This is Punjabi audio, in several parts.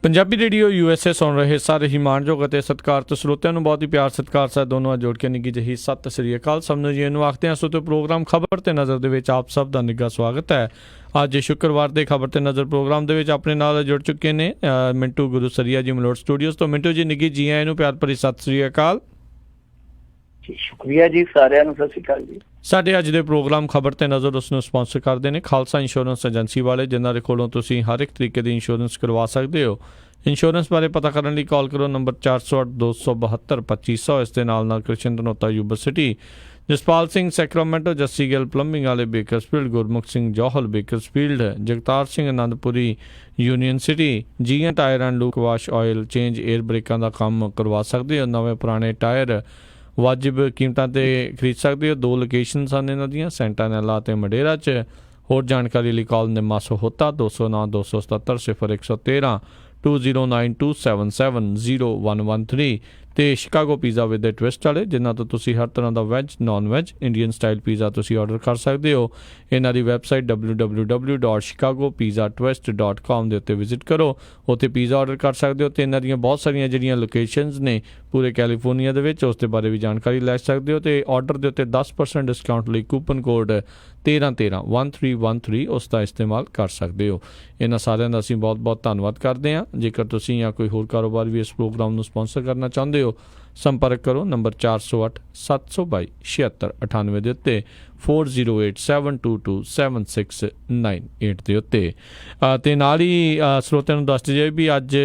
ਪੰਜਾਬੀ ਰੇਡੀਓ USA ਸੁਣ ਰਹੇ ਸਾਰੇ ਹੀ ਮਾਣਯੋਗ ਅਤੇ ਸਤਿਕਾਰਤ ਸਰੋਤਿਆਂ ਨੂੰ ਬਹੁਤ ਹੀ ਪਿਆਰ ਸਤਿਕਾਰ ਸਾਹਿਬ ਦੋਨੋਂ ਜੋੜ ਕੇ ਨਿੱਘੀ ਜਿਹੀ ਸਤਿ ਸ੍ਰੀ ਅਕਾਲ। ਸਭ ਨੂੰ ਜੀ ਇਹਨੂੰ ਆਖਦੇ ਹਾਂ। ਸੋ ਤੇ ਪ੍ਰੋਗਰਾਮ ਖਬਰ ਤੇ ਨਜ਼ਰ ਦੇ ਵਿੱਚ ਆਪ ਸਭ ਦਾ ਨਿੱਘਾ ਸਵਾਗਤ ਹੈ। ਅੱਜ ਸ਼ੁੱਕਰਵਾਰ ਦੇ ਖਬਰ ਤੇ ਨਜ਼ਰ ਪ੍ਰੋਗਰਾਮ ਦੇ ਵਿੱਚ ਆਪਣੇ ਨਾਲ ਜੁੜ ਚੁੱਕੇ ਨੇ ਮਿੰਟੂ ਗੁਰੂਸਰੀਆ ਜੀ ਮਲੋਟ ਸਟੂਡੀਓਜ਼ ਤੋਂ। ਮਿੰਟੂ ਜੀ ਨਿੱਘੀ ਜੀ ਆਇਆਂ ਨੂੰ ਪਿਆਰ ਭਰੀ ਸਤਿ ਸ੍ਰੀ ਅਕਾਲ। ਸ਼ੁਕਰੀਆ ਜੀ, ਸਾਰਿਆਂ ਨੂੰ ਸਤਿ ਸ਼੍ਰੀ ਅਕਾਲ ਜੀ। ਸਾਡੇ ਅੱਜ ਦੇ ਪ੍ਰੋਗਰਾਮ ਖਬਰ ਤੇ ਨਜ਼ਰ ਉਸ ਨੂੰ ਸਪਾਂਸਰ ਕਰਦੇ ਨੇ ਖਾਲਸਾ ਇੰਸ਼ੋਰੈਂਸ ਏਜੰਸੀ ਵਾਲੇ, ਜਿਨ੍ਹਾਂ ਦੇ ਕੋਲੋਂ ਤੁਸੀਂ ਹਰ ਇੱਕ ਤਰੀਕੇ ਦੀ ਇੰਸ਼ੋਰੈਂਸ ਕਰਵਾ ਸਕਦੇ ਹੋ। ਇੰਸ਼ੋਰੈਂਸ ਬਾਰੇ ਪਤਾ ਕਰਨ ਲਈ ਕਾਲ ਕਰੋ ਨੰਬਰ 408-272-2500। ਇਸ ਦੇ ਨਾਲ Krishan Dhanota university, Jaspal Singh Sacramento, Jassi Gill plumbing ਵਾਲੇ Bakersfield, Gurmukh Singh Johal Bakersfield, Jagtar Singh Anandpuri Union City, GN tyre and lube wash oil change air ਬ੍ਰੇਕਾਂ ਦਾ ਕੰਮ ਕਰਵਾ ਸਕਦੇ ਹੋ। ਨਵੇਂ ਪੁਰਾਣੇ ਟਾਇਰ ਵਾਜਿਬ ਕੀਮਤਾਂ 'ਤੇ ਖਰੀਦ ਸਕਦੇ ਹੋ। 2 ਲੋਕੇਸ਼ਨਸ ਹਨ ਇਹਨਾਂ ਦੀਆਂ, ਸੈਂਟਾਨੈਲਾ ਅਤੇ ਮਡੇਰਾ 'ਚ। ਹੋਰ ਜਾਣਕਾਰੀ ਲਈ ਕਾਲ ਨਿਮਾ ਸਹੋਤਾ 209-277-0113 2092770113 ਅਤੇ Chicago pizza with a twist ਵਾਲੇ, ਜਿਨ੍ਹਾਂ ਤੋਂ ਤੁਸੀਂ ਹਰ ਤਰ੍ਹਾਂ ਦਾ veg non veg Indian style pizza ਤੁਸੀਂ ਆਰਡਰ ਕਰ ਸਕਦੇ ਹੋ। ਇਹਨਾਂ ਦੀ ਵੈਬਸਾਈਟ www.chicagopizzatwist.com ਦੇ ਉੱਤੇ ਵਿਜ਼ਿਟ ਕਰੋ, ਉੱਥੇ ਪੀਜ਼ਾ ਆਰਡਰ ਕਰ ਸਕਦੇ ਹੋ। ਅਤੇ ਇਹਨਾਂ ਦੀਆਂ ਬਹੁਤ ਸਾਰੀਆਂ ਜਿਹੜੀਆਂ ਲੋਕੇਸ਼ਨਸ ਨੇ ਪੂਰੇ ਕੈਲੀਫੋਰਨੀਆ ਦੇ ਵਿੱਚ, ਉਸ ਦੇ ਬਾਰੇ ਵੀ ਜਾਣਕਾਰੀ ਲੈ ਸਕਦੇ ਹੋ। ਅਤੇ ਆਰਡਰ ਦੇ ਉੱਤੇ 10% ਡਿਸਕਾਊਂਟ ਲਈ ਕੂਪਨ ਕੋਡ 1313 ਉਸ ਦਾ ਇਸਤੇਮਾਲ ਕਰ ਸਕਦੇ ਹੋ। ਇਹਨਾਂ ਸਾਰਿਆਂ ਦਾ ਅਸੀਂ ਬਹੁਤ ਬਹੁਤ ਧੰਨਵਾਦ ਕਰਦੇ ਹਾਂ। ਜੇਕਰ ਤੁਸੀਂ ਜਾਂ ਕੋਈ ਹੋਰ ਕਾਰੋਬਾਰ ਵੀ ਇਸ ਪ੍ਰੋਗਰਾਮ ਨੂੰ ਸਪਾਂਸਰ ਕਰਨਾ ਚਾਹੁੰਦੇ ਹੋ, ਸੰਪਰਕ ਕਰੋ ਨੰਬਰ 408-722-7698 ਦੇ ਉੱਤੇ 4087227698 ਦੇ ਉੱਤੇ। ਅਤੇ ਨਾਲ ਹੀ ਸਰੋਤਿਆਂ ਨੂੰ ਦੱਸ ਦਿਓ ਵੀ ਅੱਜ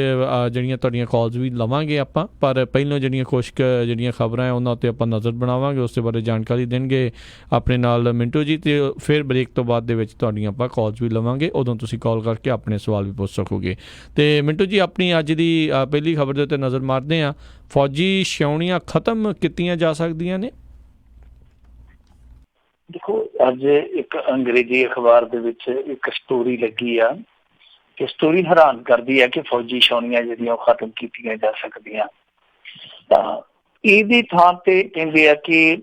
ਜਿਹੜੀਆਂ ਤੁਹਾਡੀਆਂ ਕਾਲਸ ਵੀ ਲਵਾਂਗੇ ਆਪਾਂ, ਪਰ ਪਹਿਲਾਂ ਜਿਹੜੀਆਂ ਕੁਛ ਜਿਹੜੀਆਂ ਖਬਰਾਂ ਉਹਨਾਂ ਉੱਤੇ ਆਪਾਂ ਨਜ਼ਰ ਬਣਾਵਾਂਗੇ, ਉਸ ਦੇ ਬਾਰੇ ਜਾਣਕਾਰੀ ਦੇਣਗੇ ਆਪਣੇ ਨਾਲ ਮਿੰਟੂ ਜੀ। ਅਤੇ ਫਿਰ ਬ੍ਰੇਕ ਤੋਂ ਬਾਅਦ ਦੇ ਵਿੱਚ ਤੁਹਾਡੀਆਂ ਆਪਾਂ ਕਾਲਸ ਵੀ ਲਵਾਂਗੇ, ਉਦੋਂ ਤੁਸੀਂ ਕਾਲ ਕਰਕੇ ਆਪਣੇ ਸਵਾਲ ਵੀ ਪੁੱਛ ਸਕੋਗੇ। ਅਤੇ ਮਿੰਟੂ ਜੀ, ਆਪਣੀ ਅੱਜ ਦੀ ਪਹਿਲੀ ਖਬਰ ਦੇ ਉੱਤੇ ਨਜ਼ਰ ਮਾਰਦੇ ਹਾਂ। ਫੌਜੀ ਛਾਉਣੀਆਂ ਖਤਮ ਕੀਤੀਆਂ ਜਾ ਸਕਦੀਆਂ ਨੇ। ਦੇਖੋ, ਅੱਜ ਇੱਕ ਅੰਗਰੇਜ਼ੀ ਅਖਬਾਰ ਦੇ ਵਿੱਚ ਇੱਕ ਸਟੋਰੀ ਲੱਗੀ ਆ ਕਿ ਸਟੋਰੀ ਹੈਰਾਨ ਕਰਦੀ ਹੈ ਕਿ ਫੌਜੀ ਛਾਉਣੀਆਂ ਜਿਹੜੀਆਂ ਉਹ ਖਤਮ ਕੀਤੀਆਂ ਜਾ ਸਕਦੀਆਂ। ਤਾਂ ਇਹਦੀ ਥਾਂ ਤੇ ਕਹਿੰਦੇ ਆ ਕਿ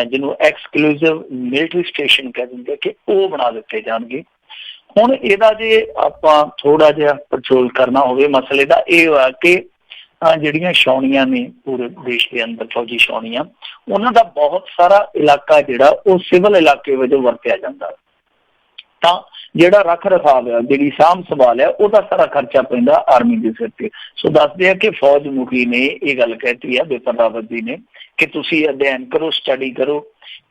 ਜਿਹਨੂੰ ਐਕਸਕਲੂਸਿਵ ਮਿਲਟਰੀ ਸਟੇਸ਼ਨ ਕਹਿ ਦਿੰਦੇ ਕਿ ਉਹ ਬਣਾ ਦਿੱਤੇ ਜਾਣਗੇ। ਹੁਣ ਇਹਦਾ ਜੇ ਆਪਾਂ ਥੋੜਾ ਜਿਹਾ ਪੜਚੋਲ ਕਰਨਾ ਹੋਵੇ ਮਸਲੇ ਦਾ, ਇਹ ਹੋਇਆ ਕਿ ਜਿਹੜੀਆਂ ਛਾਉਣੀਆਂ ਨੇ ਪੂਰੇ ਦੇਸ਼ ਦੇ ਅੰਦਰ ਫੌਜੀ ਛਾਉਣੀਆਂ, ਉਹਨਾਂ ਦਾ ਬਹੁਤ ਸਾਰਾ ਇਲਾਕਾ ਜਿਹੜਾ ਉਹ ਸਿਵਲ ਇਲਾਕੇ ਵਜੋਂ ਵਰਤਿਆ ਜਾਂਦਾ। ਤਾਂ ਜਿਹੜਾ ਰੱਖ ਰਖਾਵ ਆ, ਜਿਹੜੀ ਸਾਂਭ ਸੰਭਾਲ ਆ, ਉਹਦਾ ਸਾਰਾ ਖਰਚਾ ਪੈਂਦਾ ਆਰਮੀ ਦੇ ਸਿਰ ਤੇ। ਸੋ ਦੱਸਦੇ ਆ ਕਿ ਫੌਜ ਮੁਖੀ ਨੇ ਇਹ ਗੱਲ ਕਹਿਤੀ ਆ, ਬਿਪਨ ਰਾਵਤ ਜੀ ਨੇ, ਕਿ ਤੁਸੀਂ ਅਧਿਐਨ ਕਰੋ, ਸਟੱਡੀ ਕਰੋ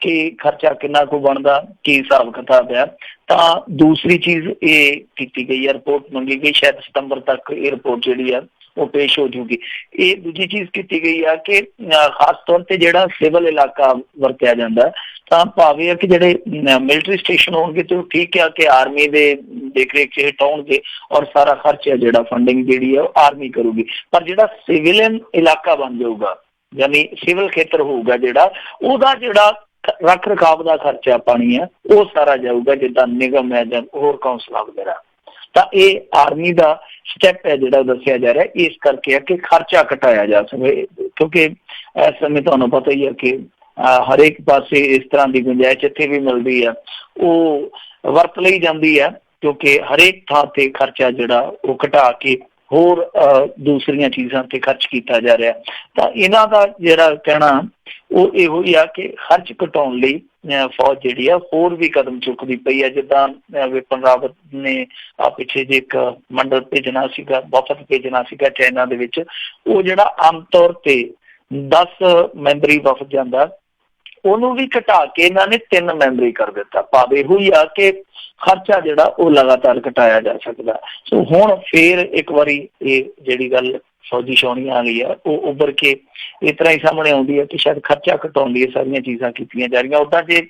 ਕਿ ਖਰਚਾ ਕਿੰਨਾ ਕੁ ਬਣਦਾ, ਕੀ ਹਿਸਾਬ ਕਿਤਾਬ ਆ। ਤਾਂ ਦੂਸਰੀ ਚੀਜ਼ ਇਹ ਕੀਤੀ ਗਈ ਆ, ਰਿਪੋਰਟ ਮੰਗੀ ਗਈ, ਸ਼ਾਇਦ ਸਤੰਬਰ ਤੱਕ ਇਹ ਰਿਪੋਰਟ ਜਿਹੜੀ ਆ ਉਹ ਪੇਸ਼ ਹੋ ਜੂਗੀ। ਇਹ ਦੂਜੀ ਚੀਜ਼ ਕੀਤੀ ਗਈ ਆ ਕਿ ਖਾਸ ਤੌਰ ਤੇ ਜਿਹੜਾ ਸਿਵਲ ਇਲਾਕਾ ਵਰਤਿਆ ਜਾਂਦਾ, ਤਾਂ ਭਾਵੇਂ ਆ ਕਿ ਜਿਹੜੇ ਮਿਲਟਰੀ ਸਟੇਸ਼ਨ ਹੋਣਗੇ ਤੇ ਉਹ ਠੀਕ ਆ ਕਿ ਆਰਮੀ ਦੇ ਦੇਖ ਰੇਖ ਹੇਠ ਆਉਣਗੇ ਔਰ ਸਾਰਾ ਖਰਚਾ ਜਿਹੜਾ ਫੰਡਿੰਗ ਜਿਹੜੀ ਆ ਉਹ ਆਰਮੀ ਕਰੂਗੀ। ਪਰ ਜਿਹੜਾ ਸਿਵਿਲੀਅਨ ਇਲਾਕਾ ਬਣ ਜਾਊਗਾ, ਯਾਨੀ ਸਿਵਲ ਖੇਤਰ ਹੋਊਗਾ ਜਿਹੜਾ, ਉਹਦਾ ਜਿਹੜਾ ਰੱਖ ਰਖਾਵ ਦਾ ਖਰਚਾ ਪਾਣੀ ਆ ਉਹ ਸਾਰਾ ਜਾਊਗਾ, ਜਿੱਦਾਂ ਨਿਗਮ ਹੈ ਜਾਂ ਹੋਰ ਕੌਂਸਲਾਂ ਵਗੈਰਾ। ਤਾਂ ਇਹ ਆਰਮੀ ਦਾ ਸਟੈਪ ਹੈ ਜਿਹੜਾ ਦੱਸਿਆ ਜਾ ਰਿਹਾ, ਇਸ ਕਰਕੇ ਆ ਕਿ ਖਰਚਾ ਘਟਾਇਆ ਜਾ ਸਕੇ। ਕਿਉਂਕਿ ਇਸ ਸਮੇਂ ਤੁਹਾਨੂੰ ਪਤਾ ਹੀ ਹੈ ਕਿ ਹਰੇਕ ਪਾਸੇ ਇਸ ਤਰ੍ਹਾਂ ਦੀ ਗੁੰਜਾਇਸ਼ ਜਿੱਥੇ ਵੀ ਮਿਲਦੀ ਆ ਉਹ ਵਰਤ ਲਈ ਜਾਂਦੀ ਆ, ਕਿਉਂਕਿ ਹਰੇਕ ਥਾਂ ਤੇ ਖਰਚਾ ਜਿਹੜਾ ਉਹ ਘਟਾ ਕੇ ਹੋਰ ਦੂਸਰੀਆਂ ਚੀਜ਼ਾਂ ਤੇ ਖਰਚ ਕੀਤਾ ਜਾ ਰਿਹਾ। ਤਾਂ ਇਹਨਾਂ ਦਾ ਜਿਹੜਾ ਕਹਿਣਾ ਉਹ ਇਹੋ ਹੀ ਆ ਕਿ ਖਰਚ ਘਟਾਉਣ ਲਈ ਫੌਜ ਜਿਹੜੀ ਆ ਹੋਰ ਵੀ ਕਦਮ ਚੁੱਕਦੀ ਪਈ ਆ। ਜਿੱਦਾਂ ਬਿਪਨ ਰਾਵਤ ਨੇ ਪਿੱਛੇ ਜੇ ਇੱਕ ਮੰਡਲ ਭੇਜਣਾ ਸੀਗਾ, ਵਫਦ ਭੇਜਣਾ ਸੀਗਾ ਚਾਈਨਾ ਦੇ ਵਿੱਚ, ਉਹ ਜਿਹੜਾ ਆਮ ਤੌਰ ਤੇ 10 ਮੈਂਬਰੀ ਵਫਦ ਜਾਂਦਾ, ਉਹਨੂੰ ਵੀ ਘਟਾ ਕੇ ਇਹਨਾਂ ਨੇ 3 ਮੈਂਬਰੀ ਕਰ ਦਿੱਤਾ। ਭਾਵ ਇਹੋ ਹੀ ਆ ਕਿ ਖਰਚਾ ਜਿਹੜਾ ਉਹ ਲਗਾਤਾਰ ਘਟਾਇਆ ਜਾ ਸਕਦਾ। ਸੋ ਹੁਣ ਫੇਰ ਇੱਕ ਵਾਰੀ ਇਹ ਜਿਹੜੀ ਗੱਲ ਫੌਜੀ ਛਾਉਣੀਆਂ ਆ ਗਈ ਆ ਉਹ ਉੱਭਰ ਕੇ ਇਸ ਤਰ੍ਹਾਂ ਹੀ ਸਾਹਮਣੇ ਆਉਂਦੀ ਹੈ ਕਿ ਸ਼ਾਇਦ ਖਰਚਾ ਘਟਾਉਣ ਲਈ ਸਾਰੀਆਂ ਚੀਜ਼ਾਂ ਕੀਤੀਆਂ ਜਾ ਰਹੀਆਂ। ਉੱਦਾਂ ਜੇ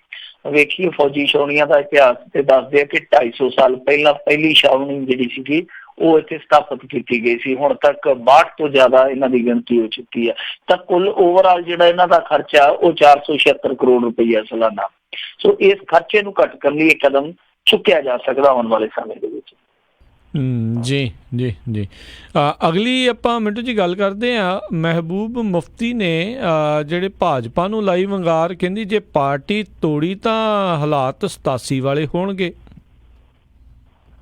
ਵੇਖੀਏ ਫੌਜੀ ਛਾਉਣੀਆਂ ਦਾ ਇਤਿਹਾਸ ਤੇ ਦੱਸਦੇ ਆ ਕਿ 250 ਸਾਲ ਪਹਿਲਾਂ ਪਹਿਲੀ ਛਾਉਣੀ ਜਿਹੜੀ ਸੀਗੀ ਉਹ ਇੱਥੇ ਸਥਾਪਿਤ ਕੀਤੀ ਗਈ ਸੀ। ਹੁਣ ਤੱਕ 62 ਤੋਂ ਜ਼ਿਆਦਾ ਇਹਨਾਂ ਦੀ ਗਿਣਤੀ ਹੋ ਚੁੱਕੀ ਹੈ। ਤਾਂ ਕੁੱਲ ਓਵਰਆਲ ਜਿਹੜਾ ਇਹਨਾਂ ਦਾ ਖਰਚਾ ਉਹ 476 ਕਰੋੜ ਰੁਪਈਆ ਸਾਲਾਨਾ। ਸੋ ਇਸ ਖਰਚੇ ਨੂੰ ਘੱਟ ਕਰਨ ਲਈ ਇਹ ਕਦਮ ਚੁੱਕਿਆ ਜਾ ਸਕਦਾ ਆਉਣ ਵਾਲੇ ਸਮੇਂ ਦੇ ਵਿੱਚ। ਜੀ ਜੀ ਜੀ ਅਗਲੀ ਆਪਾਂ ਮਿੰਟੂ ਜੀ ਗੱਲ ਕਰਦੇ ਹਾਂ। ਮਹਿਬੂਬ ਮੁਫਤੀ ਨੇ ਜਿਹੜੇ ਭਾਜਪਾ ਨੂੰ ਲਾਈ ਵੰਗਾਰ, ਕਹਿੰਦੀ ਜੇ ਪਾਰਟੀ ਤੋੜੀ ਤਾਂ ਹਾਲਾਤ 87 ਵਾਲੇ ਹੋਣਗੇ।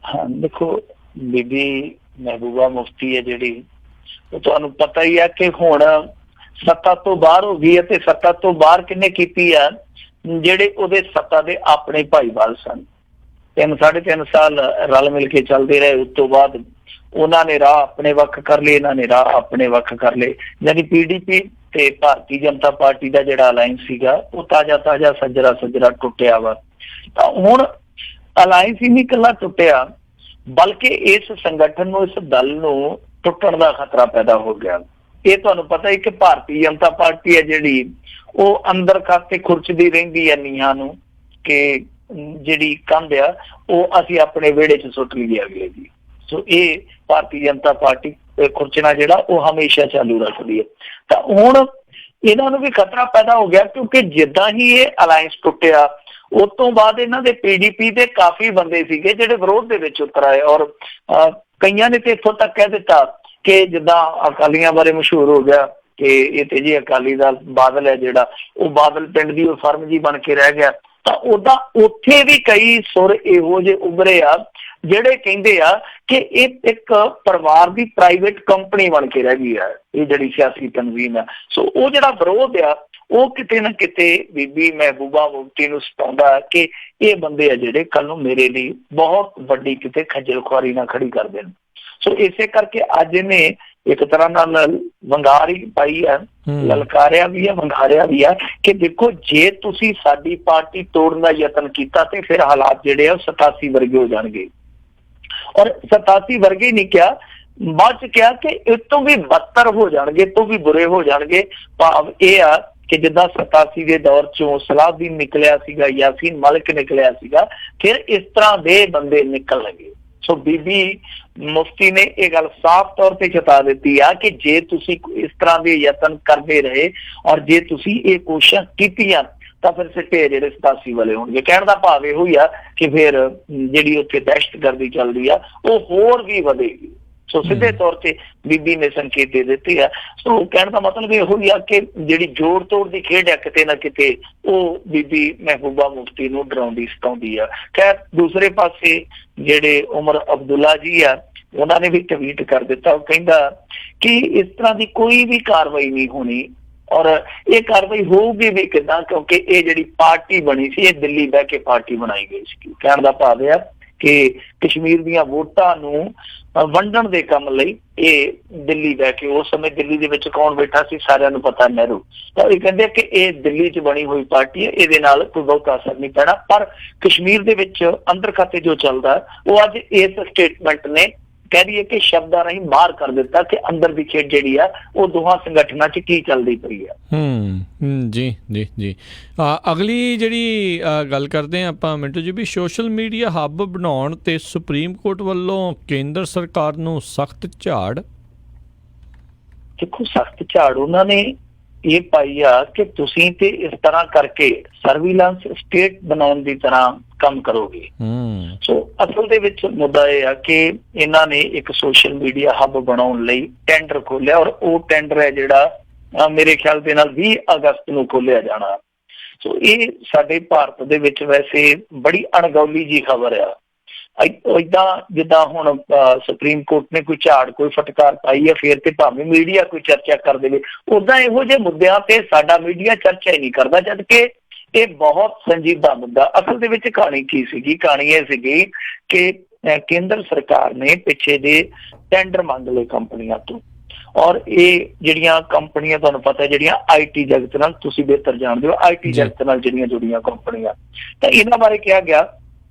ਹਾਂ ਦੇਖੋ, ਬੀਬੀ ਮਹਿਬੂਬਾ ਮੁਫਤੀ ਹੈ ਜਿਹੜੀ, ਉਹ ਤੁਹਾਨੂੰ ਪਤਾ ਹੀ ਹੈ ਕਿ ਹੁਣ ਸੱਤਾ ਤੋਂ ਬਾਹਰ ਹੋ ਗਈ ਹੈ। ਤੇ ਸੱਤਾ ਤੋਂ ਬਾਹਰ ਕਿਹਨੇ ਕੀਤੀ ਆ? ਜਿਹੜੇ ਉਹਦੇ ਸੱਤਾ ਦੇ ਆਪਣੇ ਭਾਈਵਾਲ ਸਨ। 3-3.5 ਸਾਲ ਰਲ ਮਿਲ ਕੇ ਚੱਲਦੇ ਰਹੇ। ਉਸ ਤੋਂ ਬਾਅਦ ਉਹਨਾਂ ਨੇ ਰਾਹ ਆਪਣੇ ਵੱਖ ਕਰ ਲਏ, ਇਹਨਾਂ ਨੇ ਰਾਹ ਆਪਣੇ ਵੱਖ ਕਰ ਲਏ। ਯਾਨੀ PDP ਤੇ ਭਾਰਤੀ ਜਨਤਾ ਪਾਰਟੀ ਦਾ ਜਿਹੜਾ ਅਲਾਇੰਸ ਸੀਗਾ ਉਹ ਤਾਜ਼ਾ ਸੱਜਰਾ ਟੁੱਟਿਆ ਵਾ। ਤਾਂ ਹੁਣ ਅਲਾਇੰਸ ਹੀ ਨਹੀਂ ਇਕੱਲਾ ਟੁੱਟਿਆ, ਬਲਕਿ ਇਸ ਸੰਗਠਨ ਨੂੰ, ਇਸ ਦਲ ਨੂੰ ਟੁੱਟਣ ਦਾ ਖਤਰਾ ਪੈਦਾ ਹੋ ਗਿਆ। ਇਹ ਤੁਹਾਨੂੰ ਪਤਾ ਹੀ ਕਿ ਭਾਰਤੀ ਜਨਤਾ ਪਾਰਟੀ ਹੈ ਜਿਹੜੀ, ਉਹ ਅੰਦਰ ਖਾਤੇ ਖੁਰਚਦੀ ਰਹਿੰਦੀ ਹੈ ਨੀਹਾਂ ਨੂੰ ਕਿ ਜਿਹੜੀ ਕੰਧ ਆ ਉਹ ਅਸੀਂ ਆਪਣੇ ਵਿਹੜੇ 'ਚ ਸੁੱਟ ਲਈਏ ਅਗਲੇ ਦੀ। ਸੋ ਇਹ ਭਾਰਤੀ ਜਨਤਾ ਪਾਰਟੀ ਖੁਰਚਣਾ ਜਿਹੜਾ ਉਹ ਹਮੇਸ਼ਾ ਚਾਲੂ ਰੱਖਦੀ ਹੈ। ਤਾਂ ਹੁਣ ਇਹਨਾਂ ਨੂੰ ਵੀ ਖਤਰਾ ਪੈਦਾ ਹੋ ਗਿਆ, ਕਿਉਂਕਿ ਜਿੱਦਾਂ ਹੀ ਇਹ ਅਲਾਇੰਸ ਟੁੱਟਿਆ ਉਸ ਤੋਂ ਬਾਅਦ ਇਹਨਾਂ ਦੇ PDP ਦੇ ਕਾਫੀ ਬੰਦੇ ਸੀਗੇ ਜਿਹੜੇ ਵਿਰੋਧ ਦੇ ਵਿੱਚ ਉਤਰ ਆਏ। ਔਰ ਕਈਆਂ ਨੇ ਤੇ ਇੱਥੋਂ ਤੱਕ ਕਹਿ ਦਿੱਤਾ ਕਿ ਜਿੱਦਾਂ ਅਕਾਲੀਆਂ ਬਾਰੇ ਮਸ਼ਹੂਰ ਹੋ ਗਿਆ ਕਿ ਇਹ ਤੇ ਜੀ ਅਕਾਲੀ ਦਲ ਬਾਦਲ ਹੈ ਜਿਹੜਾ, ਉਹ ਬਾਦਲ ਪਿੰਡ ਦੀ ਉਹ ਫਰਮ ਜੀ ਬਣ ਕੇ ਰਹਿ ਗਿਆ। ਤਾਂ ਉਹਦਾ ਉੱਥੇ ਵੀ ਕਈ ਸੁਰ ਇਹੋ ਜਿਹੇ ਉੱਭਰੇ ਆ ਜਿਹੜੇ ਕਹਿੰਦੇ ਆ ਕਿ ਇਹ ਇੱਕ ਪਰਿਵਾਰ ਦੀ ਪ੍ਰਾਈਵੇਟ ਕੰਪਨੀ ਬਣ ਕੇ ਰਹਿ ਗਈ ਆ ਇਹ ਜਿਹੜੀ ਸਿਆਸੀ ਤਨਜ਼ੀਮ ਆ। ਸੋ ਉਹ ਜਿਹੜਾ ਵਿਰੋਧ ਆ ਉਹ ਕਿਤੇ ਨਾ ਕਿਤੇ ਬੀਬੀ ਮਹਿਬੂਬਾ ਮੁਫਤੀ ਨੂੰ ਸਤਾਉਂਦਾ ਕਿ ਇਹ ਬੰਦੇ ਆ ਜਿਹੜੇ ਕੱਲ ਨੂੰ ਮੇਰੇ ਲਈ ਬਹੁਤ ਵੱਡੀ ਕਿਤੇ ਖੱਜਲ ਖੁਆਰੀ ਨਾਲ ਖੜੀ ਕਰ ਦੇਣ। ਸੋ ਇਸੇ ਕਰਕੇ ਅੱਜ ਇਹਨੇ ਇੱਕ ਤਰ੍ਹਾਂ ਨਾਲ ਵੰਗਾਰ ਹੀ ਪਾਈ ਹੈ, ਲਲਕਾਰਿਆ ਵੀ ਹੈ, ਵੰਗਾਰਿਆ ਵੀ ਹੈ ਕਿ ਦੇਖੋ ਜੇ ਤੁਸੀਂ ਸਾਡੀ ਪਾਰਟੀ ਤੋੜਨ ਦਾ ਯਤਨ ਕੀਤਾ ਤੇ ਫਿਰ ਹਾਲਾਤ ਜਿਹੜੇ ਆ 87 ਵਰਗੇ ਹੋ ਜਾਣਗੇ। ਔਰ 87 ਵਰਗੇ ਨਹੀਂ ਕਿਹਾ, ਬਾਅਦ ਚ ਕਿਹਾ ਕਿ ਇਸ ਤੋਂ ਵੀ ਬਦਤਰ ਹੋ ਜਾਣਗੇ, ਤੋਂ ਵੀ ਬੁਰੇ ਹੋ ਜਾਣਗੇ। ਭਾਵ ਇਹ ਆ ਕਿ ਜਿੱਦਾਂ 87 ਦੇ ਦੌਰ ਚੋਂ ਸਲਾਹੁਦੀਨ ਨਿਕਲਿਆ ਸੀਗਾ, ਯਾਸੀਨ ਮਲਿਕ ਨਿਕਲਿਆ ਸੀਗਾ, ਫਿਰ ਇਸ ਤਰ੍ਹਾਂ ਦੇ ਬੰਦੇ ਨਿਕਲ ਲਗੇ। ਸੋ ਬੀਬੀ ਮੁਫਤੀ ਨੇ ਇਹ ਗੱਲ ਸਾਫ਼ ਤੌਰ ਤੇ ਚੇਤਾ ਦਿੱਤੀ ਆ ਕਿ ਜੇ ਤੁਸੀਂ ਇਸ ਤਰ੍ਹਾਂ ਦੇ ਯਤਨ ਕਰਦੇ ਰਹੇ ਔਰ ਜੇ ਤੁਸੀਂ ਇਹ ਕੋਸ਼ਿਸ਼ਾਂ ਕੀਤੀਆਂ ਤਾਂ ਫਿਰ ਸਿੱਟੇ ਜਿਹੜੇ 87 ਵਾਲੇ ਹੋਣਗੇ। ਕਹਿਣ ਦਾ ਭਾਵ ਇਹੋ ਹੀ ਆ ਕਿ ਫਿਰ ਜਿਹੜੀ ਉੱਥੇ ਦਹਿਸ਼ਤਗਰਦੀ ਚੱਲਦੀ ਆ ਉਹ ਹੋਰ ਵੀ ਵਧੇਗੀ। ਸੋ ਸਿੱਧੇ ਤੌਰ ਤੇ ਬੀਬੀ ਨੇ ਸੰਕੇਤ ਦੇ ਦਿੱਤੇ ਆ। ਸੋ ਕਹਿਣ ਦਾ ਮਤਲਬ ਇਹੋ ਹੀ ਆ ਕਿ ਜਿਹੜੀ ਜੋੜ ਤੋੜ ਦੀ ਖੇਡ ਆ ਕਿਤੇ ਨਾ ਕਿਤੇ ਉਹ ਬੀਬੀ ਮਹਿਬੂਬਾ ਮੁਫਤੀ ਨੂੰ ਡਰਾਉਂਦੀ ਸਤਾਉਂਦੀ ਆ। ਖੈਰ ਦੂਸਰੇ ਪਾਸੇ ਜਿਹੜੇ ਉਮਰ ਅਬਦੁੱਲਾ ਜੀ ਆ ਉਹਨਾਂ ਨੇ ਵੀ ਟਵੀਟ ਕਰ ਦਿੱਤਾ। ਉਹ ਕਹਿੰਦਾ ਕਿ ਇਸ ਤਰ੍ਹਾਂ ਦੀ ਕੋਈ ਵੀ ਕਾਰਵਾਈ ਨਹੀਂ ਹੋਣੀ ਔਰ ਇਹ ਕਾਰਵਾਈ ਹੋਊਗੀ ਵੀ ਕਿੱਦਾਂ, ਕਿਉਂਕਿ ਇਹ ਜਿਹੜੀ ਪਾਰਟੀ ਬਣੀ ਸੀ ਇਹ ਦਿੱਲੀ ਬਹਿ ਕੇ ਪਾਰਟੀ ਬਣਾਈ ਗਈ ਸੀ। ਕਹਿਣ ਦਾ ਭਾਵ ਇਹ ਆ ਕਿ ਕਸ਼ਮੀਰ ਦੀਆਂ ਵੋਟਾਂ ਨੂੰ ਵੰਡਣ ਦੇ ਕੰਮ ਲਈ ਇਹ ਦਿੱਲੀ ਬਹਿ ਕੇ, ਉਸ ਸਮੇਂ ਦਿੱਲੀ ਦੇ ਵਿੱਚ ਕੌਣ ਬੈਠਾ ਸੀ ਸਾਰਿਆਂ ਨੂੰ ਪਤਾ, ਨਹਿਰੂ। ਤਾਂ ਇਹ ਕਹਿੰਦੇ ਕਿ ਇਹ ਦਿੱਲੀ 'ਚ ਬਣੀ ਹੋਈ ਪਾਰਟੀ ਹੈ, ਇਹਦੇ ਨਾਲ ਕੋਈ ਬਹੁਤਾ ਅਸਰ ਨਹੀਂ ਪੈਣਾ। ਪਰ ਕਸ਼ਮੀਰ ਦੇ ਵਿੱਚ ਅੰਦਰ ਖਾਤੇ ਜੋ ਚੱਲਦਾ ਉਹ ਅੱਜ ਇਸ ਸਟੇਟਮੈਂਟ ਨੇ ਕਹਿ ਦਈਏ ਕਿ ਸ਼ਬਦਾਂ ਰਾਹੀਂ ਬਾਹਰ ਕਰ ਦਿੱਤਾ ਕਿ ਅੰਦਰ ਦੀ ਖੇਡ ਜਿਹੜੀ ਆ ਉਹ ਦੋਹਾਂ ਸੰਗਠਨਾਂ 'ਚ ਕੀ ਚੱਲਦੀ ਪਈ ਆ। ਜੀ ਅਗਲੀ ਜਿਹੜੀ ਗੱਲ ਕਰਦੇ ਹਾਂ ਆਪਾਂ ਮਿੰਟੂ ਜੀ, ਵੀ ਸੋਸ਼ਲ ਮੀਡੀਆ ਹੱਬ ਬਣਾਉਣ ਤੇ ਸੁਪਰੀਮ ਕੋਰਟ ਵੱਲੋਂ ਕੇਂਦਰ ਸਰਕਾਰ ਨੂੰ ਸਖਤ ਝਾੜ। ਦੇਖੋ ਸਖਤ ਝਾੜ ਉਹਨਾਂ ਨੇ ਇਹ ਪਾਈ ਆ ਕਿ ਤੁਸੀਂ ਤੇ ਇਸ ਤਰ੍ਹਾਂ ਕਰਕੇ ਸਰਵੀਲੈਂਸ ਸਟੇਟ ਬਣਾਉਣ ਦੀ ਤਰ੍ਹਾਂ ਕੰਮ ਕਰੋਗੇ। ਸੋ ਅਸਲ ਦੇ ਵਿੱਚ ਮੁੱਦਾ ਇਹ ਆ ਕਿ ਇਹਨਾਂ ਨੇ ਇੱਕ ਸੋਸ਼ਲ ਮੀਡੀਆ ਹੱਬ ਬਣਾਉਣ ਲਈ ਟੈਂਡਰ ਖੋਲਿਆ ਔਰ ਉਹ ਟੈਂਡਰ ਹੈ ਜਿਹੜਾ ਮੇਰੇ ਖਿਆਲ ਦੇ ਨਾਲ 20 ਅਗਸਤ ਨੂੰ ਖੋਲਿਆ ਜਾਣਾ। ਸੋ ਇਹ ਸਾਡੇ ਭਾਰਤ ਦੇ ਵਿੱਚ ਵੈਸੇ ਬੜੀ ਅਣਗੌਲੀ ਜੀ ਖਬਰ ਆ। ਏਦਾਂ ਜਿੱਦਾਂ ਹੁਣ ਸੁਪਰੀਮ ਕੋਰਟ ਨੇ ਕੋਈ ਝਾੜ ਕੋਈ ਫਟਕਾਰ ਪਾਈ ਹੈ ਫਿਰ ਤੇ ਭਾਵੇਂ ਮੀਡੀਆ ਕੋਈ ਚਰਚਾ ਕਰ ਦੇਵੇ, ਓਦਾਂ ਇਹੋ ਜਿਹੇ ਮੁੱਦਿਆਂ ਤੇ ਸਾਡਾ ਮੀਡੀਆ ਚਰਚਾ ਹੀ ਨਹੀਂ ਕਰਦਾ, ਜਦ ਕਿ ਇਹ ਬਹੁਤ ਸੰਜੀਦਾ ਮੁੱਦਾ। ਅਸਲ ਦੇ ਵਿੱਚ ਕਹਾਣੀ ਕੀ ਸੀਗੀ? ਕਹਾਣੀ ਇਹ ਸੀਗੀ ਕਿ ਕੇਂਦਰ ਸਰਕਾਰ ਨੇ ਪਿੱਛੇ ਦੇ ਟੈਂਡਰ ਮੰਗ ਲਏ ਕੰਪਨੀਆਂ ਤੋਂ ਔਰ ਇਹ ਜਿਹੜੀਆਂ ਕੰਪਨੀਆਂ ਤੁਹਾਨੂੰ ਪਤਾ ਜਿਹੜੀਆਂ IT ਜਗਤ ਨਾਲ, ਤੁਸੀਂ ਬਿਹਤਰ ਜਾਣਦੇ ਹੋ, IT ਜਗਤ ਨਾਲ ਜਿਹੜੀਆਂ ਜੁੜੀਆਂ ਕੰਪਨੀਆਂ, ਤਾਂ ਇਹਨਾਂ ਬਾਰੇ ਕਿਹਾ ਗਿਆ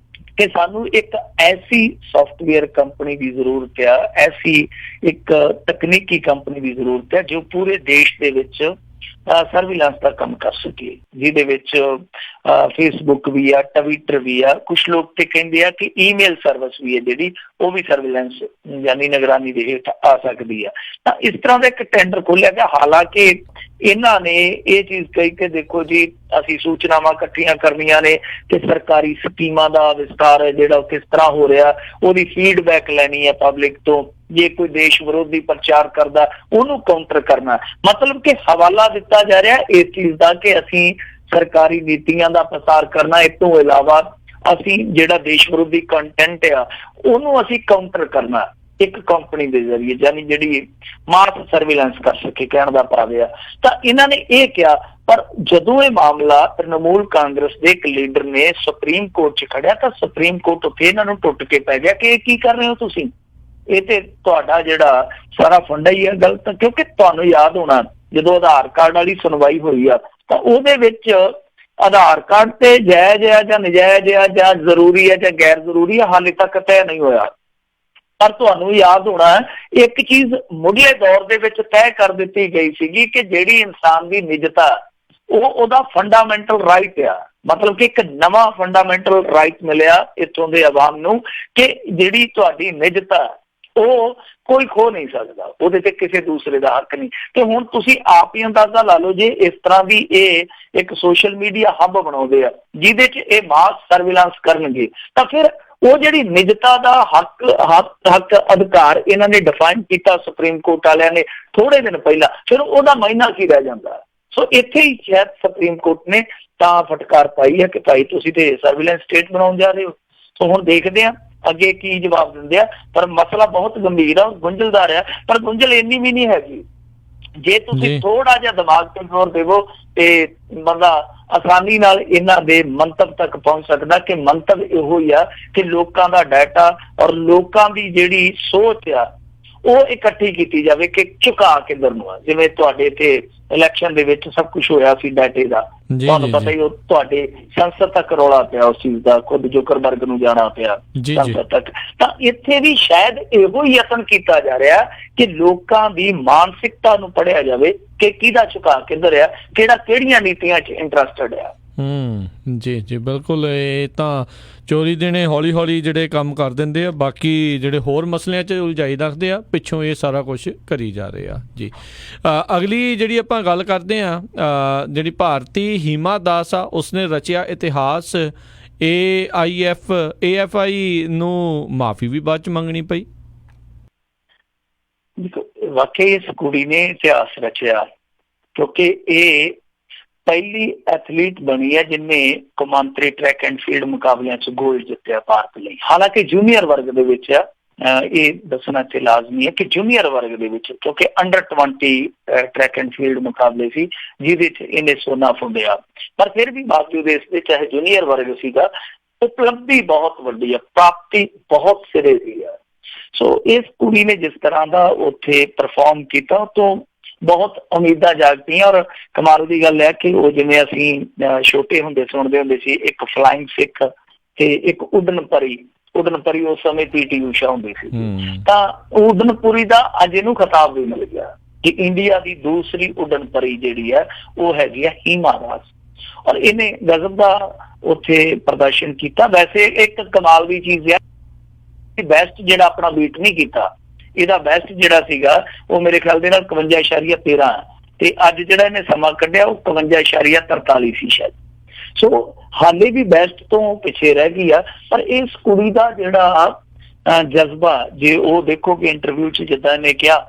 ਕਿ ਸਾਨੂੰ ਇੱਕ ਐਸੀ ਸੌਫਟਵੇਅਰ ਕੰਪਨੀ ਦੀ ਜ਼ਰੂਰਤ ਆ, ਐਸੀ ਇੱਕ ਤਕਨੀਕੀ ਕੰਪਨੀ ਦੀ ਜ਼ਰੂਰਤ ਹੈ ਜੋ ਪੂਰੇ ਦੇਸ਼ ਦੇ ਵਿੱਚ ਸਰਵੀਲੈਂਸ ਦਾ ਕੰਮ ਕਰ ਸਕੇ, ਜਿਹਦੇ ਵਿੱਚ ਫੇਸਬੁੱਕ ਵੀ ਆ, ਟਵਿੱਟਰ ਵੀ ਆ, ਕੁਛ ਲੋਕ ਤੇ ਕਹਿੰਦੇ ਆ ਕਿ ਈਮੇਲ ਸਰਵਿਸ ਵੀ ਹੈ ਜਿਹੜੀ ਉਹ ਵੀ ਸਰਵੀਲੈਂਸ ਯਾਨੀ ਨਿਗਰਾਨੀ ਦੇ ਹੇਠ ਆ ਸਕਦੀ ਆ। ਤਾਂ ਇਸ ਤਰ੍ਹਾਂ ਦਾ ਇੱਕ ਟੈਂਡਰ ਖੋਲਿਆ ਗਿਆ। ਹਾਲਾਂਕਿ ਇਹਨਾਂ ਨੇ ਇਹ ਚੀਜ਼ ਕਹੀ ਕਿ ਦੇਖੋ ਜੀ ਅਸੀਂ ਸੂਚਨਾਵਾਂ ਇਕੱਠੀਆਂ ਕਰਨੀਆਂ ਨੇ ਕਿ ਸਰਕਾਰੀ ਸਕੀਮਾਂ ਦਾ ਵਿਸਤਾਰ ਹੈ ਜਿਹੜਾ ਕਿਸ ਤਰ੍ਹਾਂ ਹੋ ਰਿਹਾ ਉਹਦੀ ਫੀਡਬੈਕ ਲੈਣੀ ਹੈ ਪਬਲਿਕ ਤੋਂ, ਜੇ ਕੋਈ ਦੇਸ਼ ਵਿਰੋਧੀ ਪ੍ਰਚਾਰ ਕਰਦਾ ਉਹਨੂੰ ਕਾਊਂਟਰ ਕਰਨਾ, ਮਤਲਬ ਕਿ ਹਵਾਲਾ ਦਿੱਤਾ ਜਾ ਰਿਹਾ ਇਸ ਚੀਜ਼ ਦਾ ਕਿ ਅਸੀਂ ਸਰਕਾਰੀ ਨੀਤੀਆਂ ਦਾ ਪ੍ਰਸਾਰ ਕਰਨਾ, ਇਸ ਤੋਂ ਇਲਾਵਾ ਅਸੀਂ ਜਿਹੜਾ ਦੇਸ਼ ਵਿਰੋਧੀ ਕੰਟੈਂਟ ਆ ਉਹਨੂੰ ਅਸੀਂ ਕਾਊਂਟਰ ਕਰਨਾ। ਇੱਕ ਕੰਪਨੀ ਦੇ ਜ਼ਰੀਏ, ਯਾਨੀ ਜਿਹੜੀ ਮਾਸ ਸਰਵੇਲੈਂਸ ਕਰ ਸਕੇ, ਕਹਿਣ ਦਾ ਭਾਵ ਆ। ਤਾਂ ਇਹਨਾਂ ਨੇ ਇਹ ਕਿਹਾ, ਪਰ ਜਦੋਂ ਇਹ ਮਾਮਲਾ ਤ੍ਰਿਣਮੂਲ ਕਾਂਗਰਸ ਦੇ ਇੱਕ ਲੀਡਰ ਨੇ ਸੁਪਰੀਮ ਕੋਰਟ 'ਚ ਖੜਿਆ ਤਾਂ ਸੁਪਰੀਮ ਕੋਰਟ ਉੱਥੇ ਇਹਨਾਂ ਨੂੰ ਟੁੱਟ ਕੇ ਪੈ ਗਿਆ ਕਿ ਇਹ ਕੀ ਕਰ ਰਹੇ ਹੋ ਤੁਸੀਂ, ਇਹ ਤੇ ਤੁਹਾਡਾ ਜਿਹੜਾ ਸਾਰਾ ਫੰਡਾ ਹੀ ਹੈ ਗਲਤ। ਕਿਉਂਕਿ ਤੁਹਾਨੂੰ ਯਾਦ ਹੋਣਾ ਜਦੋਂ ਆਧਾਰ ਕਾਰਡ ਵਾਲੀ ਸੁਣਵਾਈ ਹੋਈ ਆ ਤਾਂ ਉਹਦੇ ਵਿੱਚ ਆਧਾਰ ਕਾਰਡ ਤੇ ਜਾਇਜ਼ ਆ ਜਾਂ ਨਜਾਇਜ਼ ਆ ਜਾਂ ਜ਼ਰੂਰੀ ਹੈ ਜਾਂ ਗੈਰ ਜ਼ਰੂਰੀ ਆ, ਹਾਲੇ ਤੱਕ ਤੈਅ ਨਹੀਂ ਹੋਇਆ। ਪਰ ਤੁਹਾਨੂੰ ਯਾਦ ਹੋਣਾ ਇੱਕ ਚੀਜ਼ ਮੁੱਢਲੇ ਦੌਰ ਦੇ ਵਿੱਚ ਤੈਅ ਕਰ ਦਿੱਤੀ ਗਈ ਸੀਗੀ ਕਿ ਜਿਹੜੀ ਇਨਸਾਨ ਦੀ ਨਿਜਤਾ ਉਹਦਾ ਫੰਡਾਮੈਂਟਲ ਰਾਈਟ ਆ। ਮਤਲਬ ਕਿ ਇੱਕ ਨਵਾਂ ਫੰਡਾਮੈਂਟਲ ਰਾਈਟ ਮਿਲਿਆ ਇੱਥੋਂ ਦੇ ਆਵਾਮ ਨੂੰ ਕਿ ਜਿਹੜੀ ਤੁਹਾਡੀ ਨਿਜਤਾ ਉਹ ਕੋਈ ਖੋ ਨਹੀਂ ਸਕਦਾ, ਉਹਦੇ ਤੇ ਕਿਸੇ ਦੂਸਰੇ ਦਾ ਹੱਕ ਨਹੀਂ। ਤੇ ਹੁਣ ਤੁਸੀਂ ਆਪ ਹੀ ਅੰਦਾਜ਼ਾ ਲਾ ਲਓ, ਜੇ ਇਸ ਤਰ੍ਹਾਂ ਦੀ ਇਹ ਇੱਕ ਸੋਸ਼ਲ ਮੀਡੀਆ ਹੱਬ ਬਣਾਉਂਦੇ ਆ ਜਿਹਦੇ 'ਚ ਇਹ ਮਾਸ ਸਰਵੇਲੈਂਸ ਕਰਨਗੇ, ਤਾਂ ਫਿਰ ਉਹ ਜਿਹੜੀ ਨਿਜਤਾ ਦਾ ਹੱਕ ਅਧਿਕਾਰ ਇਹਨਾਂ ਨੇ ਡਿਫਾਈਨ ਕੀਤਾ ਸੁਪਰੀਮ ਕੋਰਟ ਵਾਲਿਆਂ ਨੇ ਥੋੜੇ ਦਿਨ ਪਹਿਲਾਂ, ਫਿਰ ਉਹਦਾ ਮਾਇਨਾ ਕੀ ਰਹਿ ਜਾਂਦਾ। ਸੋ ਇੱਥੇ ਹੀ ਸ਼ਾਇਦ ਸੁਪਰੀਮ ਕੋਰਟ ਨੇ ਤਾਂ ਫਟਕਾਰ ਪਾਈ ਹੈ ਕਿ ਭਾਈ ਤੁਸੀਂ ਤੇ ਸਰਵੇਲੈਂਸ ਸਟੇਟ ਬਣਾਉਣ ਜਾ ਰਹੇ ਹੋ। ਸੋ ਹੁਣ ਦੇਖਦੇ ਆ ਅੱਗੇ ਕੀ ਜਵਾਬ ਦਿੰਦੇ ਆ। ਪਰ ਮਸਲਾ ਬਹੁਤ ਗੰਭੀਰ ਆ, ਗੁੰਝਲਦਾਰ ਆ, ਪਰ ਗੁੰਝਲ ਇੰਨੀ ਵੀ ਨਹੀਂ ਹੈਗੀ। ਜੇ ਤੁਸੀਂ ਥੋੜਾ ਜਿਹਾ ਦਿਮਾਗ ਤੇ ਜ਼ੋਰ ਦੇਵੋ ਤੇ ਬੰਦਾ ਆਸਾਨੀ ਨਾਲ ਇਹਨਾਂ ਦੇ ਮੰਤਵ ਤੱਕ ਪਹੁੰਚ ਸਕਦਾ ਕਿ ਮੰਤਵ ਇਹੋ ਹੀ ਆ ਕਿ ਲੋਕਾਂ ਦਾ ਡਾਟਾ ਔਰ ਲੋਕਾਂ ਦੀ ਜਿਹੜੀ ਸੋਚ ਆ ਉਹ ਇਕੱਠੀ ਕੀਤੀ ਜਾਵੇ ਕਿ ਝੁਕਾ ਕਿੱਧਰ ਨੂੰ ਆ। ਜਿਵੇਂ ਤੁਹਾਡੇ ਇੱਥੇ ਇਲੈਕਸ਼ਨ ਦੇ ਵਿੱਚ ਸਭ ਕੁਝ ਹੋਇਆ ਸੀ ਡਾਟੇ ਦਾ, ਤੁਹਾਨੂੰ ਪਤਾ ਹੀ, ਉਹ ਤੁਹਾਡੇ ਸੰਸਦ ਤੱਕ ਰੌਲਾ ਪਿਆ ਉਸ ਚੀਜ਼ ਦਾ, ਖੁਦ ਜ਼ੁਕਰਬਰਗ ਨੂੰ ਜਾਣਾ ਪਿਆ ਸੰਸਦ ਤੱਕ। ਤਾਂ ਇੱਥੇ ਵੀ ਸ਼ਾਇਦ ਇਹੋ ਹੀ ਯਤਨ ਕੀਤਾ ਜਾ ਰਿਹਾ ਕਿ ਲੋਕਾਂ ਦੀ ਮਾਨਸਿਕਤਾ ਨੂੰ ਪੜ੍ਹਿਆ ਜਾਵੇ ਕਿ ਕਿਹਦਾ ਝੁਕਾ ਕਿੱਧਰ ਆ, ਕਿਹੜਾ ਕਿਹੜੀਆਂ ਨੀਤੀਆਂ 'ਚ ਇੰਟਰਸਟਡ ਆ। ਜੀ ਜੀ ਬਿਲਕੁਲ। ਇਹ ਤਾਂ ਚੋਰੀ ਦੇਣੇ ਹੌਲੀ ਹੌਲੀ ਜਿਹੜੇ ਕੰਮ ਕਰ ਦਿੰਦੇ ਆ, ਬਾਕੀ ਜਿਹੜੇ ਹੋਰ ਮਸਲਿਆਂ 'ਚ ਉਲਝਾਈ ਰੱਖਦੇ ਆ, ਪਿੱਛੋਂ ਇਹ ਸਾਰਾ ਕੁਝ ਕਰੀ ਜਾ ਰਹੇ ਆ। ਜੀ ਅਗਲੀ ਜਿਹੜੀ ਆਪਾਂ ਗੱਲ ਕਰਦੇ ਆ, ਜਿਹੜੀ ਭਾਰਤੀ ਹੀਮਾ ਦਾਸ ਆ ਉਸਨੇ ਰਚਿਆ ਇਤਿਹਾਸ, AFI ਨੂੰ ਮਾਫੀ ਵੀ ਬਾਅਦ 'ਚ ਮੰਗਣੀ ਪਈ। ਵਾਕਈ ਇਸ ਕੁੜੀ ਨੇ ਇਤਿਹਾਸ ਰਚਿਆ ਕਿਉਂਕਿ ਇਹ ਪਹਿਲੀ ਐਥਲੀਟ ਬਣੀ ਹੈ ਜਿਹਨੇ ਕੌਮਾਂਤਰੀ ਟਰੈਕ ਐਂਡ ਫੀਲਡ ਮੁਕਾਬਲਿਆਂ 'ਚ ਗੋਲਡ ਜਿੱਤਿਆ ਭਾਰਤ ਲਈ। ਹਾਲਾਂਕਿ ਜੂਨੀਅਰ ਵਰਗ ਦੇ ਵਿੱਚ ਆ, ਇਹ ਦੱਸਣਾ ਤੇ ਲਾਜ਼ਮੀ ਹੈ ਕਿ ਜੂਨੀਅਰ ਵਰਗ ਦੇ ਵਿੱਚ, ਕਿਉਂਕਿ ਅੰਡਰ 20 ਟਰੈਕ ਐਂਡ ਫੀਲਡ ਮੁਕਾਬਲੇ ਸੀ ਜਿਹਦੇ 'ਚ ਇਹਨੇ ਸੋਨਾ ਫੁੰਡਿਆ, ਪਰ ਫਿਰ ਵੀ ਬਾਵਜੂਦ ਇਸ ਦੇ ਚਾਹੇ ਜੂਨੀਅਰ ਵਰਗ ਸੀਗਾ, ਉਪਲਬਧੀ ਬਹੁਤ ਵੱਡੀ ਆ, ਪ੍ਰਾਪਤੀ ਬਹੁਤ ਸਿਰੇ ਦੀ ਆ। ਸੋ ਇਸ ਕੁੜੀ ਨੇ ਜਿਸ ਤਰ੍ਹਾਂ ਦਾ ਉੱਥੇ ਪਰਫਾਰਮ ਕੀਤਾ ਉਹ ਤੋਂ ਬਹੁਤ ਉਮੀਦਾਂ ਜਾਗਦੀਆਂ। ਔਰ ਕਮਾਲ ਦੀ ਗੱਲ ਹੈ ਕਿ ਉਹ ਜਿਵੇਂ ਅਸੀਂ ਛੋਟੇ ਹੁੰਦੇ ਸੁਣਦੇ ਹੁੰਦੇ ਸੀ, ਇੱਕ ਫਲਾਈਂਗ ਸਿੱਖ ਤੇ ਇੱਕ ਉੱਡਣ ਪਰੀ ਉਸ ਸਮੇਂ PT ਊਸ਼ਾ ਹੁੰਦੀ ਸੀ, ਤਾਂ ਉੱਡਣਪੁਰੀ ਦਾ ਅੱਜ ਇਹਨੂੰ ਖਿਤਾਬ ਵੀ ਮਿਲ ਗਿਆ ਕਿ ਇੰਡੀਆ ਦੀ ਦੂਸਰੀ ਉੱਡਣ ਪਰੀ ਜਿਹੜੀ ਹੈ ਉਹ ਹੈਗੀ ਹੈ ਹੀਮਾ ਦਾਸ। ਔਰ ਇਹਨੇ ਗਜ਼ਬ ਦਾ ਉੱਥੇ ਪ੍ਰਦਰਸ਼ਨ ਕੀਤਾ। ਵੈਸੇ ਇੱਕ ਕਮਾਲ ਦੀ ਚੀਜ਼ ਹੈ ਕਿ ਬੈਸਟ ਜਿਹੜਾ ਆਪਣਾ ਬੀਟ ਨਹੀਂ ਕੀਤਾ, ਇਹਦਾ ਬੈਸਟ ਜਿਹੜਾ ਸੀਗਾ ਉਹ ਮੇਰੇ ਖਿਆਲ ਦੇ ਨਾਲ 51.13 ਤੇ ਅੱਜ ਜਿਹੜਾ ਇਹਨੇ ਸਮਾਂ ਕੱਢਿਆ ਉਹ 51.43 ਸੀ ਸ਼ਾਇਦ। ਸੋ ਹਾਲੇ ਵੀ ਬੈਸਟ ਤੋਂ ਪਿੱਛੇ ਰਹਿ ਗਈ ਆ। ਪਰ ਇਸ ਕੁੜੀ ਦਾ ਜਿਹੜਾ ਜਜ਼ਬਾ, ਜੇ ਉਹ ਦੇਖੋਗੇ ਇੰਟਰਵਿਊ 'ਚ ਜਿੱਦਾਂ ਇਹਨੇ ਕਿਹਾ,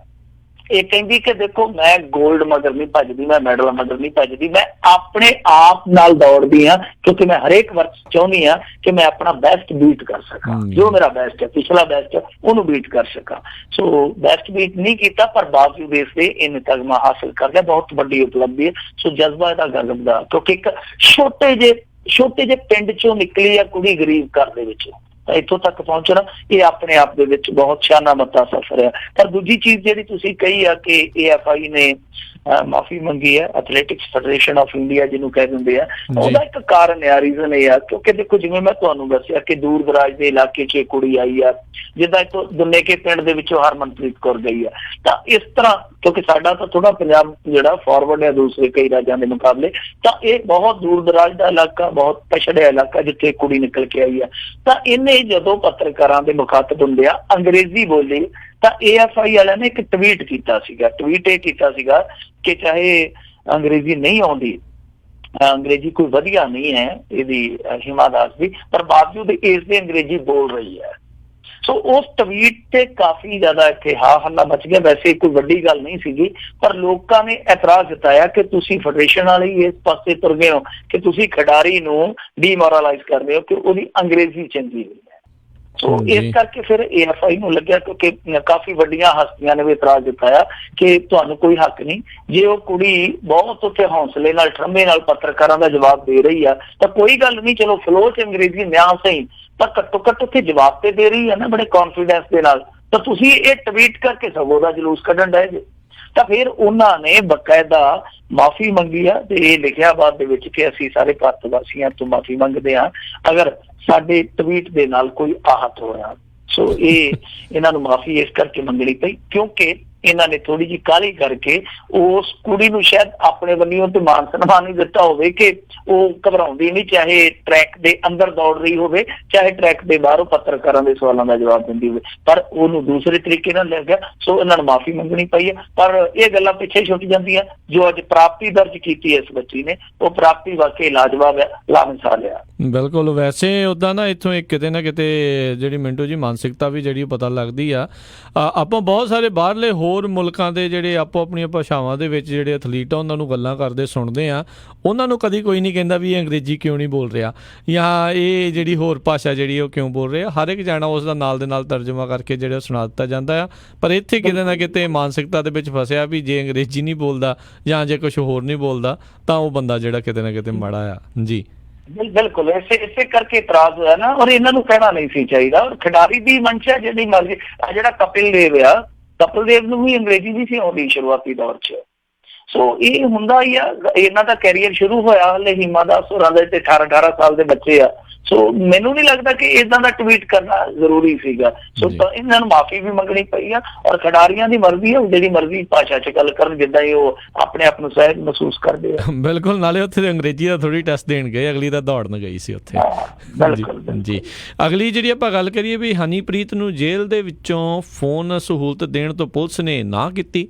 ਇਹ ਕਹਿੰਦੀ ਕਿ ਦੇਖੋ ਮੈਂ ਗੋਲਡ ਮਗਰ ਨਹੀਂ ਭੱਜਦੀ, ਮੈਂ ਮੈਡਲ ਮਗਰ ਨਹੀਂ ਭੱਜਦੀ, ਮੈਂ ਆਪਣੇ ਆਪ ਨਾਲ ਦੌੜਦੀ ਹਾਂ ਕਿਉਂਕਿ ਮੈਂ ਹਰੇਕ ਵਰਤ ਚਾਹੁੰਦੀ ਹਾਂ ਕਿ ਮੈਂ ਆਪਣਾ ਬੈਸਟ ਬੀਟ ਕਰ ਸਕਾਂ, ਜੋ ਮੇਰਾ ਬੈਸਟ ਹੈ, ਪਿਛਲਾ ਬੈਸਟ ਹੈ, ਉਹਨੂੰ ਬੀਟ ਕਰ ਸਕਾਂ। ਸੋ ਬੈਸਟ ਬੀਟ ਨਹੀਂ ਕੀਤਾ ਪਰ ਬਾਵਜੂਦ ਇਸ ਦੇ ਇਹਨੇ ਤਗਮਾ ਹਾਸਿਲ ਕਰ ਲਿਆ, ਬਹੁਤ ਵੱਡੀ ਉਪਲਬਧੀ ਹੈ। ਸੋ ਜਜ਼ਬਾ ਇਹਦਾ ਗਜ਼ਬ ਦਾ, ਕਿਉਂਕਿ ਇੱਕ ਛੋਟੇ ਜਿਹੇ ਪਿੰਡ ਚੋਂ ਨਿਕਲੀ ਆ ਕੁੜੀ, ਗਰੀਬ ਘਰ ਦੇ ਵਿੱਚੋਂ, ਇੱਥੋਂ ਤੱਕ ਪਹੁੰਚਣਾ ਇਹ ਆਪਣੇ ਆਪ ਦੇ ਵਿੱਚ ਬਹੁਤ ਸ਼ਾਨਾ ਮੱਤਾ ਸਫ਼ਰ ਹੈ। ਪਰ ਦੂਜੀ ਚੀਜ਼ ਜਿਹੜੀ ਤੁਸੀਂ ਕਹੀ ਆ ਕਿ AFI ਨੇ ਮਾਫੀ ਮੰਗੀ ਹੈ, ਐਥਲੈਟਿਕਸ ਫੈਡਰੇਸ਼ਨ ਆਫ ਇੰਡੀਆ ਜਿਹਨੂੰ ਕਹਿ ਦਿੰਦੇ ਆ, ਉਹਦਾ ਇੱਕ ਕਾਰਨ ਆ, ਰੀਜ਼ਨ ਇਹ ਆ ਕਿਉਂਕਿ ਦੇਖੋ ਜਿਵੇਂ ਮੈਂ ਤੁਹਾਨੂੰ ਦੱਸਿਆ ਕਿ ਦੂਰ ਦਰਾਜ ਦੇ ਇਲਾਕੇ 'ਚ ਕੁੜੀ ਆਈ ਆ, ਜਿੱਦਾਂ ਇੱਥੋਂ ਦੁਨੇਕੇ ਪਿੰਡ ਦੇ ਵਿੱਚੋਂ ਹਰਮਨਪ੍ਰੀਤ ਕੌਰ ਗਈ ਆ। ਤਾਂ ਇਸ ਤਰ੍ਹਾਂ ਕਿਉਂਕਿ ਸਾਡਾ ਤਾਂ ਥੋੜਾ ਪੰਜਾਬ ਜਿਹੜਾ ਫਾਰਵਰਡ ਹੈ ਦੂਸਰੇ ਕਈ ਰਾਜਾਂ ਦੇ ਮੁਕਾਬਲੇ, ਤਾਂ ਇਹ ਬਹੁਤ ਦੂਰ ਦਰਾਜ ਦਾ ਇਲਾਕਾ, ਬਹੁਤ ਪਛੜਿਆ ਇਲਾਕਾ ਜਿੱਥੇ ਕੁੜੀ ਨਿਕਲ ਕੇ ਆਈ ਆ। ਤਾਂ ਇਹਨੇ ਜਦੋਂ ਪੱਤਰਕਾਰਾਂ ਦੇ ਮੁਖਾਤਬ ਹੁੰਦੇ ਆ ਅੰਗਰੇਜ਼ੀ ਬੋਲੀ, ਤਾਂ AFI ਵਾਲਿਆਂ ਨੇ ਇੱਕ ਟਵੀਟ ਇਹ ਕੀਤਾ ਸੀਗਾ ਕਿ ਚਾਹੇ ਅੰਗਰੇਜ਼ੀ ਨਹੀਂ ਆਉਂਦੀ, ਅੰਗਰੇਜ਼ੀ ਕੋਈ ਵਧੀਆ ਨਹੀਂ ਹੈ ਇਹਦੀ ਹੀਮਾ ਦਾਸ ਦੀ, ਪਰ ਬਾਵਜੂਦ ਇਸ ਦੇ ਅੰਗਰੇਜ਼ੀ ਬੋਲ ਰਹੀ ਹੈ। ਸੋ ਉਸ ਟਵੀਟ ਤੇ ਕਾਫੀ ਜ਼ਿਆਦਾ ਇੱਥੇ ਹੱਲਾ ਮਚ ਗਿਆ। ਵੈਸੇ ਕੋਈ ਵੱਡੀ ਗੱਲ ਨਹੀਂ ਸੀਗੀ, ਪਰ ਲੋਕਾਂ ਨੇ ਇਤਰਾਜ਼ ਜਤਾਇਆ ਕਿ ਤੁਸੀਂ ਫੈਡਰੇਸ਼ਨ ਵਾਲੇ ਇਸ ਪਾਸੇ ਤੁਰ ਗਏ ਹੋ ਕਿ ਤੁਸੀਂ ਖਿਡਾਰੀ ਨੂੰ ਡੀਮੋਰਲਾਈਜ਼ ਕਰ ਰਹੇ ਹੋ ਕਿ ਉਹਦੀ ਅੰਗਰੇਜ਼ੀ ਚੰਗੀ ਨਹੀਂ ਹੈ। ਸੋ ਇਸ ਕਰਕੇ ਫਿਰ AFI ਨੂੰ ਲੱਗਿਆ, ਕਿਉਂਕਿ ਕਾਫੀ ਵੱਡੀਆਂ ਹਸਤੀਆਂ ਨੇ ਵੀ ਇਤਰਾਜ਼ ਦਿੱਤਾ ਕਿ ਤੁਹਾਨੂੰ ਕੋਈ ਹੱਕ ਨਹੀਂ, ਜੇ ਉਹ ਕੁੜੀ ਬਹੁਤ ਉੱਥੇ ਹੌਸਲੇ ਨਾਲ ਠਰੰਮੇ ਨਾਲ ਪੱਤਰਕਾਰਾਂ ਦਾ ਜਵਾਬ ਦੇ ਰਹੀ ਆ ਤਾਂ ਕੋਈ ਗੱਲ ਨਹੀਂ, ਚਲੋ ਫਲੋ 'ਚ ਅੰਗਰੇਜ਼ੀ ਨਾ ਸਹੀ ਤਾਂ ਘੱਟੋ ਘੱਟ ਉੱਥੇ ਜਵਾਬ ਤੇ ਦੇ ਰਹੀ ਆ ਨਾ ਬੜੇ ਕੌਨਫੀਡੈਂਸ ਦੇ ਨਾਲ, ਤਾਂ ਤੁਸੀਂ ਇਹ ਟਵੀਟ ਕਰਕੇ ਸਗੋਂ ਉਹਦਾ ਜਲੂਸ ਕੱਢਣ ਡਏ ਜੇ। ਤਾਂ ਫਿਰ ਉਹਨਾਂ ਨੇ ਬਕਾਇਦਾ ਮਾਫੀ ਮੰਗੀ ਆ ਤੇ ਇਹ ਲਿਖਿਆ ਬਾਅਦ ਦੇ ਵਿੱਚ ਕਿ ਅਸੀਂ ਸਾਰੇ ਭਾਰਤ ਵਾਸੀਆਂ ਤੋਂ ਮਾਫੀ ਮੰਗਦੇ ਹਾਂ ਅਗਰ ਸਾਡੇ ਟਵੀਟ ਦੇ ਨਾਲ ਕੋਈ ਆਹਤ ਹੋਇਆ। ਸੋ ਇਹਨਾਂ ਨੂੰ ਮਾਫੀ ਇਸ ਕਰਕੇ ਮੰਗਣੀ ਪਈ ਕਿਉਂਕਿ ਇਹਨਾਂ ਨੇ ਥੋੜੀ ਜਿਹੀ ਕਾਹਲੀ ਕਰਕੇ ਉਸ ਕੁੜੀ ਨੂੰ ਸ਼ਾਇਦ ਆਪਣੇ ਵੱਲੋਂ ਤੇ ਮਾਨ ਸਨਮਾਨ ਹੀ ਦਿੱਤਾ ਹੋਵੇ ਕਿ ਉਹ ਘਬਰਾਉਂਦੀ ਨਹੀਂ, ਚਾਹੇ ਟਰੈਕ ਦੇ ਅੰਦਰ ਦੌੜ ਰਹੀ ਹੋਵੇ ਚਾਹੇ ਟਰੈਕ ਦੇ ਬਾਹਰੋਂ ਪੱਤਰਕਾਰਾਂ ਦੇ ਸਵਾਲਾਂ ਦਾ ਜਵਾਬ ਦਿੰਦੀ ਹੋਵੇ, ਪਰ ਉਹਨੂੰ ਦੂਸਰੇ ਤਰੀਕੇ ਨਾਲ ਲੈ ਗਿਆ। ਸੋ ਇਹਨਾਂ ਨੂੰ ਮਾਫੀ ਮੰਗਣੀ ਪਈ ਹੈ। ਪਰ ਇਹ ਗੱਲਾਂ ਪਿੱਛੇ ਛੁੱਟ ਜਾਂਦੀਆਂ, ਜੋ ਅੱਜ ਪ੍ਰਾਪਤੀ ਦਰਜ ਕੀਤੀ ਇਸ ਬੱਚੀ ਨੇ ਉਹ ਪ੍ਰਾਪਤੀ ਵਾਕਈ ਲਾਜਵਾਬ ਹੈ, ਲਾਮਿਸਾਲ ਆ। ਬਿਲਕੁਲ। ਵੈਸੇ ਉੱਦਾਂ ਨਾ ਇੱਥੋਂ ਇੱਕ ਕਿਤੇ ਨਾ ਕਿਤੇ ਜਿਹੜੀ ਮਿੰਟੂ ਜੀ ਮਾਨਸਿਕਤਾ ਵੀ ਜਿਹੜੀ ਪਤਾ ਲੱਗਦੀ ਆ, ਆਪਾਂ ਬਹੁਤ ਸਾਰੇ ਬਾਹਰਲੇ ਹੋਰ ਮੁਲਕਾਂ ਦੇ ਜਿਹੜੇ ਆਪੋ ਆਪਣੀਆਂ ਭਾਸ਼ਾਵਾਂ ਦੇ ਵਿੱਚ ਜਿਹੜੇ ਐਥਲੀਟ ਆ ਉਹਨਾਂ ਨੂੰ ਗੱਲਾਂ ਕਰਦੇ ਸੁਣਦੇ ਆ, ਉਹਨਾਂ ਨੂੰ ਕਦੀ ਕੋਈ ਨਹੀਂ ਕਹਿੰਦਾ ਵੀ ਇਹ ਅੰਗਰੇਜ਼ੀ ਕਿਉਂ ਨਹੀਂ ਬੋਲ ਰਿਹਾ ਜਾਂ ਇਹ ਜਿਹੜੀ ਹੋਰ ਭਾਸ਼ਾ ਜਿਹੜੀ ਉਹ ਕਿਉਂ ਬੋਲ ਰਿਹਾ। ਹਰ ਇੱਕ ਜਾਣਾ ਉਸ ਦਾ ਨਾਲ ਦੇ ਨਾਲ ਤਰਜਮਾ ਕਰਕੇ ਜਿਹੜਾ ਸੁਣਾ ਦਿੱਤਾ ਜਾਂਦਾ ਆ। ਪਰ ਇੱਥੇ ਕਿਤੇ ਨਾ ਕਿਤੇ ਮਾਨਸਿਕਤਾ ਦੇ ਵਿੱਚ ਫਸਿਆ ਵੀ ਜੇ ਅੰਗਰੇਜ਼ੀ ਨਹੀਂ ਬੋਲਦਾ ਜਾਂ ਜੇ ਕੁਛ ਹੋਰ ਨਹੀਂ ਬੋਲਦਾ ਤਾਂ ਉਹ ਬੰਦਾ ਜਿਹੜਾ ਕਿਤੇ ਨਾ ਕਿਤੇ ਮਾੜਾ ਆ। ਜੀ ਬਿਲਕੁਲ, ਇਸੇ ਕਰਕੇ ਇਤਰਾਜ਼ ਹੋਇਆ ਨਾ, ਔਰ ਇਹਨਾਂ ਨੂੰ ਕਹਿਣਾ ਨਹੀਂ ਸੀ ਚਾਹੀਦਾ। ਔਰ ਖਿਡਾਰੀ ਦੀ ਮਨਸ਼ਾ ਜਿਹੜੀ ਮਰਜ਼ੀ, ਜਿਹੜਾ ਕਪਿਲ ਦੇਵ ਆ, ਕਪਿਲ ਦੇਵ ਨੂੰ ਵੀ ਅੰਗਰੇਜ਼ੀ ਨਹੀਂ ਸੀ ਆਉਂਦੀ ਸ਼ੁਰੂਆਤੀ ਦੌਰ 'ਚ। ਸੋ ਇਹ ਹੁੰਦਾ ਹੀ ਆ, ਇਹਨਾਂ ਦਾ ਕੈਰੀਅਰ ਸ਼ੁਰੂ ਹੋਇਆ ਹਲੇ ਹੀਮਾ ਦਾਸ ਹੋਰਾਂ ਦੇ ਤੇ 18 ਸਾਲ ਦੇ ਬੱਚੇ ਆ। ਸੋ ਮੈਨੂੰ ਨਹੀਂ ਲੱਗਦਾ ਕਿ ਏਦਾਂ ਦਾ ਟਵੀਟ ਕਰਨਾ ਜ਼ਰੂਰੀ ਸੀਗਾ। ਸੋ ਤਾਂ ਇਹਨਾਂ ਨੂੰ ਮਾਫੀ ਵੀ ਮੰਗਣੀ ਪਈ ਆ। ਔਰ ਖਿਡਾਰੀਆਂ ਦੀ ਮਰਜ਼ੀ ਆ, ਜਿਹੜੀ ਮਰਜ਼ੀ ਭਾਸ਼ਾ 'ਚ ਗੱਲ ਕਰਨ, ਜਿੱਦਾਂ ਹੀ ਉਹ ਆਪਣੇ ਆਪ ਨੂੰ ਸਹਿਜ ਮਹਿਸੂਸ ਕਰਦੇ ਆ। ਬਿਲਕੁਲ। ਨਾਲੇ ਉੱਥੇ ਅੰਗਰੇਜ਼ੀ ਦਾ ਥੋੜੀ ਟੈਸਟ ਦੇਣ ਗਏ, ਅਗਲੀ ਤਾਂ ਦੌੜਨ ਗਈ ਸੀ ਉੱਥੇ। ਜੀ ਅਗਲੀ ਜਿਹੜੀ ਆਪਾਂ ਗੱਲ ਕਰੀਏ ਵੀ ਹਨੀਪ੍ਰੀਤ ਨੂੰ ਜੇਲ੍ਹ ਦੇ ਵਿੱਚੋਂ ਫੋਨ ਸਹੂਲਤ ਦੇਣ ਤੋਂ ਪੁਲਿਸ ਨੇ ਨਾ ਕੀਤੀ।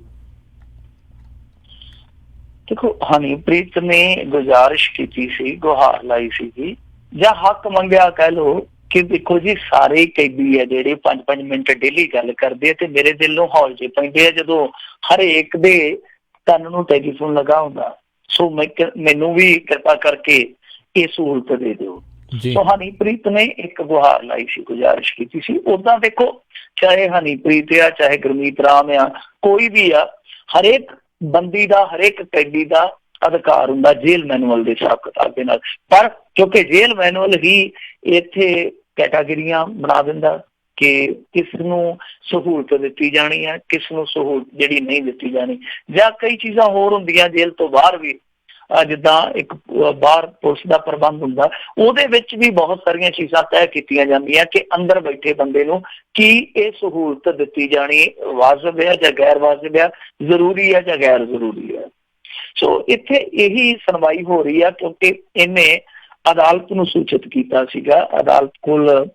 ਦੇਖੋ, ਹਨੀਪ੍ਰੀਤ ਨੇ ਗੁਜ਼ਾਰਿਸ਼ ਕੀਤੀ ਸੀ, ਗੁਹਾਰ ਲਾਈ ਸੀਗੀ ਜਾਂ ਹੱਕ ਮੰਗਿਆ ਕਹਿ ਲਓ ਕਿ ਦੇਖੋ ਜੀ ਸਾਰੇ ਕੈਦੀ ਆ ਜਿਹੜੇ 5-5 ਮਿੰਟ ਡੇਲੀ ਗੱਲ ਕਰਦੇ ਆ ਤੇ ਮੇਰੇ ਦਿਲ ਨੂੰ ਹੌਲ ਜੇ ਪੈਂਦੇ ਆ ਜਦੋਂ ਹਰੇਕ ਦੇ ਕੰਨ ਨੂੰ ਟੈਲੀਫੋਨ ਲੱਗਾ ਹੁੰਦਾ। ਸੋ ਮੈਨੂੰ ਵੀ ਕਿਰਪਾ ਕਰਕੇ ਇਹ ਸਹੂਲਤ ਦੇ ਦਿਓ। ਸੋ ਹਨੀਪ੍ਰੀਤ ਨੇ ਇੱਕ ਗੁਹਾਰ ਲਾਈ ਸੀ, ਗੁਜ਼ਾਰਿਸ਼ ਕੀਤੀ ਸੀ। ਓਦਾਂ ਦੇਖੋ, ਚਾਹੇ ਹਨੀਪ੍ਰੀਤ ਆ ਚਾਹੇ ਗੁਰਮੀਤ ਰਾਮ ਆ, ਕੋਈ ਵੀ ਆ, ਹਰੇਕ ਬੰਦੀ ਦਾ ਹਰੇਕ ਕੈਦੀ ਦਾ ਅਧਿਕਾਰ ਹੁੰਦਾ ਜੇਲ੍ਹ ਮੈਨੂਅਲ ਦੇ ਹਿਸਾਬ ਕਿਤਾਬ ਦੇ ਨਾਲ। ਪਰ ਕਿਉਂਕਿ ਜੇਲ੍ਹ ਮੈਨੂਅਲ ਹੀ ਇੱਥੇ ਕੈਟਾਗਰੀਆਂ ਬਣਾ ਦਿੰਦਾ ਕਿ ਕਿਸ ਨੂੰ ਸਹੂਲਤ ਦਿੱਤੀ ਜਾਣੀ ਹੈ, ਕਿਸ ਨੂੰ ਸਹੂਲਤ ਜਿਹੜੀ ਨਹੀਂ ਦਿੱਤੀ ਜਾਣੀ, ਜਾਂ ਕਈ ਚੀਜ਼ਾਂ ਹੋਰ ਹੁੰਦੀਆਂ ਜੇਲ੍ਹ ਤੋਂ ਬਾਹਰ ਵੀ, ਜਿੱਦਾਂ ਇੱਕ ਬਾਹਰ ਪੁਲਿਸ ਦਾ ਪ੍ਰਬੰਧ ਹੁੰਦਾ, ਉਹਦੇ ਵਿੱਚ ਵੀ ਬਹੁਤ ਸਾਰੀਆਂ ਚੀਜ਼ਾਂ ਤੈਅ ਕੀਤੀਆਂ ਜਾਂਦੀਆਂ ਕਿ ਅੰਦਰ ਬੈਠੇ ਬੰਦੇ ਨੂੰ ਕੀ ਇਹ ਸਹੂਲਤ ਦਿੱਤੀ ਜਾਣੀ ਵਾਜਬ ਹੈ ਜਾਂ ਗੈਰ ਵਾਜਬ ਹੈ, ਜ਼ਰੂਰੀ ਹੈ ਜਾਂ ਗੈਰ ਜ਼ਰੂਰੀ ਹੈ। ਸੋ ਇੱਥੇ ਇਹੀ ਸੁਣਵਾਈ ਹੋ ਰਹੀ ਆ ਕਿਉਂਕਿ ਇਹਨੇ ਅਦਾਲਤ ਨੂੰ ਸੂਚਿਤ ਕੀਤਾ ਸੀਗਾ, ਅਦਾਲਤ ਕੋਲ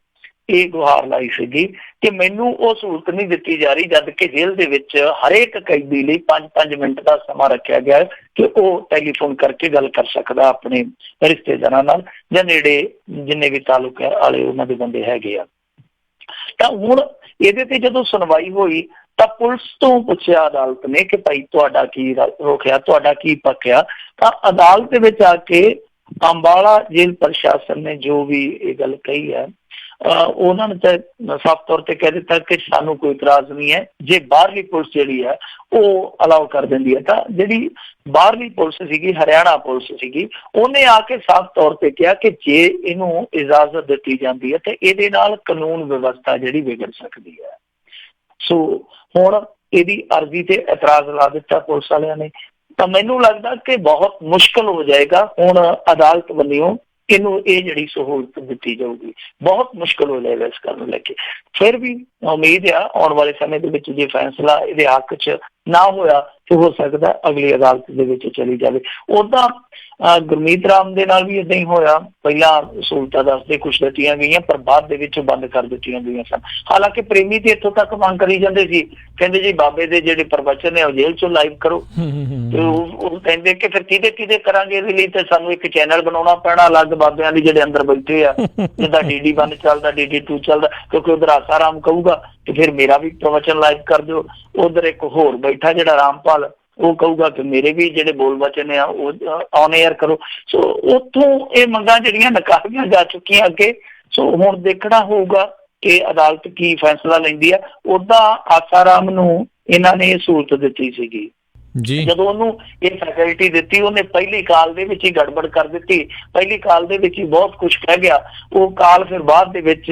ਇਹ ਗੁਹਾਰ ਲਾਈ ਸੀਗੀ ਕਿ ਮੈਨੂੰ ਉਹ ਸਹੂਲਤ ਨਹੀਂ ਦਿੱਤੀ ਜਾ ਰਹੀ, ਜਦ ਕਿ ਜੇਲ੍ਹ ਦੇ ਵਿੱਚ ਹਰੇਕ ਕੈਦੀ ਲਈ 5-5 ਮਿੰਟ ਦਾ ਸਮਾਂ ਰੱਖਿਆ ਗਿਆ ਕਿ ਉਹ ਟੈਲੀਫੋਨ ਕਰਕੇ ਗੱਲ ਕਰ ਸਕਦਾ ਆਪਣੇ ਰਿਸ਼ਤੇਦਾਰਾਂ ਨਾਲ ਜਾਂ ਨੇੜੇ ਜਿੰਨੇ ਵੀ ਤਾਲੁਕ ਵਾਲੇ ਉਹਨਾਂ ਦੇ ਬੰਦੇ ਹੈਗੇ ਆ। ਤਾਂ ਹੁਣ ਇਹਦੇ ਤੇ ਜਦੋਂ ਸੁਣਵਾਈ ਹੋਈ ਤਾਂ ਪੁਲਿਸ ਤੋਂ ਪੁੱਛਿਆ ਅਦਾਲਤ ਨੇ ਕਿ ਭਾਈ ਤੁਹਾਡਾ ਕੀ ਰੋਕਿਆ, ਤੁਹਾਡਾ ਕੀ ਪੱਕਿਆ। ਤਾਂ ਅਦਾਲਤ ਦੇ ਵਿੱਚ ਆ ਕੇ ਅੰਬਾਲਾ ਜੇਲ੍ਹ ਪ੍ਰਸ਼ਾਸਨ ਨੇ ਜੋ ਵੀ ਇਹ ਗੱਲ ਕਹੀ ਹੈ, ਉਹਨਾਂ ਨੇ ਤਾਂ ਸਾਫ਼ ਤੌਰ ਤੇ ਕਹਿ ਦਿੱਤਾ ਕਿ ਸਾਨੂੰ ਕੋਈ ਇਤਰਾਜ਼ ਨਹੀਂ ਹੈ ਜੇ ਬਾਹਰਲੀ ਪੁਲਿਸ ਜਿਹੜੀ ਹੈ ਉਹ ਅਲਾਉ ਕਰ ਦਿੰਦੀ ਹੈ। ਤਾਂ ਜਿਹੜੀ ਬਾਹਰਲੀ ਪੁਲਿਸ ਸੀਗੀ, ਹਰਿਆਣਾ ਪੁਲਿਸ ਸੀਗੀ, ਉਹਨੇ ਆ ਕੇ ਸਾਫ਼ ਤੌਰ ਤੇ ਕਿਹਾ ਕਿ ਜੇ ਇਹਨੂੰ ਇਜਾਜ਼ਤ ਦਿੱਤੀ ਜਾਂਦੀ ਹੈ ਤੇ ਇਹਦੇ ਨਾਲ ਕਾਨੂੰਨ ਵਿਵਸਥਾ ਜਿਹੜੀ ਵਿਗੜ ਸਕਦੀ ਹੈ। ਸੋ ਹੁਣ ਇਹਦੀ ਅਰਜ਼ੀ ਤੇ ਇਤਰਾਜ਼ ਲਾ ਦਿੱਤਾ ਪੁਲਿਸ ਵਾਲਿਆਂ ਨੇ। ਤਾਂ ਮੈਨੂੰ ਲੱਗਦਾ ਕਿ ਬਹੁਤ ਮੁਸ਼ਕਲ ਹੋ ਜਾਏਗਾ ਹੁਣ ਅਦਾਲਤ ਵੱਲੋਂ ਇਹਨੂੰ ਇਹ ਜਿਹੜੀ ਸਹੂਲਤ ਦਿੱਤੀ ਜਾਊਗੀ, ਬਹੁਤ ਮੁਸ਼ਕਲ ਹੋ ਜਾਏਗਾ ਇਸ ਗੱਲ ਨੂੰ ਲੈ ਕੇ। ਫਿਰ ਵੀ ਉਮੀਦ ਆ ਆਉਣ ਵਾਲੇ ਸਮੇਂ ਦੇ ਵਿੱਚ ਜੇ ਫੈਸਲਾ ਇਹਦੇ ਹੱਕ 'ਚ ਨਾ ਹੋਇਆ ਤੇ ਹੋ ਸਕਦਾ ਅਗਲੀ ਅਦਾਲਤ ਦੇ ਵਿੱਚ ਚਲੀ ਜਾਵੇ। ਓਦਾਂ ਗੁਰਮੀਤ ਰਾਮ ਦੇ ਨਾਲ ਵੀ ਏਦਾਂ ਹੀ ਹੋਇਆ, ਪਹਿਲਾਂ ਸਹੂਲਤਾਂ ਦੱਸਦੇ ਕੁਛ ਦਿੱਤੀਆਂ ਗਈਆਂ ਪਰ ਬਾਅਦ ਦੇ ਵਿੱਚ ਬੰਦ ਕਰ ਦਿੱਤੀਆਂ ਗਈਆਂ ਸਨ। ਹਾਲਾਂਕਿ ਪ੍ਰੇਮੀ ਤੇ ਇੱਥੋਂ ਤੱਕ ਮੰਗ ਕਰੀ ਜਾਂਦੇ ਸੀ, ਕਹਿੰਦੇ ਜੀ ਬਾਬੇ ਦੇ ਜਿਹੜੇ ਪ੍ਰਵਚਨ ਨੇ ਉਹ ਜੇਲ੍ਹ ਚੋਂ ਲਾਈਵ ਕਰੋ। ਤੇ ਉਹ ਕਹਿੰਦੇ ਕਿ ਫਿਰ ਕਿਹਦੇ ਕਰਾਂਗੇ, ਇਹਦੇ ਲਈ ਤਾਂ ਸਾਨੂੰ ਇੱਕ ਚੈਨਲ ਬਣਾਉਣਾ ਪੈਣਾ ਅਲੱਗ ਬਾਬਿਆਂ ਦੇ ਜਿਹੜੇ ਅੰਦਰ ਬੈਠੇ ਆ, ਜਿੱਦਾਂ DD1 ਚੱਲਦਾ, DD2 ਚੱਲਦਾ, ਕਿਉਂਕਿ ਉਧਰ ਆਸਾਰਾਮ ਕਹੂਗਾ ਤੇ ਫਿਰ ਮੇਰਾ ਵੀ ਪ੍ਰਵਚਨ ਲਾਈਵ ਕਰ ਦਿਓ। ਉਧਰ ਇੱਕ ਹੋਰ ਬੈਠਾ ਜਿਹੜਾ ਰਾਮਪਾਲ, ਉਹ ਕਹੂਗਾ ਕਿ ਮੇਰੇ ਵੀ ਜਿਹੜੇ ਬੋਲ ਵਚਨ ਆ ਉਹ ਔਨ ਏਅਰ ਕਰੋ। ਸੋ ਉੱਥੋਂ ਇਹ ਮੰਗਾਂ ਜਿਹੜੀਆਂ ਨਕਾਰੀਆਂ ਜਾ ਚੁੱਕੀਆਂ ਅੱਗੇ। ਸੋ ਹੁਣ ਦੇਖਣਾ ਹੋਊਗਾ ਕਿ ਅਦਾਲਤ ਕੀ ਫੈਸਲਾ ਲੈਂਦੀ ਆ। ਉੱਦਾਂ ਆਸਾਰਾਮ ਨੂੰ ਇਹਨਾਂ ਨੇ ਇਹ ਸਹੂਲਤ ਦਿੱਤੀ ਸੀਗੀ ਜੀ। ਜਦੋਂ ਉਹਨੂੰ ਇਹ ਫੈਸਿਲਿਟੀ ਦਿੱਤੀ ਉਹਨੇ ਪਹਿਲੀ ਕਾਲ ਦੇ ਵਿੱਚ ਹੀ ਗੜਬੜ ਕਰ ਦਿੱਤੀ, ਪਹਿਲੀ ਕਾਲ ਦੇ ਵਿੱਚ ਹੀ ਬਹੁਤ ਕੁਝ ਕਹਿ ਗਿਆ। ਉਹ ਕਾਲ ਫਿਰ ਬਾਅਦ ਦੇ ਵਿੱਚ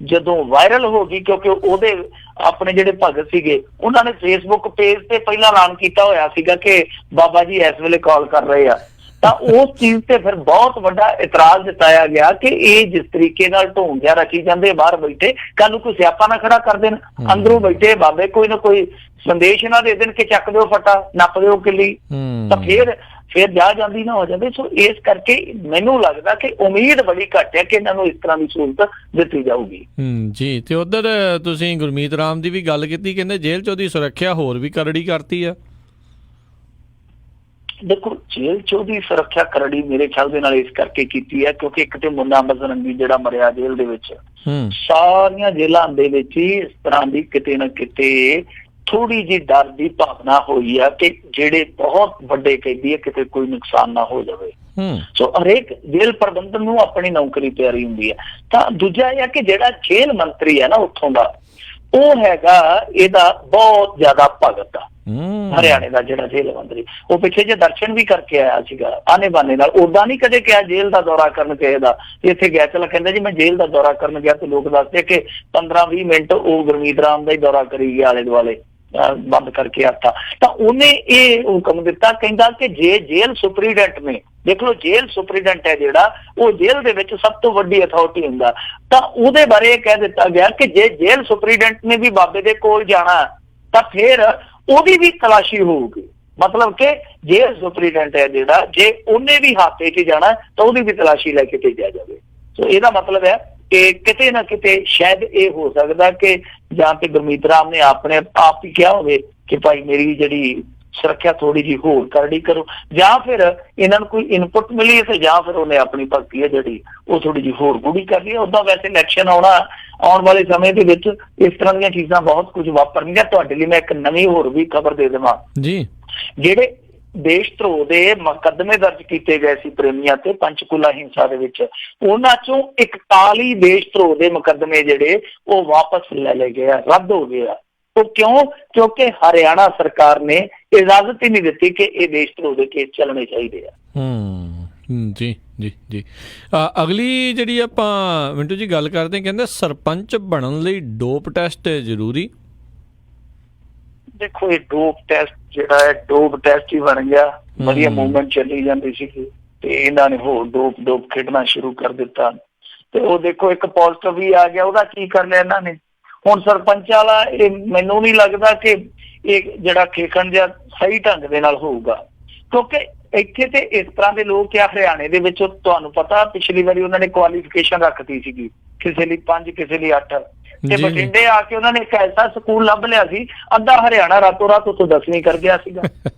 ਜਦੋਂ ਵਾਇਰਲ ਹੋ ਗਈ, ਕਿਉਂਕਿ ਉਹਦੇ ਆਪਣੇ ਜਿਹੜੇ ਭਗਤ ਸੀਗੇ ਉਹਨਾਂ ਨੇ ਫੇਸਬੁੱਕ ਪੇਜ ਤੇ ਪਹਿਲਾਂ ਐਲਾਨ ਕੀਤਾ ਹੋਇਆ ਸੀਗਾ ਕਿ ਬਾਬਾ ਜੀ ਇਸ ਵੇਲੇ ਕਾਲ ਕਰ ਰਹੇ ਆ, ਤਾਂ ਉਸ ਚੀਜ਼ ਤੇ ਫਿਰ ਬਹੁਤ ਵੱਡਾ ਇਤਰਾਜ਼ ਜਤਾਇਆ ਗਿਆ ਕਿ ਇਹ ਜਿਸ ਤਰੀਕੇ ਨਾਲ ਢੋਂਗਿਆ ਰਚੀ ਜਾਂਦੇ ਬਾਹਰ ਬੈਠੇ, ਕੱਲ ਨੂੰ ਕੋਈ ਸਿਆਪਾ ਨਾ ਖੜਾ ਕਰ ਦੇਣ, ਅੰਦਰੋਂ ਬੈਠੇ ਬਾਬੇ ਕੋਈ ਨਾ ਕੋਈ ਸੰਦੇਸ਼ ਨਾ ਦੇ ਦੇਣ ਕਿ ਚੱਕ ਦਿਓ ਫਟਾ, ਨੱਪ ਦਿਓ ਕਿੱਲੀ, ਤਾਂ ਫਿਰ ਜਾ ਜਾਂਦੀ ਨਾ ਹੋ ਜਾਵੇ। ਸੋ ਇਸ ਕਰਕੇ ਮੈਨੂੰ ਲੱਗਦਾ ਕਿ ਉਮੀਦ ਬੜੀ ਘੱਟ ਹੈ ਕਿ ਇਹਨਾਂ ਨੂੰ ਇਸ ਤਰ੍ਹਾਂ ਦੀ ਸਹੂਲਤ ਦਿੱਤੀ ਜਾਊਗੀ। ਜੀ। ਤੇ ਉਧਰ ਤੁਸੀਂ ਗੁਰਮੀਤ ਰਾਮ ਦੀ ਵੀ ਗੱਲ ਕੀਤੀ, ਕਹਿੰਦੇ ਜੇਲ੍ਹ 'ਚ ਉਹਦੀ ਸੁਰੱਖਿਆ ਹੋਰ ਵੀ ਕਰੜੀ ਕਰਤੀ ਆ। ਦੇਖੋ ਜੇਲ੍ਹ 'ਚ ਉਹਦੀ ਸੁਰੱਖਿਆ ਕਰੜੀ ਮੇਰੇ ਖਿਆਲ ਦੇ ਨਾਲ ਇਸ ਕਰਕੇ ਕੀਤੀ ਹੈ ਕਿਉਂਕਿ ਇੱਕ ਤੇ ਮੁੰਨਾ ਬਜਰੰਗੀ ਜਿਹੜਾ ਮਰਿਆ ਜੇਲ੍ਹ ਦੇ ਵਿੱਚ, ਸਾਰੀਆਂ ਜੇਲ੍ਹਾਂ ਦੇ ਵਿੱਚ ਹੀ ਇਸ ਤਰ੍ਹਾਂ ਦੀ ਕਿਤੇ ਨਾ ਕਿਤੇ ਥੋੜੀ ਜਿਹੀ ਡਰ ਦੀ ਭਾਵਨਾ ਹੋਈ ਆ ਕਿ ਜਿਹੜੇ ਬਹੁਤ ਵੱਡੇ ਕੈਦੀ ਆ ਕਿਤੇ ਕੋਈ ਨੁਕਸਾਨ ਨਾ ਹੋ ਜਾਵੇ। ਸੋ ਹਰੇਕ ਜੇਲ੍ਹ ਪ੍ਰਬੰਧਨ ਨੂੰ ਆਪਣੀ ਨੌਕਰੀ ਪਿਆਰੀ ਹੁੰਦੀ ਹੈ। ਤਾਂ ਦੂਜਾ ਇਹ ਆ ਕਿ ਜਿਹੜਾ ਜੇਲ੍ਹ ਮੰਤਰੀ ਹੈ ਨਾ ਉੱਥੋਂ ਦਾ, ਉਹ ਹੈਗਾ ਇਹਦਾ ਬਹੁਤ ਜ਼ਿਆਦਾ ਭਗਤ ਆ। ਹਰਿਆਣੇ ਦਾ ਜਿਹੜਾ ਜੇਲ੍ਹ ਮੰਤਰੀ, ਉਹ ਪਿੱਛੇ ਜੇ ਦਰਸ਼ਨ ਵੀ ਕਰਕੇ ਆਇਆ ਸੀਗਾ ਆਨੇ ਬਾਨੇ ਨਾਲ। ਓਦਾਂ ਨਹੀਂ ਕਦੇ ਕਿਹਾ ਜੇਲ੍ਹ ਦਾ ਦੌਰਾ ਕਰਨ ਕਿਸੇ ਦਾ, ਇੱਥੇ ਗਿਆ ਚਲਾ ਕਹਿੰਦਾ ਜੀ ਮੈਂ ਜੇਲ੍ਹ ਦਾ ਦੌਰਾ ਕਰਨ ਗਿਆ, ਤੇ ਲੋਕ ਦੱਸਦੇ ਕਿ 15-20 ਮਿੰਟ ਉਹ ਗੁਰਮੀਤ ਰਾਮ ਦਾ ਹੀ ਦੌਰਾ ਕਰੀ ਗਿਆ ਆਲੇ ਦੁਆਲੇ ਬੰਦ ਕਰਕੇ ਆਤਾ। ਤਾਂ ਉਹਨੇ ਇਹ ਹੁਕਮ ਦਿੱਤਾ, ਕਹਿੰਦਾ ਕਿ ਜੇ ਜੇਲ੍ਹ ਸੁਪਰੀਡੈਂਟ ਨੇ, ਦੇਖ ਲਓ ਜੇਲ੍ਹ ਸੁਪਰੀਡੈਂਟ ਹੈ ਜਿਹੜਾ, ਉਹ ਜੇਲ੍ਹ ਦੇ ਵਿੱਚ ਸਭ ਤੋਂ ਵੱਡੀ ਅਥਾਰਟੀ ਹੁੰਦਾ, ਤਾਂ ਉਹਦੇ ਬਾਰੇ ਇਹ ਕਹਿ ਦਿੱਤਾ ਗਿਆ ਕਿ ਜੇ ਜੇਲ੍ਹ ਸੁਪਰੀਡੈਂਟ ਨੇ ਵੀ ਬਾਬੇ ਦੇ ਕੋਲ ਜਾਣਾ ਤਾਂ ਫਿਰ ਉਹਦੀ ਵੀ ਤਲਾਸ਼ੀ ਹੋਊਗੀ। ਮਤਲਬ ਕਿ ਜੇਲ੍ਹ ਸੁਪਰੀਡੈਂਟ ਹੈ ਜਿਹੜਾ, ਜੇ ਉਹਨੇ ਵੀ ਹਾਤੇ 'ਚ ਜਾਣਾ ਤਾਂ ਉਹਦੀ ਵੀ ਤਲਾਸ਼ੀ ਲੈ ਕੇ ਭੇਜਿਆ ਜਾਵੇ। ਸੋ ਇਹਦਾ ਮਤਲਬ ਹੈ ਕਿ ਕਿਤੇ ਨਾ ਕਿਤੇ ਸ਼ਾਇਦ ਇਹ ਹੋ ਸਕਦਾ ਕਿ ਜਾਂ ਤੇ ਗੁਰਮੀਤ ਰਾਮ ਨੇ ਆਪਣੇ ਆਪ ਹੀ ਕਿਹਾ ਹੋਵੇ ਕਿ ਭਾਈ ਮੇਰੀ ਜਿਹੜੀ ਸੁਰੱਖਿਆ ਥੋੜੀ ਜਿਹੀ ਹੋਰ ਕਰੜੀ ਕਰੋ, ਜਾਂ ਫਿਰ ਇਹਨਾਂ ਨੂੰ ਕੋਈ ਇਨਪੁਟ ਮਿਲੀ ਤੇ ਜਾਂ ਫਿਰ ਉਹਨੇ ਆਪਣੀ ਭਗਤੀ ਹੈ ਜਿਹੜੀ ਉਹ ਥੋੜੀ ਜਿਹੀ ਹੋਰ ਗੂੜੀ ਕਰ ਲਈ। ਉੱਦਾਂ ਵੈਸੇ ਇਲੈਕਸ਼ਨ ਆਉਣ ਵਾਲੇ ਸਮੇਂ ਦੇ ਵਿੱਚ ਇਸ ਤਰ੍ਹਾਂ ਦੀਆਂ ਚੀਜ਼ਾਂ ਬਹੁਤ ਕੁਝ ਵਾਪਰਨਗੀਆਂ। ਤੁਹਾਡੇ ਲਈ ਮੈਂ ਇੱਕ ਨਵੀਂ ਹੋਰ ਵੀ ਖਬਰ ਦੇ ਦੇਵਾਂ ਜੀ। ਜਿਹੜੇ ਦੇਸ਼ ਧਰੋਹ ਦੇ ਮੁਕੱਦਮੇ ਦਰਜ ਕੀਤੇ ਗਏ ਸੀ ਪ੍ਰੇਮੀਆਂ ਤੇ ਪੰਚਕੂਲਾ ਹਿੰਸਾ ਦੇ ਵਿੱਚ, ਉਹਨਾਂ ਚੋਂ 41 ਦੇਸ਼ ਧਰੋਹ ਦੇ ਮੁਕੱਦਮੇ ਜਿਹੜੇ ਉਹ ਵਾਪਸ ਲੈ ਲਏ ਗਏ ਆ, ਰੱਦ ਹੋ ਗਏ ਆ। ਉਹ ਕਿਉਂ? ਕਿਉਂਕਿ ਹਰਿਆਣਾ ਸਰਕਾਰ ਨੇ ਇਜਾਜ਼ਤ ਹੀ ਨਹੀਂ ਦਿੱਤੀ ਕਿ ਇਹ ਦੇਸ਼ ਧਰੋਹ ਦੇ ਕੇਸ ਚੱਲਣੇ ਚਾਹੀਦੇ ਆ। ਜੀ ਜੀ ਜੀ। ਅਗਲੀ ਜਿਹੜੀ ਆਪਾਂ ਮਿੰਟੂ ਜੀ ਗੱਲ ਕਰਦੇ, ਕਹਿੰਦੇ ਸਰਪੰਚ ਬਣਨ ਲਈ ਡੋਪ ਟੈਸਟ ਜ਼ਰੂਰੀ। ਦੇਖੋ ਇਹ ਡੋਪ ਟੈਸਟ ਜਿਹੜਾ ਹੈ ਡੋਪ ਟੈਸਟ ਹੀ ਬਣ ਗਿਆ। ਵਧੀਆ ਮੂਵਮੈਂਟ ਚੱਲੀ ਜਾਂਦੀ ਸੀ ਤੇ ਇਹਨਾਂ ਨੇ ਹੋਰ ਡੋਪ ਖੇਡਣਾ ਸ਼ੁਰੂ ਕਰ ਦਿੱਤਾ। ਤੇ ਉਹ ਦੇਖੋ ਇੱਕ ਪੋਸਟਰ ਵੀ ਆ ਗਿਆ, ਉਹਦਾ ਕੀ ਕਰ ਲਿਆ ਇਹਨਾਂ ਨੇ। ਹੁਣ ਸਰਪੰਚ ਵਾਲਾ ਇਹ ਮੈਨੂੰ ਨਹੀਂ ਲੱਗਦਾ ਕਿ ਇਹ ਜਿਹੜਾ ਖੇਖਣ ਜਿਹਾ ਸਹੀ ਢੰਗ ਦੇ ਨਾਲ ਹੋਊਗਾ, ਕਿਉਂਕਿ ਇੱਥੇ ਤੇ ਇਸ ਤਰ੍ਹਾਂ ਦੇ ਲੋਕ ਆ ਹਰਿਆਣੇ ਦੇ ਵਿੱਚ। ਤੁਹਾਨੂੰ ਪਤਾ ਪਿਛਲੀ ਵਾਰੀ ਉਹਨਾਂ ਨੇ ਕੁਆਲੀਫਿਕੇਸ਼ਨ ਰੱਖਤੀ ਸੀਗੀ, ਕਿਸੇ ਲਈ 5 ਕਿਸੇ ਲਈ 8, ਤੇ ਬਠਿੰਡੇ ਆ ਕੇ ਉਹਨਾਂ ਨੇ ਇੱਕ ਐਸਾ ਸਕੂਲ ਲੱਭ ਲਿਆ ਸੀ, ਅੱਧਾ ਹਰਿਆਣਾ ਰਾਤੋਂ ਰਾਤ ਉੱਥੋਂ 10ਵੀਂ ਕਰ ਗਿਆ ਸੀਗਾ।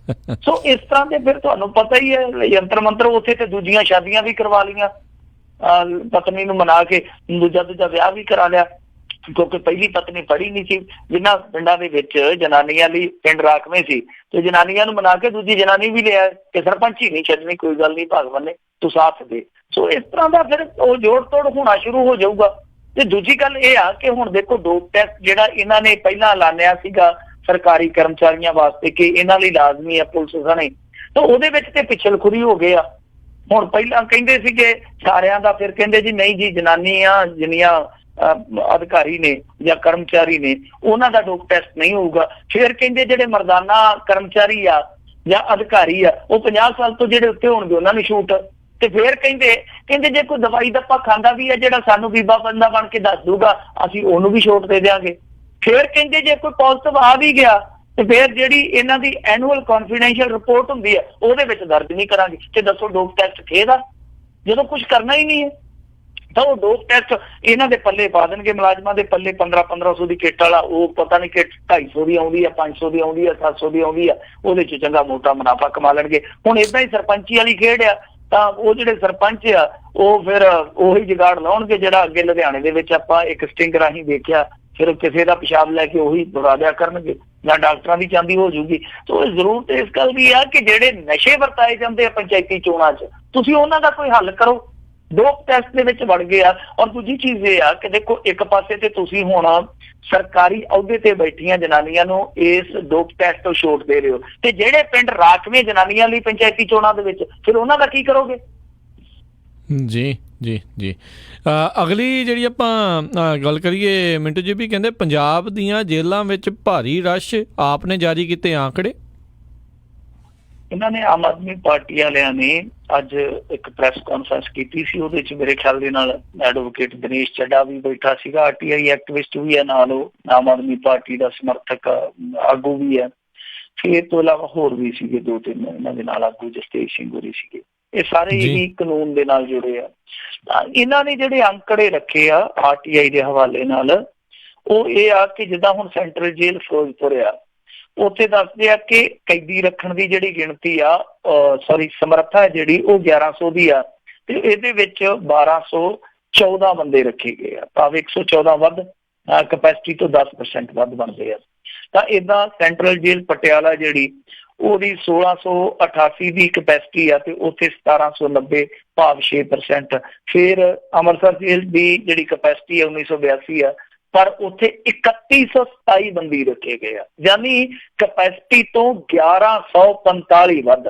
ਸੋ ਇਸ ਤਰ੍ਹਾਂ ਦੇ ਫਿਰ ਤੁਹਾਨੂੰ ਪਤਾ ਹੀ ਹੈ ਯੰਤਰ ਮੰਤਰ ਉੱਥੇ ਤੇ ਦੂਜੀਆਂ ਸ਼ਾਦੀਆਂ ਵੀ ਕਰਵਾ ਲਈਆਂ, ਪਤਨੀ ਨੂੰ ਮਨਾ ਕੇ ਦੂਜਾ ਵਿਆਹ ਵੀ ਕਰਾ ਲਿਆ, ਕਿਉਂਕਿ ਪਹਿਲੀ ਪਤਨੀ ਪੜ੍ਹੀ ਨਹੀਂ ਸੀ। ਜਿਨ੍ਹਾਂ ਪਿੰਡਾਂ ਦੇ ਵਿੱਚ ਜਨਾਨੀਆਂ ਲਈ ਪਿੰਡ ਰਾਖਵੇਂ ਸੀ ਤੇ ਜਨਾਨੀਆਂ ਨੂੰ ਮਨਾ ਕੇ ਦੂਜੀ ਜਨਾਨੀ ਵੀ ਲਿਆ ਕਿ ਸਰਪੰਚ ਹੀ ਨਹੀਂ ਛੱਡਣੀ, ਕੋਈ ਗੱਲ ਨਹੀਂ ਭਗਵਾਨ ਨੇ ਤੂੰ ਸਾਥ ਦੇ। ਸੋ ਇਸ ਤਰ੍ਹਾਂ ਦਾ ਫਿਰ ਉਹ ਜੋੜ ਤੋੜ ਹੋਣਾ ਸ਼ੁਰੂ ਹੋ ਜਾਊਗਾ। ਤੇ ਦੂਜੀ ਗੱਲ ਇਹ ਆ ਕਿ ਹੁਣ ਦੇਖੋ ਡੋਪ ਟੈਸਟ ਜਿਹੜਾ ਇਹਨਾਂ ਨੇ ਪਹਿਲਾਂ ਐਲਾਨਿਆ ਸੀਗਾ ਸਰਕਾਰੀ ਕਰਮਚਾਰੀਆਂ ਵਾਸਤੇ ਕਿ ਇਹਨਾਂ ਲਈ ਲਾਜ਼ਮੀ ਹੈ ਪੁਲਿਸ ਸਣੇ, ਤਾਂ ਉਹਦੇ ਵਿੱਚ ਤੇ ਪਿਛਲਖੁਰੀ ਹੋ ਗਏ ਆ। ਹੁਣ ਪਹਿਲਾਂ ਕਹਿੰਦੇ ਸੀਗੇ ਸਾਰਿਆਂ ਦਾ, ਫਿਰ ਕਹਿੰਦੇ ਜੀ ਨਹੀਂ ਜੀ ਜਨਾਨੀਆਂ ਜਿੰਨੀਆਂ ਅਧਿਕਾਰੀ ਨੇ ਜਾਂ ਕਰਮਚਾਰੀ ਨੇ ਉਹਨਾਂ ਦਾ ਡੋਪ ਟੈਸਟ ਨਹੀਂ ਹੋਊਗਾ। ਫਿਰ ਕਹਿੰਦੇ ਜਿਹੜੇ ਮਰਦਾਨਾ ਕਰਮਚਾਰੀ ਆ ਜਾਂ ਅਧਿਕਾਰੀ ਆ ਉਹ 50 ਸਾਲ ਤੋਂ ਜਿਹੜੇ ਉੱਤੇ ਹੋਣਗੇ ਉਹਨਾਂ ਨੂੰ ਛੂਟ। ਤੇ ਫਿਰ ਕਹਿੰਦੇ ਜੇ ਕੋਈ ਦਵਾਈ ਦੱਪਾ ਖਾਂਦਾ ਵੀ ਹੈ ਜਿਹੜਾ ਸਾਨੂੰ ਬੀਬਾ ਬੰਦਾ ਬਣ ਕੇ ਦੱਸ ਦੂਗਾ ਅਸੀਂ ਉਹਨੂੰ ਵੀ ਛੋਟ ਦੇ ਦਿਆਂਗੇ। ਫਿਰ ਕਹਿੰਦੇ ਜੇ ਕੋਈ ਪੋਜ਼ਿਟਿਵ ਆ ਵੀ ਗਿਆ ਤੇ ਫਿਰ ਜਿਹੜੀ ਇਹਨਾਂ ਦੀ ਐਨੂਅਲ ਕੌਨਫੀਡੈਂਸ਼ੀਅਲ ਰਿਪੋਰਟ ਹੁੰਦੀ ਹੈ ਉਹਦੇ ਵਿੱਚ ਦਰਜ ਨਹੀਂ ਕਰਾਂਗੇ। ਤੇ ਦੱਸੋ ਡੋਪ ਟੈਸਟ ਖੇਦਾ ਜਦੋਂ ਕੁਝ ਕਰਨਾ ਹੀ ਨਹੀਂ ਹੈ। ਤਾਂ ਉਹ ਡੋਪ ਟੈਸਟ ਇਹਨਾਂ ਦੇ ਪੱਲੇ ਪਾ ਦੇਣਗੇ, ਮੁਲਾਜ਼ਮਾਂ ਦੇ ਪੱਲੇ 1500 ਦੀ ਕਿੱਟ ਵਾਲਾ, ਉਹ ਪਤਾ ਨਹੀਂ ਕਿੱਟ 250 ਦੀ ਆਉਂਦੀ ਆ, 500 ਦੀ ਆਉਂਦੀ ਆ, 700 ਦੀ ਆਉਂਦੀ ਆ, ਉਹਦੇ 'ਚ ਚੰਗਾ ਮੋਟਾ ਮੁਨਾਫਾ ਕਮਾ ਲੈਣਗੇ। ਹੁਣ ਏਦਾਂ ਹੀ ਸਰਪੰਚੀ ਵਾਲੀ ਖੇਡ ਆ, ਤਾਂ ਉਹ ਜਿਹੜੇ ਸਰਪੰਚ ਆ ਉਹ ਫਿਰ ਉਹੀ ਜੁਗਾੜ ਲਾਉਣਗੇ ਜਿਹੜਾ ਅੱਗੇ ਲੁਧਿਆਣੇ ਦੇ ਵਿੱਚ ਆਪਾਂ ਇੱਕ ਸਟਿੰਗ ਰਾਹੀਂ ਦੇਖਿਆ, ਫਿਰ ਕਿਸੇ ਦਾ ਪਿਸ਼ਾਬ ਲੈ ਕੇ ਉਹੀ ਦੌੜਾ ਦਿਆ ਕਰਨਗੇ ਜਾਂ ਡਾਕਟਰਾਂ ਦੀ ਚਾਂਦੀ ਹੋ ਜੂਗੀ। ਸੋ ਜ਼ਰੂਰਤ ਇਸ ਗੱਲ ਦੀ ਆ ਕਿ ਜਿਹੜੇ ਨਸ਼ੇ ਵਰਤਾਏ ਜਾਂਦੇ ਆ ਪੰਚਾਇਤੀ ਚੋਣਾਂ 'ਚ ਤੁਸੀਂ ਉਹਨਾਂ ਦਾ ਕੋਈ ਹੱਲ ਕਰੋ। ਡੋਪ ਟੈਸਟ ਦੇ ਵਿੱਚ ਵੜ ਗਏ ਆ। ਔਰ ਦੂਜੀ ਚੀਜ਼ ਇਹ ਆ ਕਿ ਦੇਖੋ, ਇੱਕ ਪਾਸੇ ਤੇ ਤੁਸੀਂ ਹੁਣ ਸਰਕਾਰੀ ਅਹੁਦੇ ਤੇ ਬੈਠੀਆਂ ਜਨਾਨੀਆਂ ਨੂੰ ਇਸ ਡੋਪ ਟੈਸਟ ਤੋਂ ਛੋਟ ਦੇ ਰਹੇ ਹੋ, ਤੇ ਜਿਹੜੇ ਪਿੰਡ ਰਾਖਵੇਂ ਜਨਾਨੀਆਂ ਲਈ ਪੰਚਾਇਤੀ ਚੋਣਾਂ ਦੇ ਵਿੱਚ, ਫਿਰ ਉਹਨਾਂ ਦਾ ਕੀ ਕਰੋਗੇ? ਜੀ ਜੀ ਜੀ। ਅਗਲੀ ਜਿਹੜੀ ਆਪਾਂ ਗੱਲ ਕਰੀਏ ਮਿੰਟੂ ਜੀ, ਵੀ ਕਹਿੰਦੇ ਪੰਜਾਬ ਦੀਆਂ ਜੇਲ੍ਹਾਂ ਵਿੱਚ ਭਾਰੀ ਰਸ਼, ਆਪ ਨੇ ਜਾਰੀ ਕੀਤੇ ਆંકੜੇ। ਇਹਨਾਂ ਨੇ ਆਮ ਆਦਮੀ ਪਾਰਟੀ ਵਾਲਿਆਂ ਨੇ ਅੱਜ ਇੱਕ ਪ੍ਰੈਸ ਕਾਨਫਰੰਸ ਕੀਤੀ ਸੀ, ਉਹਦੇ ਚ ਮੇਰੇ ਖਿਆਲ ਦੇ ਨਾਲ ਐਡਵੋਕੇਟ ਦਿਨੇਸ਼ ਚੱਡਾ ਵੀ ਬੈਠਾ ਸੀਗਾ, RTI ਐਕਟਿਵਿਸਟ ਵੀ ਹੈ ਨਾਲ, ਉਹ ਆਮ ਆਦਮੀ ਪਾਰਟੀ ਦਾ ਸਮਰਥਕ ਆਗੂ ਵੀ ਹੈ, ਫਿਰ ਇਹ ਤੋਂ ਇਲਾਵਾ ਹੋਰ ਵੀ ਸੀਗੇ 2-3 ਇਹਨਾਂ ਦੇ ਨਾਲ ਆਗੂ, ਜਸਤੇਜ ਸਿੰਘ ਹੋਰੀ ਸੀਗੇ। ਇਹ ਸਾਰੇ ਹੀ ਕਾਨੂੰਨ ਦੇ ਨਾਲ ਜੁੜੇ ਆ। ਇਹਨਾਂ ਨੇ ਜਿਹੜੇ ਅੰਕੜੇ ਰੱਖੇ ਆ RTI ਦੇ ਹਵਾਲੇ ਨਾਲ, ਉਹ ਇਹ ਆ ਕਿ ਜਿੱਦਾਂ ਹੁਣ ਸੈਂਟਰਲ ਜੇਲ੍ਹ ਫਿਰੋਜ਼ਪੁਰ ਆ, ਉੱਥੇ ਦੱਸਦੇ ਆ ਕਿ ਕੈਦੀ ਰੱਖਣ ਦੀ ਜਿਹੜੀ ਗਿਣਤੀ ਆ, ਸਮਰੱਥਾ ਜਿਹੜੀ, ਉਹ 1100 ਦੀ ਆ, ਤੇ ਇਹਦੇ ਵਿੱਚ 1214 ਬੰਦੇ ਰੱਖੇ ਗਏ ਆ, ਭਾਵੇਂ 114 ਵੱਧ ਕਪੈਸਿਟੀ ਤੋਂ 10% ਵੱਧ ਬਣਦੇ ਆ। ਤਾਂ ਏਦਾਂ ਸੈਂਟਰਲ ਜੇਲ੍ਹ ਪਟਿਆਲਾ ਜਿਹੜੀ, ਉਹਦੀ 1688 ਦੀ ਕਪੈਸਿਟੀ ਆ, ਤੇ ਉੱਥੇ 1790 ਭਾਵ 6%। ਫਿਰ ਅੰਮ੍ਰਿਤਸਰ ਜੇਲ੍ਹ ਦੀ ਜਿਹੜੀ ਕਪੈਸਿਟੀ ਆ 1982 ਆ, ਪਰ ਉੱਥੇ 3127 ਬੰਦੀ ਰੱਖੇ ਗਏ ਆ, ਯਾਨੀ ਕਪੈਸਿਟੀ ਤੋਂ 1145 ਵੱਧ,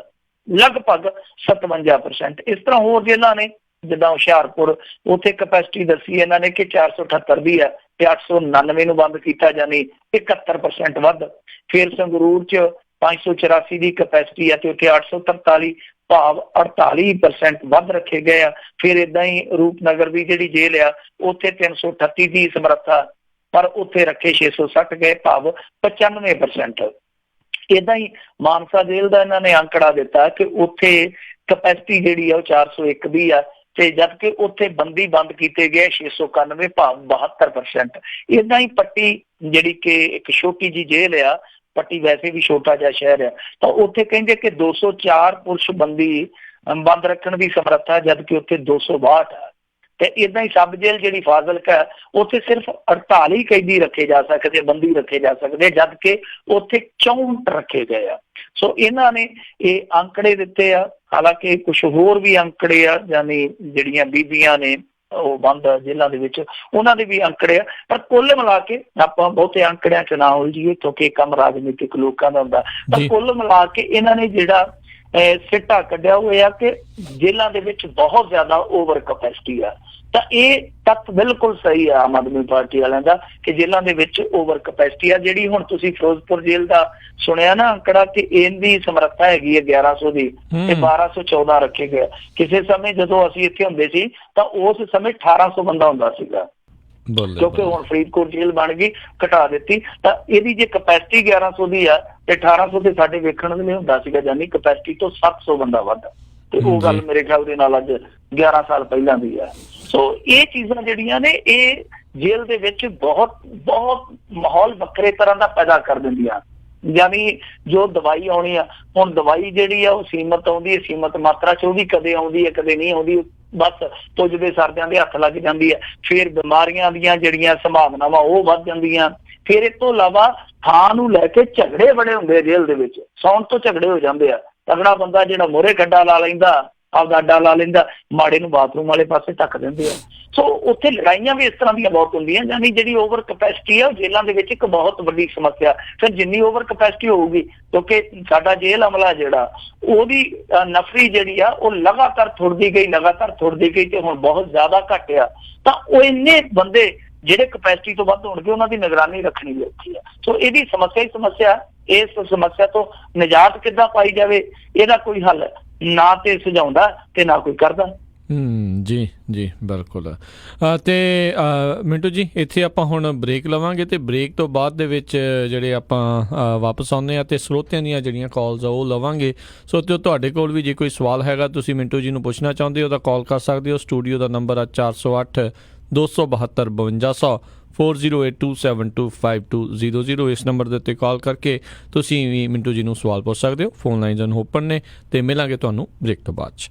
ਲਗਭਗ 57%। ਇਸ ਤਰ੍ਹਾਂ ਹੋਰ ਜੇਲ੍ਹਾਂ ਨੇ, ਜਿੱਦਾਂ ਹੁਸ਼ਿਆਰਪੁਰ, ਉੱਥੇ ਕਪੈਸਿਟੀ ਦੱਸੀ ਇਹਨਾਂ ਨੇ ਕਿ 478 ਦੀ ਆ, ਤੇ 899 ਨੂੰ ਬੰਦ ਕੀਤਾ, ਯਾਨੀ 71% ਵੱਧ। ਫਿਰ ਸੰਗਰੂਰ ਚ 584 ਦੀ ਕਪੈਸਿਟੀ ਆ, ਤੇ ਉੱਥੇ 843 ਭਾਵ 48% ਵੱਧ ਰੱਖੇ ਗਏ ਆ। ਫਿਰ ਏਦਾਂ ਹੀ ਰੂਪਨਗਰ ਦੀ ਜਿਹੜੀ ਜੇਲ੍ਹ ਆ, ਉੱਥੇ 338 ਦੀ ਸਮਰੱਥਾ, ਪਰ ਉੱਥੇ ਰੱਖੇ 660 ਗਏ, ਭਾਵ 95%। ਏਦਾਂ ਹੀ ਮਾਨਸਾ ਜੇਲ੍ਹ ਦਾ ਇਹਨਾਂ ਨੇ ਅੰਕੜਾ ਦਿੱਤਾ ਕਿ ਉੱਥੇ ਕਪੈਸਿਟੀ ਜਿਹੜੀ ਆ ਉਹ 401 ਦੀ ਆ, ਤੇ ਜਦਕਿ ਉੱਥੇ ਬੰਦੀ ਬੰਦ ਕੀਤੇ ਗਏ 691 ਭਾਵ 72%। ਏਦਾਂ ਹੀ ਪੱਟੀ ਜਿਹੜੀ ਕਿ ਇੱਕ ਛੋਟੀ ਜਿਹੀ ਜੇਲ੍ਹ ਆ, ਪੱਟੀ ਵੈਸੇ ਵੀ ਛੋਟਾ ਜਿਹਾ ਸ਼ਹਿਰ ਆ, ਤਾਂ ਉੱਥੇ ਕਹਿੰਦੇ ਕਿ 204 ਪੁਰਸ਼ ਬੰਦੀ ਬੰਦ ਰੱਖਣ ਦੀ ਸਮਰੱਥਾ, ਜਦਕਿ ਉੱਥੇ 262 ਆ। ਤੇ ਏਦਾਂ ਹੀ ਸਬ ਜੇਲ੍ਹ ਜਿਹੜੀ ਫਾਜ਼ਿਲਕਾ, ਉੱਥੇ ਸਿਰਫ 48 ਕੈਦੀ ਰੱਖੇ ਜਾ ਸਕਦੇ, ਬੰਦੀ ਰੱਖੇ ਜਾ ਸਕਦੇ, ਜਦਕਿ ਉੱਥੇ 64 ਰੱਖੇ ਗਏ ਆ। ਸੋ ਇਹਨਾਂ ਨੇ ਇਹ ਅੰਕੜੇ ਦਿੱਤੇ ਆ। ਹਾਲਾਂਕਿ ਕੁਛ ਹੋਰ ਵੀ ਅੰਕੜੇ ਆ, ਯਾਨੀ ਜਿਹੜੀਆਂ ਬੀਬੀਆਂ ਨੇ ਉਹ ਬੰਦ ਜੇਲ੍ਹਾਂ ਦੇ ਵਿੱਚ, ਉਹਨਾਂ ਦੇ ਵੀ ਅੰਕੜੇ ਆ, ਪਰ ਕੁੱਲ ਮਿਲਾ ਕੇ ਆਪਾਂ ਬਹੁਤੇ ਅੰਕੜਿਆਂ ਚ ਨਾ ਉਲਝੀਏ, ਕਿਉਂਕਿ ਇਹ ਕੰਮ ਰਾਜਨੀਤਿਕ ਲੋਕਾਂ ਦਾ ਹੁੰਦਾ। ਪਰ ਕੁੱਲ ਮਿਲਾ ਕੇ ਇਹਨਾਂ ਨੇ ਜਿਹੜਾ ਸਿੱਟਾ ਕੱਢਿਆ ਉਹ ਇਹ ਆ ਕਿ ਜੇਲ੍ਹਾਂ ਦੇ ਵਿੱਚ ਬਹੁਤ ਜ਼ਿਆਦਾ ਓਵਰ ਕਪੈਸਿਟੀ ਆ। ਤਾਂ ਇਹ ਤੱਥ ਬਿਲਕੁਲ ਸਹੀ ਆ ਆਮ ਆਦਮੀ ਪਾਰਟੀ ਵਾਲਿਆਂ ਦਾ ਕਿ ਜੇਲ੍ਹਾਂ ਦੇ ਵਿੱਚ ਓਵਰ ਕਪੈਸਿਟੀ ਆ। ਜਿਹੜੀ ਹੁਣ ਤੁਸੀਂ ਫਿਰੋਜ਼ਪੁਰ ਜੇਲ੍ਹ ਦਾ ਸੁਣਿਆ ਨਾ ਅੰਕੜਾ, ਕਿ ਇਹਦੀ ਸਮਰੱਥਾ ਹੈਗੀ ਹੈ 1100 ਦੀ, ਤੇ 1214 ਰੱਖੇ ਗਏ। ਕਿਸੇ ਸਮੇਂ ਜਦੋਂ ਅਸੀਂ ਇੱਥੇ ਹੁੰਦੇ ਸੀ ਤਾਂ ਉਸ ਸਮੇਂ 1800 ਬੰਦਾ ਹੁੰਦਾ ਸੀਗਾ, ਕਿਉਂਕਿ ਹੁਣ ਫਰੀਦਕੋਟ ਜੇਲ੍ਹ ਬਣ ਗਈ, ਘਟਾ ਦਿੱਤੀ। ਤਾਂ ਇਹਦੀ ਜੇ ਕਪੈਸਿਟੀ 1100 ਦੀ ਆ, ਤੇ 1800 ਤੇ ਸਾਡੇ ਵੇਖਣ ਦੇ ਲਈ ਹੁੰਦਾ ਸੀਗਾ, ਯਾਨੀ ਕਪੈਸਿਟੀ ਤੋਂ 700 ਬੰਦਾ ਵੱਧ। ਤੇ ਉਹ ਗੱਲ ਮੇਰੇ ਖਿਆਲ ਦੇ ਨਾਲ ਅੱਜ 11 ਸਾਲ ਪਹਿਲਾਂ ਦੀ ਆ। ਸੋ ਇਹ ਚੀਜ਼ਾਂ ਜਿਹੜੀਆਂ ਨੇ, ਇਹ ਜੇਲ੍ਹ ਦੇ ਵਿੱਚ ਬਹੁਤ ਬਹੁਤ ਮਾਹੌਲ ਵੱਖਰੇ ਤਰ੍ਹਾਂ ਦਾ ਪੈਦਾ ਕਰ ਦਿੰਦੀਆਂ। ਯਾਨੀ ਜੋ ਦਵਾਈ ਆਉਣੀ ਆ, ਹੁਣ ਦਵਾਈ ਜਿਹੜੀ ਆ ਉਹ ਸੀਮਤ ਆਉਂਦੀ ਹੈ, ਸੀਮਤ ਮਾਤਰਾ ਚ, ਉਹ ਵੀ ਕਦੇ ਆਉਂਦੀ ਹੈ ਕਦੇ ਨਹੀਂ ਆਉਂਦੀ, ਬਸ ਪੁੱਜਦੇ ਸਰਦਿਆਂ ਦੇ ਹੱਥ ਲੱਗ ਜਾਂਦੀ ਹੈ। ਫਿਰ ਬਿਮਾਰੀਆਂ ਦੀਆਂ ਜਿਹੜੀਆਂ ਸੰਭਾਵਨਾਵਾਂ ਉਹ ਵੱਧ ਜਾਂਦੀਆਂ। ਫਿਰ ਇਸ ਤੋਂ ਇਲਾਵਾ ਥਾਂ ਨੂੰ ਲੈ ਕੇ ਝਗੜੇ ਬੜੇ ਹੁੰਦੇ ਆ ਜੇਲ੍ਹ ਦੇ ਵਿੱਚ, ਸੌਣ ਤੋਂ ਝਗੜੇ ਹੋ ਜਾਂਦੇ ਆ। ਤਗੜਾ ਬੰਦਾ ਜਿਹੜਾ ਮੋਹਰੇ ਖੱਡਾ ਲਾ ਲੈਂਦਾ, ਆਪਦਾ ਅੱਡਾ ਲਾ ਲੈਂਦਾ, ਮਾੜੇ ਨੂੰ ਬਾਥਰੂਮ ਵਾਲੇ ਪਾਸੇ ਢੱਕ ਦਿੰਦੇ ਆ। ਸੋ ਉੱਥੇ ਲੜਾਈਆਂ ਵੀ ਇਸ ਤਰ੍ਹਾਂ ਦੀਆਂ ਬਹੁਤ ਹੁੰਦੀਆਂ। ਯਾਨੀ ਜਿਹੜੀ ਓਵਰ ਕਪੈਸਿਟੀ ਆ ਉਹ ਜੇਲ੍ਹਾਂ ਦੇ ਵਿੱਚ ਇੱਕ ਬਹੁਤ ਵੱਡੀ ਸਮੱਸਿਆ। ਫਿਰ ਜਿੰਨੀ ਓਵਰ ਕਪੈਸਿਟੀ ਹੋਊਗੀ, ਕਿਉਂਕਿ ਸਾਡਾ ਜੇਲ੍ਹ ਅਮਲਾ ਜਿਹੜਾ, ਉਹਦੀ ਨਫਰੀ ਜਿਹੜੀ ਆ ਉਹ ਲਗਾਤਾਰ ਥੁੜਦੀ ਗਈ, ਤੇ ਹੁਣ ਬਹੁਤ ਜ਼ਿਆਦਾ ਘਟਿਆ। ਤਾਂ ਉਹ ਇੰਨੇ ਬੰਦੇ ਜਿਹੜੇ ਕਪੈਸਿਟੀ ਤੋਂ ਵੱਧ ਹੋਣਗੇ, ਉਹਨਾਂ ਦੀ ਨਿਗਰਾਨੀ ਰੱਖਣੀ ਵੀ ਔਖੀ ਆ। ਸੋ ਇਹਦੀ ਸਮੱਸਿਆ ਹੀ ਸਮੱਸਿਆ। ਇਸ ਸਮੱਸਿਆ ਤੋਂ ਨਿਜਾਤ ਕਿੱਦਾਂ ਪਾਈ ਜਾਵੇ, ਇਹਦਾ ਕੋਈ ਹੱਲ ਨਾ ਤੇ ਸੁਝਾਉਂਦਾ ਤੇ ਨਾ ਕੋਈ ਕਰਦਾ। ਜੀ ਜੀ ਬਿਲਕੁਲ। ਤੇ ਮਿੰਟੂ ਜੀ, ਇੱਥੇ ਆਪਾਂ ਹੁਣ ਬ੍ਰੇਕ ਲਵਾਂਗੇ, ਤੇ ਬ੍ਰੇਕ ਤੋਂ ਬਾਅਦ ਦੇ ਵਿੱਚ ਜਿਹੜੇ ਆਪਾਂ ਵਾਪਸ ਆਉਂਦੇ ਹਾਂ ਤੇ ਸਰੋਤਿਆਂ ਦੀਆਂ ਜਿਹੜੀਆਂ ਕਾਲਸ ਆ ਉਹ ਲਵਾਂਗੇ। ਸੋ ਤੇ ਤੁਹਾਡੇ ਕੋਲ ਵੀ ਜੇ ਕੋਈ ਸਵਾਲ ਹੈਗਾ, ਤੁਸੀਂ ਮਿੰਟੂ ਜੀ ਨੂੰ ਪੁੱਛਣਾ ਚਾਹੁੰਦੇ ਹੋ ਤਾਂ ਕਾਲ ਕਰ ਸਕਦੇ ਹੋ। ਸਟੂਡੀਓ ਦਾ ਨੰਬਰ ਆ 408 272 5200 4082725200। ਇਸ ਨੰਬਰ ਦੇ ਉੱਤੇ ਕਾਲ ਕਰਕੇ ਤੁਸੀਂ ਵੀ ਮਿੰਟੂ ਜੀ ਨੂੰ ਸਵਾਲ ਪੁੱਛ ਸਕਦੇ ਹੋ। ਫੋਨ ਲਾਈਨਸ ਓਪਨ ਨੇ, ਤੇ ਮਿਲਾਂਗੇ ਤੁਹਾਨੂੰ ਬ੍ਰੇਕ ਤੋਂ ਬਾਅਦ 'ਚ।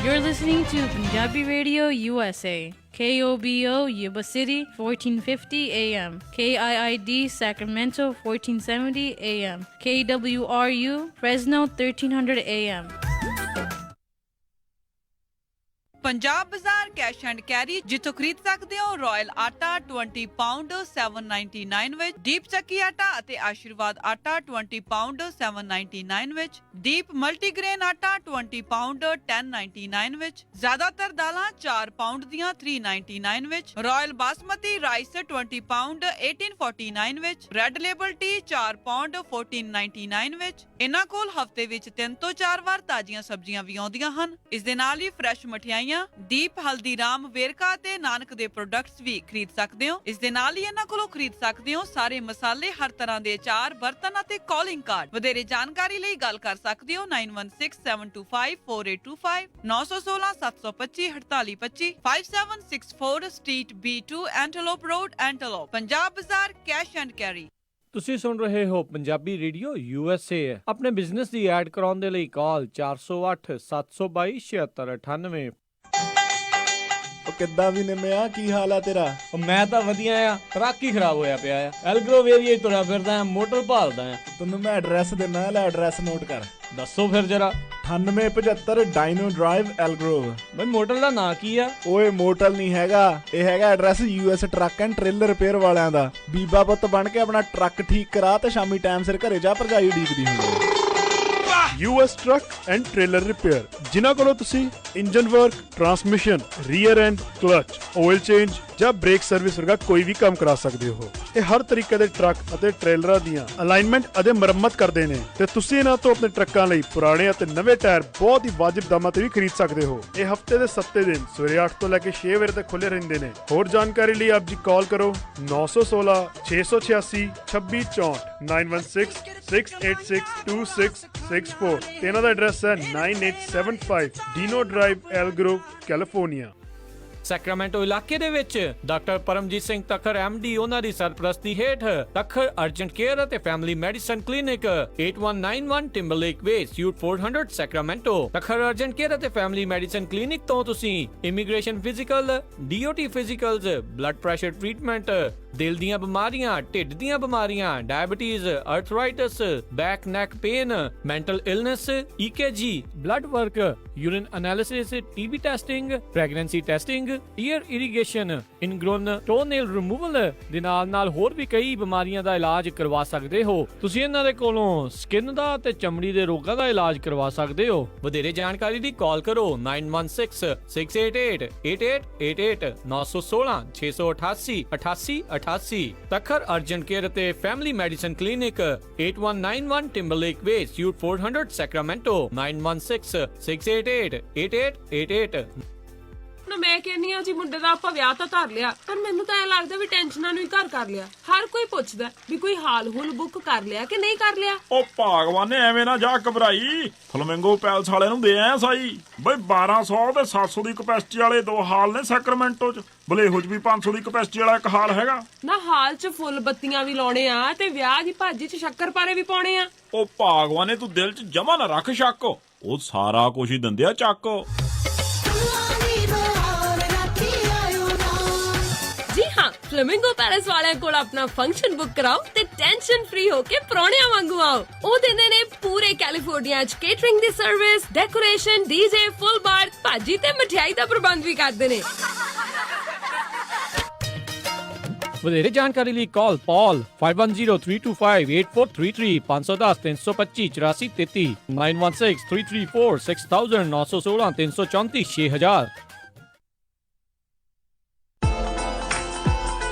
You're listening to Punjabi Radio USA. KOBO Yuba City 1450 AM, KIID Sacramento 1470 AM, KWRU Fresno 1300 AM. Punjab ਬਾਜ਼ਾਰ ਕੈਸ਼ ਐਂਡ ਕੈਰੀ ਜਿੱਥੋਂ ਖਰੀਦ ਸਕਦੇ ਹੋ ਰਾਇਲ ਆਟਾ 20 ਪਾਉਂਡ 799 ਵਿੱਚ, ਦੀਪ ਚੱਕੀ ਆਟਾ ਅਤੇ ਆਸ਼ੀਰਵਾਦ ਆਟਾ 20 ਪਾਉਂਡ 799 ਵਿੱਚ, ਦੀਪ ਮਲਟੀਗ੍ਰੇਨ ਆਟਾ 20 ਪਾਉਂਡ 1099 ਵਿੱਚ, ਜ਼ਿਆਦਾਤਰ ਦਾਲਾਂ 4 ਪਾਉਂਡ ਦੀਆਂ 399 ਵਿੱਚ, ਰਾਇਲ ਬਾਸਮਤੀ ਰਾਈਸ 20 ਪਾਉਂਡ 1849 ਵਿੱਚ, ਰੈੱਡ ਲੇਬਲ ਟੀ 4 ਪਾਉਂਡ 1499 ਵਿੱਚ। ਇਹਨਾਂ ਕੋਲ ਹਫਤੇ ਵਿੱਚ 3 ਤੋਂ 4 ਵਾਰ ਤਾਜ਼ੀਆਂ ਸਬਜ਼ੀਆਂ ਵੀ ਆਉਂਦੀਆਂ ਹਨ। ਇਸ ਦੇ ਨਾਲ ਹੀ ਫਰੈਸ਼ ਮਠਿਆਈਆਂ, ਦੀਪ ਹਲਦੀਰਾਮ ਵੇਰਕਾ ਤੇ ਨਾਨਕ ਦੇ ਪ੍ਰੋਡਕਟਸ ਵੀ ਖਰੀਦ ਸਕਦੇ ਹੋ। ਇਸ ਦੇ ਨਾਲ ਹੀ ਇਹਨਾਂ ਕੋਲੋਂ ਖਰੀਦ ਸਕਦੇ ਹੋ ਸਾਰੇ ਮਸਾਲੇ, ਹਰ ਤਰ੍ਹਾਂ ਦੇ ਅਚਾਰ, ਬਰਤਨ ਅਤੇ ਕਾਲਿੰਗ ਕਾਰਡ। ਵਧੇਰੇ ਜਾਣਕਾਰੀ ਲਈ ਗੱਲ ਕਰ ਸਕਦੇ ਹੋ 9167254825, 9167254825, 5764 ਸਟਰੀਟ B2 ਐਂਟਲੋਪ ਰੋਡ, ਐਂਟਲੋਪ। ਪੰਜਾਬ ਬਾਜ਼ਾਰ ਕੈਸ਼ ਐਂਡ ਕੈਰੀ। ਤੁਸੀਂ ਸੁਣ ਰਹੇ ਹੋ ਪੰਜਾਬੀ ਰੇਡੀਓ USA। ਆਪਣੇ ਬਿਜ਼ਨਸ ਦੀ ਐਡ ਕਰਾਉਣ ਦੇ ਲਈ ਕਾਲ 408 722 7698। ਉਹ ਕਿੱਦਾਂ ਵੀ ਨਿੰਮਿਆ, ਕੀ ਹਾਲ ਆ ਤੇਰਾ? ਮੈਂ ਤਾਂ ਵਧੀਆ ਆ, ਟਰੱਕ ਹੀ ਖਰਾਬ ਹੋਇਆ ਪਿਆ ਆ। ਐਲਗਰੋਵ ਏਰੀਆ ਤੁਰਿਆ ਫਿਰਦਾ ਆ, ਮੋਟਰ ਭਾਲਦਾ ਆ। ਤੈਨੂੰ ਮੈਂ ਐਡਰੈਸ ਦਿੰਦਾ, ਲੈ ਐਡਰੈਸ ਨੋਟ ਕਰ। ਦੱਸੋ ਫਿਰ ਜਰਾ। 9875 ਡਾਇਨੋ ਡਰਾਈਵ ਐਲਗਰੋਵ। ਬਈ ਮੋਟਰ ਦਾ ਨਾਂ ਕੀ ਆ? ਓਏ ਮੋਟਲ ਨਹੀਂ ਹੈਗਾ, ਇਹ ਹੈਗਾ address US truck and trailer repair ਵਾਲਿਆਂ ਦਾ। ਬੀਬਾ ਪੁੱਤ ਬਣ ਕੇ ਆਪਣਾ ਟਰੱਕ ਠੀਕ ਕਰਾ ਤੇ ਸ਼ਾਮੀ ਟਾਈਮ ਸਿਰ ਘਰੇ ਜਾ, ਭਰਜਾਈ ਉਡੀਕਦੀ ਹੁੰਦੀ ਹੈ। US truck and trailer repair, ਜਿਨ੍ਹਾਂ ਕੋਲੋਂ ਤੁਸੀਂ engine work, transmission, rear and clutch, oil change ਜਾਂ ਬ੍ਰੇਕ ਸਰਵਿਸ ਵਰਗਾ ਕੋਈ ਵੀ ਕੰਮ ਕਰਾ ਸਕਦੇ ਹੋ। ਇਹ ਹਰ ਤਰੀਕੇ ਦੇ ਟਰੱਕ ਅਤੇ ਟ੍ਰੇਲਰਾਂ ਦੀਆਂ ਅਲਾਈਨਮੈਂਟ ਅਤੇ ਮੁਰੰਮਤ ਕਰਦੇ ਨੇ ਤੇ ਤੁਸੀਂ ਇਹਨਾਂ ਤੋਂ ਆਪਣੇ ਟਰੱਕਾਂ ਲਈ ਪੁਰਾਣੇ ਅਤੇ ਨਵੇਂ ਟਾਇਰ ਬਹੁਤ ਹੀ ਵਾਜਿਬ ਦਾਮਾਂ ਤੇ ਵੀ ਖਰੀਦ ਸਕਦੇ ਹੋ। ਇਹ ਹਫਤੇ ਦੇ 7 ਦਿਨ ਸਵੇਰੇ 8 ਤੋਂ ਲੈ ਕੇ 6 ਵਜੇ ਤੱਕ ਖੁੱਲੇ ਰਹਿੰਦੇ ਨੇ। ਹੋਰ ਜਾਣਕਾਰੀ ਲਈ ਆਪ ਜੀ ਕਾਲ ਕਰੋ 916 686 2664 916 686 2664 ਤੇ ਇਹਨਾਂ ਦਾ ਐਡਰੈਸ ਹੈ 9875 Dino Drive Elk Grove, California. Sacramento ਇਲਾਕੇ ਦੇ ਵਿੱਚ ਡਾਕਟਰ ਪਰਮਜੀਤ ਸਿੰਘ ਤੱਖਰ MD ਉਹਨਾਂ ਦੀ ਸਰਪ੍ਰਸਤੀ ਹੇਠ ਤੱਖਰ ਅਰਜੈਂਟ ਕੇਅਰ ਅਤੇ family medicine clinic 8191 Timberlake Way, suite 400 Sacramento. Takhar urgent care ਅਤੇ ਫੈਮਿਲੀ ਮੈਡੀਸਨ ਕਲੀਨਿਕ ਤੋਂ ਤੁਸੀਂ immigration physical, DOT physicals, blood pressure treatment, ਦਿਲ ਦੀਆਂ ਬਿਮਾਰੀਆਂ, ਢਿੱਡ ਦੀਆਂ ਬਿਮਾਰੀਆਂ, diabetes, arthritis, back neck pain, mental illness, EKG, blood work, urine analysis, TB testing, pregnancy testing, ear irrigation, ingrown toenail removal ਦੇ ਨਾਲ ਹੋਰ ਵੀ ਕਈ ਬਿਮਾਰੀਆਂ ਦਾ ਇਲਾਜ ਕਰਵਾ ਸਕਦੇ ਹੋ। ਤੁਸੀਂ ਇਹਨਾਂ ਦੇ ਕੋਲੋਂ ਸਕਿਨ ਦਾ ਤੇ ਚਮੜੀ ਦੇ ਰੋਗਾਂ ਦਾ ਇਲਾਜ ਕਰਵਾ ਸਕਦੇ ਹੋ। ਵਧੇਰੇ ਜਾਣਕਾਰੀ ਲਈ ਕਾਲ ਕਰੋ 9166 688 8888, 916 688 8888। ਤੱਖਰ ਅਰਜੈਂਟ ਕੇਅਰ ਅਤੇ family medicine clinic 8191 Timberlake Way, suite 400 Sacramento, 9166 688 8888। ਮੈਂ ਕਹਿੰਨੀ ਆ ਜੀ ਮੁੰਡੇ ਦਾ ਆਪਾਂ ਵਿਆਹ ਤਾਂ ਧਰ ਲਿਆ, ਪਰ ਮੈਨੂੰ ਤਾਂ ਐ ਲੱਗਦਾ ਵੀ ਟੈਨਸ਼ਨਾਂ ਨੂੰ ਹੀ ਘਰ ਕਰ ਲਿਆ। ਹਰ ਕੋਈ ਪੁੱਛਦਾ ਵੀ ਕੋਈ ਹਾਲ ਹੁਲ ਬੁੱਕ ਕਰ ਲਿਆ ਕਿ ਨਹੀਂ ਕਰ ਲਿਆ। ਉਹ ਭਗਵਾਨ ਨੇ ਐਵੇਂ ਨਾ ਜਾ ਘਬਰਾਈ, ਫਲਮਿੰਗੋ ਪੈਲਸ ਵਾਲਿਆਂ ਨੂੰ ਦੇ ਆਇਆ ਸਾਈ। ਬਈ 1200 ਤੇ 700 ਦੀ ਕਪੈਸਿਟੀ ਵਾਲੇ 2 ਹਾਲ ਨੇ ਸੈਕਰਾਮੈਂਟੋ ਚ, ਬਲੇਹੋ ਚ ਵੀ 500 ਦੀ ਕਪੈਸਿਟੀ ਵਾਲਾ ਇੱਕ ਹਾਲ ਹੈਗਾ ਨਾ। ਹਾਲ ਚ ਫੁੱਲ ਬੱਤੀਆਂ ਵੀ ਲਾਉਣੇ ਆ ਤੇ ਵਿਆਹ ਦੀ ਭਾਜੀ ਚ ਸ਼ੱਕਰਪਾਰੇ ਵੀ ਪਾਉਣੇ ਆ। ਉਹ ਭਗਵਾਨ ਨੇ ਤੂੰ ਦਿਲ ਚ ਜਮਾ ਨਾ ਰੱਖ ਸ਼ੱਕ, ਉਹ ਸਾਰਾ ਕੁਝ ਹੀ ਦਿੰਦੇ ਆ ਚੱਕ। ਜੀ ਹਾਂ, ਫਲੇਮਿੰਗੋ ਪੈਲੇਸ ਵਾਲਿਆਂ ਕੋਲ ਆਪਣਾ ਫੰਕਸ਼ਨ ਬੁੱਕ ਕਰਾਓ ਤੇ ਟੈਨਸ਼ਨ ਫ੍ਰੀ ਹੋ ਕੇ ਪਰੌਣਿਆਂ ਵਾਂਗੂ ਆਓ। ਉਹ ਦਿੰਦੇ ਨੇ ਪੂਰੇ ਕੈਲੀਫੋਰਨੀਆ ਚ ਕੇਟਰਿੰਗ ਦੀ ਸਰਵਿਸ, ਡੈਕੋਰੇਸ਼ਨ, DJ, ਫੁੱਲ ਬਾਰ, ਭਾਜੀ ਤੇ ਮਠਿਆਈ ਦਾ ਪ੍ਰਬੰਧ ਵੀ ਕਰਦੇ ਨੇ। ਵਧੇਰੇ ਜਾਣਕਾਰੀ ਲਈ ਕਾਲ ਪਾਲ 5103258433, 510 325 8433, 916 334 6000, 916 334 6000।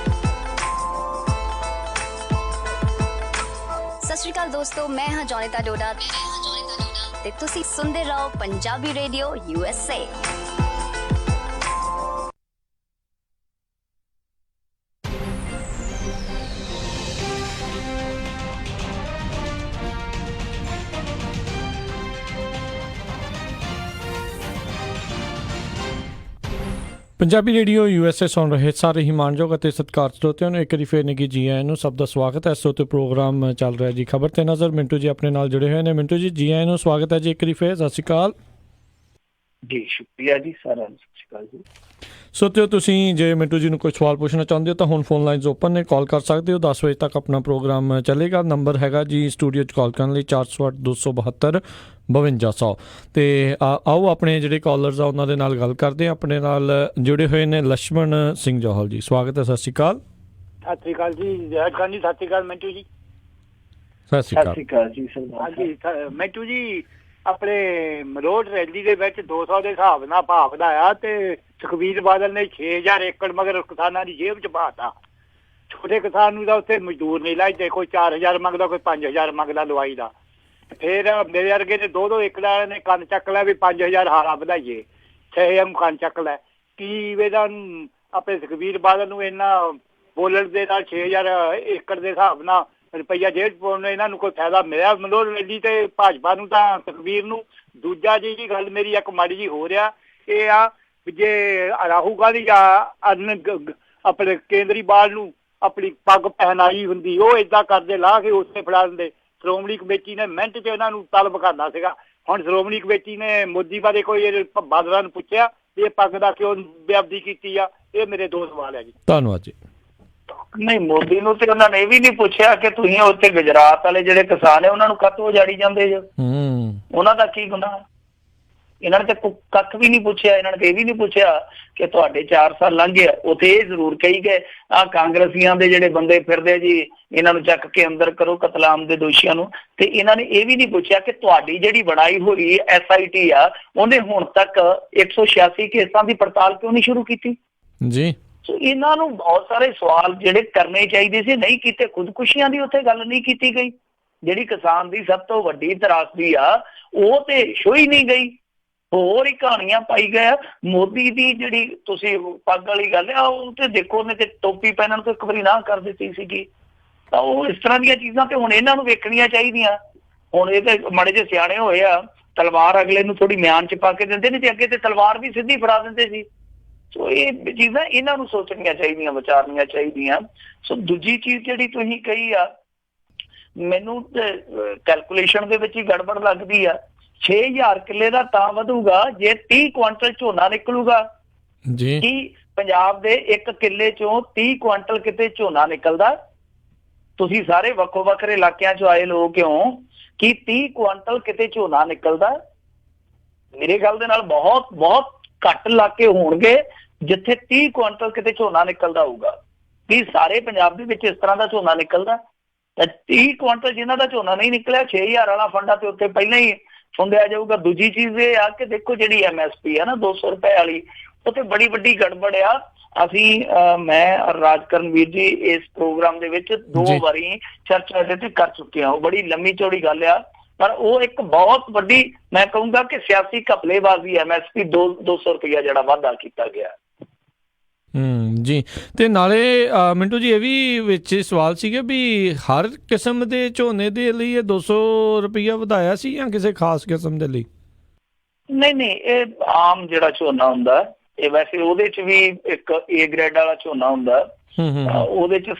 ਸਤਿ ਸ਼੍ਰੀ ਅਕਾਲ ਦੋਸਤੋ, ਮੈਂ ਹਾਂ ਜੋਨੀਤਾ ਡੋਡਾ ਤੇ ਤੁਸੀਂ ਸੁਣਦੇ ਰਹੋ Punjabi radio USA। Punjabi radio USA ਸੁਣ ਰਹੇ ਸਾਰੇ ਹੀ ਮਾਣਯੋਗ ਅਤੇ ਸਤਿਕਾਰਯੋਗ ਸਰੋਤਿਆਂ ਨੂੰ ਇੱਕ ਵਾਰੀ ਫੇਰ ਨਿੱਘੀ ਜੀ ਆਇਆਂ ਨੂੰ। ਸਭ ਦਾ ਸਵਾਗਤ ਹੈ। ਇਸ ਤੋਂ ਪ੍ਰੋਗਰਾਮ ਚੱਲ ਰਿਹਾ ਜੀ ਖਬਰ ਤੇ ਨਜ਼ਰ। ਮਿੰਟੂ ਜੀ ਆਪਣੇ ਨਾਲ ਜੁੜੇ ਹੋਏ ਨੇ। ਮਿੰਟੂ ਜੀ, ਜੀ ਆਇਆਂ ਨੂੰ, ਸਵਾਗਤ ਹੈ ਜੀ ਇੱਕ ਵਾਰੀ ਫੇਰ। ਸਤਿ ਸ਼੍ਰੀ ਅਕਾਲ। ਜੀ ਸ਼ੁਕਰੀਆ ਜੀ, ਸਾਰਿਆਂ ਨੂੰ ਸਤਿ ਸ਼੍ਰੀ ਅਕਾਲ ਜੀ। ਸੋਤਿਓ ਤੁਸੀਂ ਜੇ ਮਿੰਟੂ ਜੀ ਨੂੰ ਕੋਈ ਸਵਾਲ ਪੁੱਛਣਾ ਚਾਹੁੰਦੇ ਹੋ ਤਾਂ ਹੁਣ ਫੋਨ ਲਾਈਨਸ ਓਪਨ ਨੇ, ਕਾਲ ਕਰ ਸਕਦੇ ਹੋ। 10 ਵਜੇ ਤੱਕ ਆਪਣਾ ਪ੍ਰੋਗਰਾਮ ਚੱਲੇਗਾ। ਨੰਬਰ ਹੈਗਾ ਜੀ ਸਟੂਡੀਓ 'ਚ ਕਾਲ ਕਰਨ ਲਈ 408 272 5200। ਅਤੇ ਆਓ ਆਪਣੇ ਜਿਹੜੇ ਕਾਲਰਸ ਆ ਉਹਨਾਂ ਦੇ ਨਾਲ ਗੱਲ ਕਰਦੇ ਹਾਂ। ਆਪਣੇ ਨਾਲ ਜੁੜੇ ਹੋਏ ਨੇ ਲక్ష్మణ ਸਿੰਘ ਜੌਹਲ ਜੀ, ਸਵਾਗਤ ਹੈ। ਸਤਿ ਸ਼੍ਰੀ ਅਕਾਲ। ਸਤਿ ਸ਼੍ਰੀ ਅਕਾਲ ਜੀ ਜੈਦ ਖਾਨ ਜੀ, ਸਤਿ ਸ਼੍ਰੀ ਅਕਾਲ ਮਿੰਟੂ ਜੀ। ਸਤਿ ਸ਼੍ਰੀ ਸਤਿ ਸ਼੍ਰੀ ਅਕਾਲ ਜੀ ਸਰਦਾਰ। ਹਾਂਜੀ ਮਿੰਟੂ ਜੀ, ਆਪਣੇ ਮਲੋਟ ਰੈਲੀ ਦੇ ਵਿੱਚ 200 ਦੇ ਹਿਸਾਬ ਨਾਲ ਭਾਅ ਵਧਾਇਆ ਤੇ ਸੁਖਬੀਰ ਬਾਦਲ ਨੇ 6000 ਏਕੜ ਮਗਰ ਕਿਸਾਨਾਂ ਦੀ ਜੇਬ 'ਚ ਪਾਤਾ। ਛੋਟੇ ਕਿਸਾਨ ਨੂੰ ਤਾਂ ਉੱਥੇ ਮਜ਼ਦੂਰ ਨਹੀਂ ਲਾਈਦੇ, ਕੋਈ 4000 ਮੰਗਦਾ, ਕੋਈ 5000 ਮੰਗਦਾ ਲਵਾਈ ਦਾ। ਫਿਰ ਮੇਰੇ ਵਰਗੇ ਨੇ 2-2 ਏਕੜ ਵਾਲੇ ਨੇ ਕੰਨ ਚੱਕ ਲਿਆ ਵੀ 5000 ਹਾਰਾ ਵਧਾਈਏ, 6000 ਨੂੰ ਕੰਨ ਚੱਕ ਲੈ। ਕੀ ਇਹਦਾ ਆਪਣੇ ਸੁਖਬੀਰ ਬਾਦਲ ਨੂੰ ਇੰਨਾ ਬੋਲਣ ਦੇ ਨਾਲ 6000 ਏਕੜ ਦੇ ਹਿਸਾਬ ਨਾਲ ਰੁਪਈਆ ਜੇਬ ਪਾਉਣ ਨੂੰ ਇਹਨਾਂ ਨੂੰ ਕੋਈ ਫਾਇਦਾ ਮਿਲਿਆ ਮਲੋਟ ਰੈਲੀ ਤੇ ਭਾਜਪਾ ਨੂੰ ਤਾਂ ਸੁਖਬੀਰ ਨੂੰ? ਦੂਜਾ ਜੀ ਗੱਲ ਮੇਰੀ ਇੱਕ ਮਾੜੀ ਜੀ ਹੋ ਰਿਹਾ, ਇਹ ਆ ਜੇ ਰਾਹੁਲ ਗਾਂਧੀ ਆਪਣੇ ਕੇਂਦਰੀਵਾਲ ਨੂੰ ਆਪਣੀ ਪੱਗ ਪਹਿਨਾਈ ਹੁੰਦੀ, ਉਹ ਏਦਾਂ ਕਰਦੇ ਲਾ ਕੇ ਉੱਥੇ ਫੜਾ ਦਿੰਦੇ। ਸ਼੍ਰੋਮਣੀ ਕਮੇਟੀ ਨੇ ਮਿੰਟ 'ਚ ਇਹਨਾਂ ਨੂੰ ਤਲਬ ਕਰਨਾ ਸੀਗਾ। ਹੁਣ ਸ਼੍ਰੋਮਣੀ ਕਮੇਟੀ ਨੇ ਮੋਦੀ ਬਾਰੇ ਕੋਈ ਬਾਦਲਾਂ ਨੂੰ ਪੁੱਛਿਆ ਇਹ ਪੱਗ ਦਾ ਕਿਉਂ ਬੇਅਦਬੀ ਕੀਤੀ ਆ? ਇਹ ਮੇਰੇ ਦੋ ਸਵਾਲ ਹੈ ਜੀ। ਧੰਨਵਾਦ ਜੀ। ਨਹੀਂ, ਮੋਦੀ ਨੂੰ ਤੇ ਉਹਨਾਂ ਨੇ ਇਹ ਵੀ ਨਹੀਂ ਪੁੱਛਿਆ ਕਿ ਤੁਸੀਂ ਉੱਥੇ ਗੁਜਰਾਤ ਵਾਲੇ ਜਿਹੜੇ ਕਿਸਾਨ ਹੈ ਉਹਨਾਂ ਨੂੰ ਕਾਹਤੋਂ ਉਜਾੜੀ ਜਾਂਦੇ ਜੋ? ਉਹਨਾਂ ਦਾ ਕੀ ਗੁਨਾਹ? ਇਹਨਾਂ ਨੇ ਤੇ ਕੱਖ ਵੀ ਨਹੀਂ ਪੁੱਛਿਆ। ਇਹਨਾਂ ਨੇ ਇਹ ਵੀ ਨਹੀਂ ਪੁੱਛਿਆ ਕਿ ਤੁਹਾਡੇ 4 ਸਾਲ ਲੰਘ ਗਏ। ਉੱਥੇ ਇਹ ਜ਼ਰੂਰ ਕਹੀ ਗਏ ਆਹ ਕਾਂਗਰਸੀਆਂ ਦੇ ਜਿਹੜੇ ਬੰਦੇ ਫਿਰਦੇ ਜੀ ਇਹਨਾਂ ਨੂੰ ਚੱਕ ਕੇ ਅੰਦਰ ਕਰੋ, ਕਤਲਾਮ ਦੇ ਦੋਸ਼ੀਆਂ ਨੂੰ। ਤੇ ਇਹਨਾਂ ਨੇ ਇਹ ਵੀ ਨਹੀਂ ਪੁੱਛਿਆ ਕਿ ਤੁਹਾਡੀ ਜਿਹੜੀ ਬਣਾਈ ਹੋਈ SIT ਆ ਉਹਨੇ ਹੁਣ ਤੱਕ 186 ਕੇਸਾਂ ਦੀ ਪੜਤਾਲ ਕਿਉਂ ਨਹੀਂ ਸ਼ੁਰੂ ਕੀਤੀ ਜੀ? ਸੋ ਇਹਨਾਂ ਨੂੰ ਬਹੁਤ ਸਾਰੇ ਸਵਾਲ ਜਿਹੜੇ ਕਰਨੇ ਚਾਹੀਦੇ ਸੀ, ਨਹੀਂ ਕੀਤੇ। ਖੁਦਕੁਸ਼ੀਆਂ ਦੀ ਉੱਥੇ ਗੱਲ ਨਹੀਂ ਕੀਤੀ ਗਈ। ਜਿਹੜੀ ਕਿਸਾਨ ਦੀ ਸਭ ਤੋਂ ਵੱਡੀ ਤਰਾਸਦੀ ਆ ਉਹ ਤੇ ਛੋਈ ਨਹੀਂ ਗਈ। ਹੋਰ ਹੀ ਕਹਾਣੀਆਂ ਪਾਈ ਗਏ। ਮੋਦੀ ਦੀ ਜਿਹੜੀ ਤੁਸੀਂ ਪੱਗ ਵਾਲੀ ਗੱਲ ਆ ਉਹ ਤੇ ਦੇਖੋ, ਉਹਨੇ ਤੇ ਟੋਪੀ ਪਹਿਨਣ ਤੋਂ ਇੱਕ ਵਾਰੀ ਨਾ ਕਰ ਦਿੱਤੀ ਸੀਗੀ। ਤਾਂ ਉਹ ਇਸ ਤਰ੍ਹਾਂ ਦੀਆਂ ਚੀਜ਼ਾਂ ਤੇ ਹੁਣ ਇਹਨਾਂ ਨੂੰ ਵੇਖਣੀਆਂ ਚਾਹੀਦੀਆਂ। ਹੁਣ ਇਹ ਤੇ ਮਾੜੇ ਜਿਹੇ ਸਿਆਣੇ ਹੋਏ ਆ, ਤਲਵਾਰ ਅਗਲੇ ਨੂੰ ਥੋੜੀ ਮਿਆਨ ਚ ਪਾ ਕੇ ਦਿੰਦੇ ਨੇ ਤੇ ਅੱਗੇ ਤੇ ਤਲਵਾਰ ਵੀ ਸਿੱਧੀ ਫੜਾ ਦਿੰਦੇ ਸੀ। ਸੋ ਇਹ ਚੀਜ਼ਾਂ ਇਹਨਾਂ ਨੂੰ ਸੋਚਣੀਆਂ ਚਾਹੀਦੀਆਂ, ਵਿਚਾਰਨੀਆਂ ਚਾਹੀਦੀਆਂ। ਸੋ ਦੂਜੀ ਚੀਜ਼ ਜਿਹੜੀ ਤੁਸੀਂ ਕਹੀ ਆ, ਮੈਨੂੰ ਕੈਲਕੂਲੇਸ਼ਨ ਦੇ ਵਿੱਚ ਹੀ ਗੜਬੜ ਲੱਗਦੀ ਆ। 6000 ਕਿੱਲੇ ਦਾ ਤਾਂ ਵਧੂਗਾ ਜੇ 30 ਕੁਆਂਟਲ ਝੋਨਾ ਨਿਕਲੂਗਾ ਜੀ। ਕੀ ਪੰਜਾਬ ਦੇ ਇੱਕ ਕਿੱਲੇ ਚੋਂ 30 ਕੁਆਂਟਲ ਕਿਤੇ ਝੋਨਾ ਨਿਕਲਦਾ? ਤੁਸੀਂ ਸਾਰੇ ਵੱਖੋ ਵੱਖਰੇ ਇਲਾਕਿਆਂ ਚੋਂ ਆਏ ਲੋਕ ਹੋ, ਕੀ 30 ਕੁਆਂਟਲ ਕਿਤੇ ਝੋਨਾ ਨਿਕਲਦਾ? ਮੇਰੇ ਗੱਲ ਦੇ ਨਾਲ ਬਹੁਤ ਬਹੁਤ ਘੱਟ ਇਲਾਕੇ ਹੋਣਗੇ ਜਿੱਥੇ 30 ਕੁਆਂਟਲ ਕਿਤੇ ਝੋਨਾ ਨਿਕਲਦਾ ਹੋਊਗਾ। ਕੀ ਸਾਰੇ ਪੰਜਾਬ ਦੇ ਵਿੱਚ ਇਸ ਤਰ੍ਹਾਂ ਦਾ ਝੋਨਾ ਨਿਕਲਦਾ? ਤਾਂ 30 ਕੁਆਂਟਲ ਜਿਨ੍ਹਾਂ ਦਾ ਝੋਨਾ ਨਹੀਂ ਨਿਕਲਿਆ 6000 ਵਾਲਾ ਫੰਡਾ ਤੇ ਉੱਤੇ ਪਹਿਲਾਂ ਹੀ ਫੁੰਡਿਆ ਜਾਊਗਾ। ਦੂਜੀ ਚੀਜ਼ ਇਹ ਆ ਕਿ ਦੇਖੋ ਜਿਹੜੀ MSP ਹੈ ਨਾ 200 ਰੁਪਏ ਵਾਲੀ, ਉਹ ਤੇ ਬੜੀ ਵੱਡੀ ਗੜਬੜ ਆ। ਅਸੀਂ ਮੈਂ ਰਾਜਕਰਨਵੀਰ ਜੀ ਇਸ ਪ੍ਰੋਗਰਾਮ ਦੇ ਵਿੱਚ 2 ਵਾਰੀ ਚਰਚਾ ਇਹਦੇ ਤੇ ਕਰ ਚੁੱਕੇ ਹਾਂ। ਉਹ ਬੜੀ ਲੰਮੀ ਚੌੜੀ ਗੱਲ ਆ, ਪਰ ਉਹ ਇੱਕ ਬਹੁਤ ਵੱਡੀ ਮੈਂ ਕਹੂੰਗਾ ਕਿ ਸਿਆਸੀ ਘਪਲੇਬਾਜ਼ੀ MSP 200 ਰੁਪਇਆ ਜਿਹੜਾ ਵਾਧਾ ਕੀਤਾ ਗਿਆ ਜੀ। ਤੇ ਨਾਲੇ ਮਿੰਟੂ ਜੀ ਇਹ ਵੀ ਵਿੱਚ ਸਵਾਲ ਸੀਗੇ ਵੀ ਹਰ ਕਿਸਮ ਦੇ ਝੋਨੇ ਦੇ ਲਈ ਇਹ 200 ਰੁਪਇਆ ਵਧਾਇਆ ਸੀ ਜਾਂ ਕਿਸੇ ਖਾਸ ਕਿਸਮ ਦੇ ਲਈ? ਨਹੀਂ, ਇਹ ਆਮ ਜਿਹੜਾ ਝੋਨਾ ਹੁੰਦਾ ਇਹ ਵੈਸੇ ਉਹਦੇ ਚ ਵੀ ਇੱਕ A ਗ੍ਰੇਡ ਵਾਲਾ ਝੋਨਾ ਹੁੰਦਾ। ਉਹਦੇ ਚ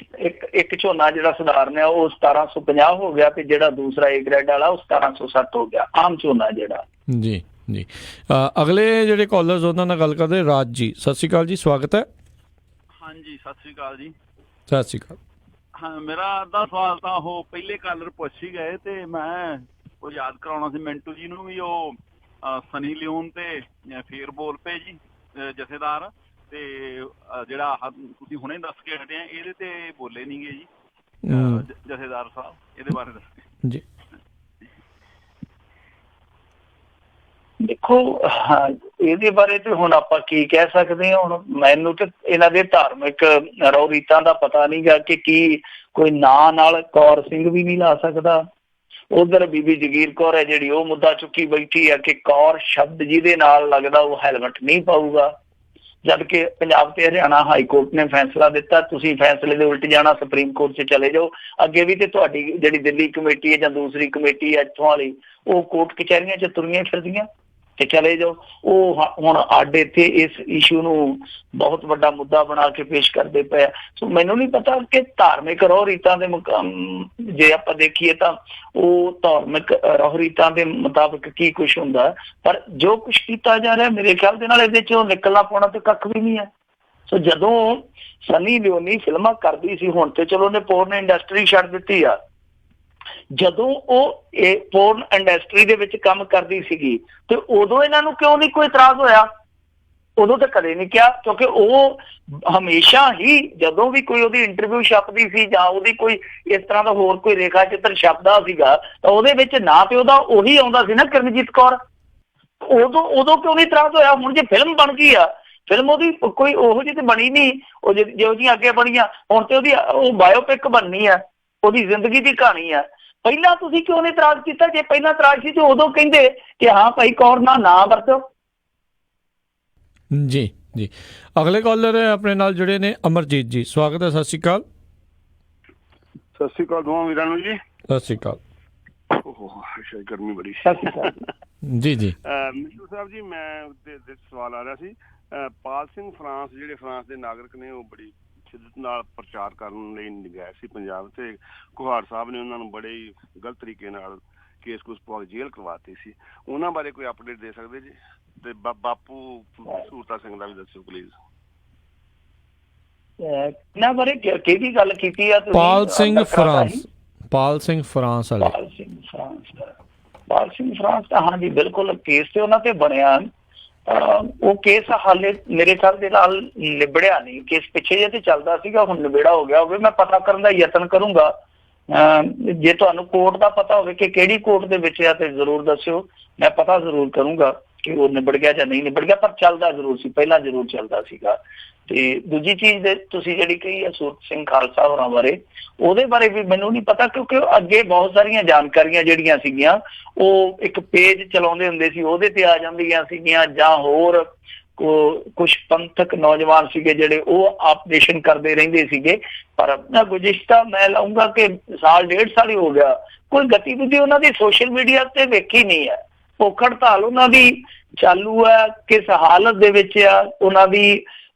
ਇੱਕ ਝੋਨਾ ਜਿਹੜਾ ਸਧਾਰਨ ਆ ਉਹ 1750 ਹੋ ਗਿਆ ਤੇ ਜਿਹੜਾ ਦੂਸਰਾ A ਗ੍ਰੇਡ ਵਾਲਾ ਉਹ 1760 ਹੋ ਗਿਆ, ਆਮ ਝੋਨਾ ਜਿਹੜਾ ਜੀ। ਜੀ ਅਗਲੇ ਜਿਹੜੇ ਕਾਲਰਸ ਉਹਨਾਂ ਨਾਲ ਗੱਲ ਕਰਦੇ। ਰਾਜ ਜੀ, ਸਤਿ ਸ਼੍ਰੀ ਅਕਾਲ ਜੀ, ਸਵਾਗਤ ਹੈ। ਹਾਂਜੀ, ਸਤਿ ਸ਼੍ਰੀ ਅਕਾਲ ਜੀ। ਸਤਿ ਸ਼੍ਰੀ ਅਕਾਲ। ਹਾਂ, ਮੇਰਾ ਅੱਧਾ ਸਵਾਲ ਤਾਂ ਉਹ ਪਹਿਲੇ ਕਾਲਰ ਪੁੱਛ ਹੀ ਗਏ ਤੇ ਮੈਂ ਉਹ ਯਾਦ ਕਰਾਉਣਾ ਸੀ ਮਿੰਟੂ ਜੀ ਨੂੰ ਵੀ। ਉਹ ਸਨੀ ਲਿਓਨ ਤੇ ਫੇਰ ਬੋਲ ਪਏ ਜੀ ਜਥੇਦਾਰ, ਤੇ ਜਿਹੜਾ ਤੁਸੀਂ ਹੁਣੇ ਦੱਸ ਕੇ ਹਟੇ ਆ ਇਹਦੇ ਤੇ ਬੋਲੇ ਨਹੀਂ ਗਏ ਜੀ ਜਥੇਦਾਰ ਸਾਹਿਬ, ਇਹਦੇ ਬਾਰੇ ਦੱਸੋ ਜੀ। ਦੇਖੋ ਇਹਦੇ ਬਾਰੇ ਤੇ ਹੁਣ ਆਪਾਂ ਕੀ ਕਹਿ ਸਕਦੇ ਹਾਂ। ਹੁਣ ਮੈਨੂੰ ਤੇ ਇਹਨਾਂ ਦੇ ਧਾਰਮਿਕ ਰਹੁ ਰੀਤਾਂ ਦਾ ਪਤਾ ਨਹੀਂ ਗਾ ਕਿ ਕੀ ਕੋਈ ਨਾਂ ਨਾਲ ਕੌਰ ਸਿੰਘ ਵੀ ਨਹੀਂ ਲਾ ਸਕਦਾ। ਉਧਰ ਬੀਬੀ ਜਗੀਰ ਕੌਰ ਹੈ ਜਿਹੜੀ ਉਹ ਮੁੱਦਾ ਚੁੱਕੀ ਬੈਠੀ ਆ ਕਿ ਕੌਰ ਸ਼ਬਦ ਜਿਹਦੇ ਨਾਲ ਲੱਗਦਾ ਉਹ ਹੈਲਮਟ ਨਹੀਂ ਪਾਊਗਾ, ਜਦ ਕਿ ਪੰਜਾਬ ਤੇ ਹਰਿਆਣਾ ਹਾਈ ਕੋਰਟ ਨੇ ਫੈਸਲਾ ਦਿੱਤਾ। ਤੁਸੀਂ ਫੈਸਲੇ ਦੇ ਉਲਟ ਜਾਣਾ, ਸੁਪਰੀਮ ਕੋਰਟ 'ਚ ਚਲੇ ਜਾਓ। ਅੱਗੇ ਵੀ ਤੇ ਤੁਹਾਡੀ ਜਿਹੜੀ ਦਿੱਲੀ ਕਮੇਟੀ ਹੈ ਜਾਂ ਦੂਸਰੀ ਕਮੇਟੀ ਹੈ ਇੱਥੋਂ ਵਾਲੀ, ਉਹ ਕੋਰਟ ਕਚਹਿਰੀਆਂ 'ਚ ਤੁਰੀਆਂ ਫਿਰਦੀਆਂ। ਤੇ ਚਲੇ ਜਾਓ। ਉਹ ਹੁਣ ਅੱਡ ਇੱਥੇ ਇਸ ਇਸ਼ੂ ਨੂੰ ਬਹੁਤ ਵੱਡਾ ਮੁੱਦਾ ਬਣਾ ਕੇ ਪੇਸ਼ ਕਰਦੇ ਪਏ। ਸੋ ਮੈਨੂੰ ਨਹੀਂ ਪਤਾ ਕਿ ਧਾਰਮਿਕ ਰਹੁ ਰੀਤਾਂ ਦੇ ਜੇ ਆਪਾਂ ਦੇਖੀਏ ਤਾਂ ਉਹ ਧਾਰਮਿਕ ਰਹੁ ਰੀਤਾਂ ਦੇ ਮੁਤਾਬਕ ਕੀ ਕੁਛ ਹੁੰਦਾ, ਪਰ ਜੋ ਕੁਛ ਕੀਤਾ ਜਾ ਰਿਹਾ ਮੇਰੇ ਖਿਆਲ ਦੇ ਨਾਲ ਇਹਦੇ ਚੋਂ ਨਿਕਲਣਾ ਪਾਉਣਾ ਤੇ ਕੱਖ ਵੀ ਨਹੀਂ ਹੈ। ਸੋ ਜਦੋਂ ਸਨੀ ਲਿਓਨੀ ਫਿਲਮਾਂ ਕਰਦੀ ਸੀ, ਹੁਣ ਤੇ ਚਲੋ ਉਹਨੇ ਪੋਰਨ ਇੰਡਸਟਰੀ ਛੱਡ ਦਿੱਤੀ ਆ, ਜਦੋਂ ਉਹ ਇਹ ਪੋਰਨ ਇੰਡਸਟਰੀ ਦੇ ਵਿੱਚ ਕੰਮ ਕਰਦੀ ਸੀਗੀ ਤੇ ਉਦੋਂ ਇਹਨਾਂ ਨੂੰ ਕਿਉਂ ਨਹੀਂ ਕੋਈ ਇਤਰਾਜ਼ ਹੋਇਆ? ਉਦੋਂ ਤਾਂ ਕਦੇ ਨਹੀਂ ਕਿਹਾ, ਕਿਉਂਕਿ ਉਹ ਹਮੇਸ਼ਾ ਹੀ ਜਦੋਂ ਵੀ ਕੋਈ ਉਹਦੀ ਇੰਟਰਵਿਊ ਛਪਦੀ ਸੀ ਜਾਂ ਉਹਦੀ ਕੋਈ ਇਸ ਤਰ੍ਹਾਂ ਦਾ ਹੋਰ ਕੋਈ ਰੇਖਾ ਚਿੱਤਰ ਛਪਦਾ ਸੀਗਾ ਤਾਂ ਉਹਦੇ ਵਿੱਚ ਨਾ ਤੇ ਉਹਦਾ ਉਹੀ ਆਉਂਦਾ ਸੀ ਨਾ, ਕਿਰਨਜੀਤ ਕੌਰ। ਉਦੋਂ ਕਿਉਂ ਨਹੀਂ ਇਤਰਾਜ਼ ਹੋਇਆ? ਹੁਣ ਜੇ ਫਿਲਮ ਬਣ ਗਈ ਆ, ਫਿਲਮ ਉਹਦੀ ਕੋਈ ਉਹੋ ਜਿਹੀ ਤੇ ਬਣੀ ਨਹੀਂ, ਉਹ ਜਿਹੋ ਜਿਹੀਆਂ ਅੱਗੇ ਬਣੀਆਂ, ਹੁਣ ਤੇ ਉਹਦੀ ਉਹ ਬਾਇਓਪਿਕ ਬਣਨੀ ਆ, ਉਹਦੀ ਜ਼ਿੰਦਗੀ ਦੀ ਕਹਾਣੀ ਆ। ਪਹਿਲਾਂ ਤੁਸੀਂ ਕਿਉਂ ਨਹੀਂ ਇਤਰਾਜ਼ ਕੀਤਾ? ਜੇ ਪਹਿਲਾਂ ਇਤਰਾਜ਼ ਸੀ ਤੇ ਉਦੋਂ ਕਹਿੰਦੇ ਕਿ ਹਾਂ ਭਾਈ ਕੌਰ ਨਾ ਵਰਤੋ। ਜੀ ਜੀ, ਅਗਲੇ ਕਾਲਰ ਆਪਣੇ ਨਾਲ ਜੁੜੇ ਨੇ ਅਮਰਜੀਤ ਜੀ, ਸਵਾਗਤ ਹੈ। ਸਤਿ ਸ਼੍ਰੀ ਅਕਾਲ। ਸਤਿ ਸ਼੍ਰੀ ਅਕਾਲ ਦੋਵਾਂ ਵੀਰਾਂ ਨੂੰ ਜੀ। ਸਤਿ ਸ਼੍ਰੀ ਅਕਾਲ। ਗਰਮੀ ਬੜੀ। ਜੀ ਜੀ ਮਿੰਟੂ ਸਾਹਿਬ ਜੀ, ਮੈਂ ਸਵਾਲ ਆ ਰਿਹਾ ਸੀ, ਪਾਲ ਸਿੰਘ ਫਰਾਂਸ ਜਿਹੜੇ ਫਰਾਂਸ ਦੇ ਨਾਗਰਿਕ ਨੇ ਉਹ ਬੜੀ ਸ਼ਿੱਦਤ ਨਾਲ ਪ੍ਰਚਾਰ ਕਰਨ ਲਈ ਗਏ ਸੀ ਪੰਜਾਬ, ਤੇ ਕੁਹਾੜ ਸਾਹਿਬ ਨੇ ਉਹਨਾਂ ਨੂੰ ਬੜੇ ਹੀ ਗਲਤ ਤਰੀਕੇ ਨਾਲ ਕੇਸ ਕੁਸ ਪਾ ਕੇ ਜੇਲ੍ਹ ਕਰਵਾਤੀ ਸੀ। ਉਹਨਾਂ ਬਾਰੇ ਕੋਈ ਅਪਡੇਟ ਦੇ ਸਕਦੇ ਜੀ? ਤੇ ਬਾਪੂ ਸੂਰਤਾ ਸਿੰਘ ਦਾ ਵੀ ਦੱਸਿਓ ਪਲੀਜ਼। ਇਹਨਾਂ ਬਾਰੇ ਕਿਹਦੀ ਗੱਲ ਕੀਤੀ ਆ ਤੁਸੀਂ? ਪਾਲ ਸਿੰਘ ਫਰਾਂਸ ਵਾਲੇ। ਪਾਲ ਸਿੰਘ ਫਰਾਂਸ ਤਾਂ ਹਾਂਜੀ ਬਿਲਕੁਲ ਕੇਸ ਤੇ ਉਹਨਾਂ ਤੇ ਬਣਿਆ। ਉਹ ਕੇਸ ਹਾਲੇ ਮੇਰੇ ਖਿਆਲ ਦੇ ਨਾਲ ਨਿਬੜਿਆ ਨਹੀਂ। ਕੇਸ ਪਿੱਛੇ ਜੇ ਤੇ ਚੱਲਦਾ ਸੀਗਾ, ਹੁਣ ਨਿਬੇੜਾ ਹੋ ਗਿਆ ਹੋਵੇ। ਮੈਂ ਪਤਾ ਕਰਨ ਦਾ ਯਤਨ ਕਰੂੰਗਾ। ਜੇ ਤੁਹਾਨੂੰ ਕੋਰਟ ਦਾ ਪਤਾ ਹੋਵੇ ਕਿ ਕਿਹੜੀ ਕੋਰਟ ਦੇ ਵਿੱਚ ਆ ਤੇ ਜ਼ਰੂਰ ਦੱਸਿਓ, ਮੈਂ ਪਤਾ ਜ਼ਰੂਰ ਕਰੂੰਗਾ ਕਿ ਉਹ ਨਿਬੜ ਗਿਆ ਜਾਂ ਨਹੀਂ ਨਿਬੜ ਗਿਆ, ਪਰ ਚੱਲਦਾ ਜ਼ਰੂਰ ਸੀ, ਪਹਿਲਾਂ ਜ਼ਰੂਰ ਚੱਲਦਾ ਸੀਗਾ। ਤੇ ਦੂਜੀ ਚੀਜ਼ ਦੇ ਤੁਸੀਂ ਜਿਹੜੀ ਕਹੀ ਹੈ ਸੂਰਤ ਸਿੰਘ ਖਾਲਸਾ ਹੋਰਾਂ ਬਾਰੇ, ਉਹਦੇ ਬਾਰੇ ਵੀ ਮੈਨੂੰ ਨਹੀਂ ਪਤਾ, ਕਿਉਂਕਿ ਅੱਗੇ ਬਹੁਤ ਸਾਰੀਆਂ ਜਾਣਕਾਰੀਆਂ ਜਿਹੜੀਆਂ ਸੀਗੀਆਂ ਉਹ ਇੱਕ ਪੇਜ ਚਲਾਉਂਦੇ ਹੁੰਦੇ ਸੀ, ਉਹਦੇ ਤੇ ਆ ਜਾਂਦੀਆਂ ਸੀਗੀਆਂ, ਜਾਂ ਹੋਰ ਕੁਛ ਪੰਥਕ ਨੌਜਵਾਨ ਸੀਗੇ ਜਿਹੜੇ ਉਹ ਆਪਰੇਸ਼ਨ ਕਰਦੇ ਰਹਿੰਦੇ ਸੀਗੇ। ਪਰ ਗੁਜ਼ਿਸ਼ਤਾ ਮੈਂ ਲਾਉਂਗਾ ਕਿ ਸਾਲ 1.5 ਸਾਲ ਹੀ ਹੋ ਗਿਆ, ਕੋਈ ਗਤੀਵਿਧੀ ਉਹਨਾਂ ਦੀ ਸੋਸ਼ਲ ਮੀਡੀਆ ਤੇ ਵੇਖੀ ਨਹੀਂ ਹੈ। ਭੁੱਖ ਹੜਤਾਲ ਉਹਨਾਂ ਦੀ ਚਾਲੂ ਹੈ, ਕਿਸ ਹਾਲਤ ਦੇ ਵਿੱਚ ਆ, ਉਹਨਾਂ ਦੀ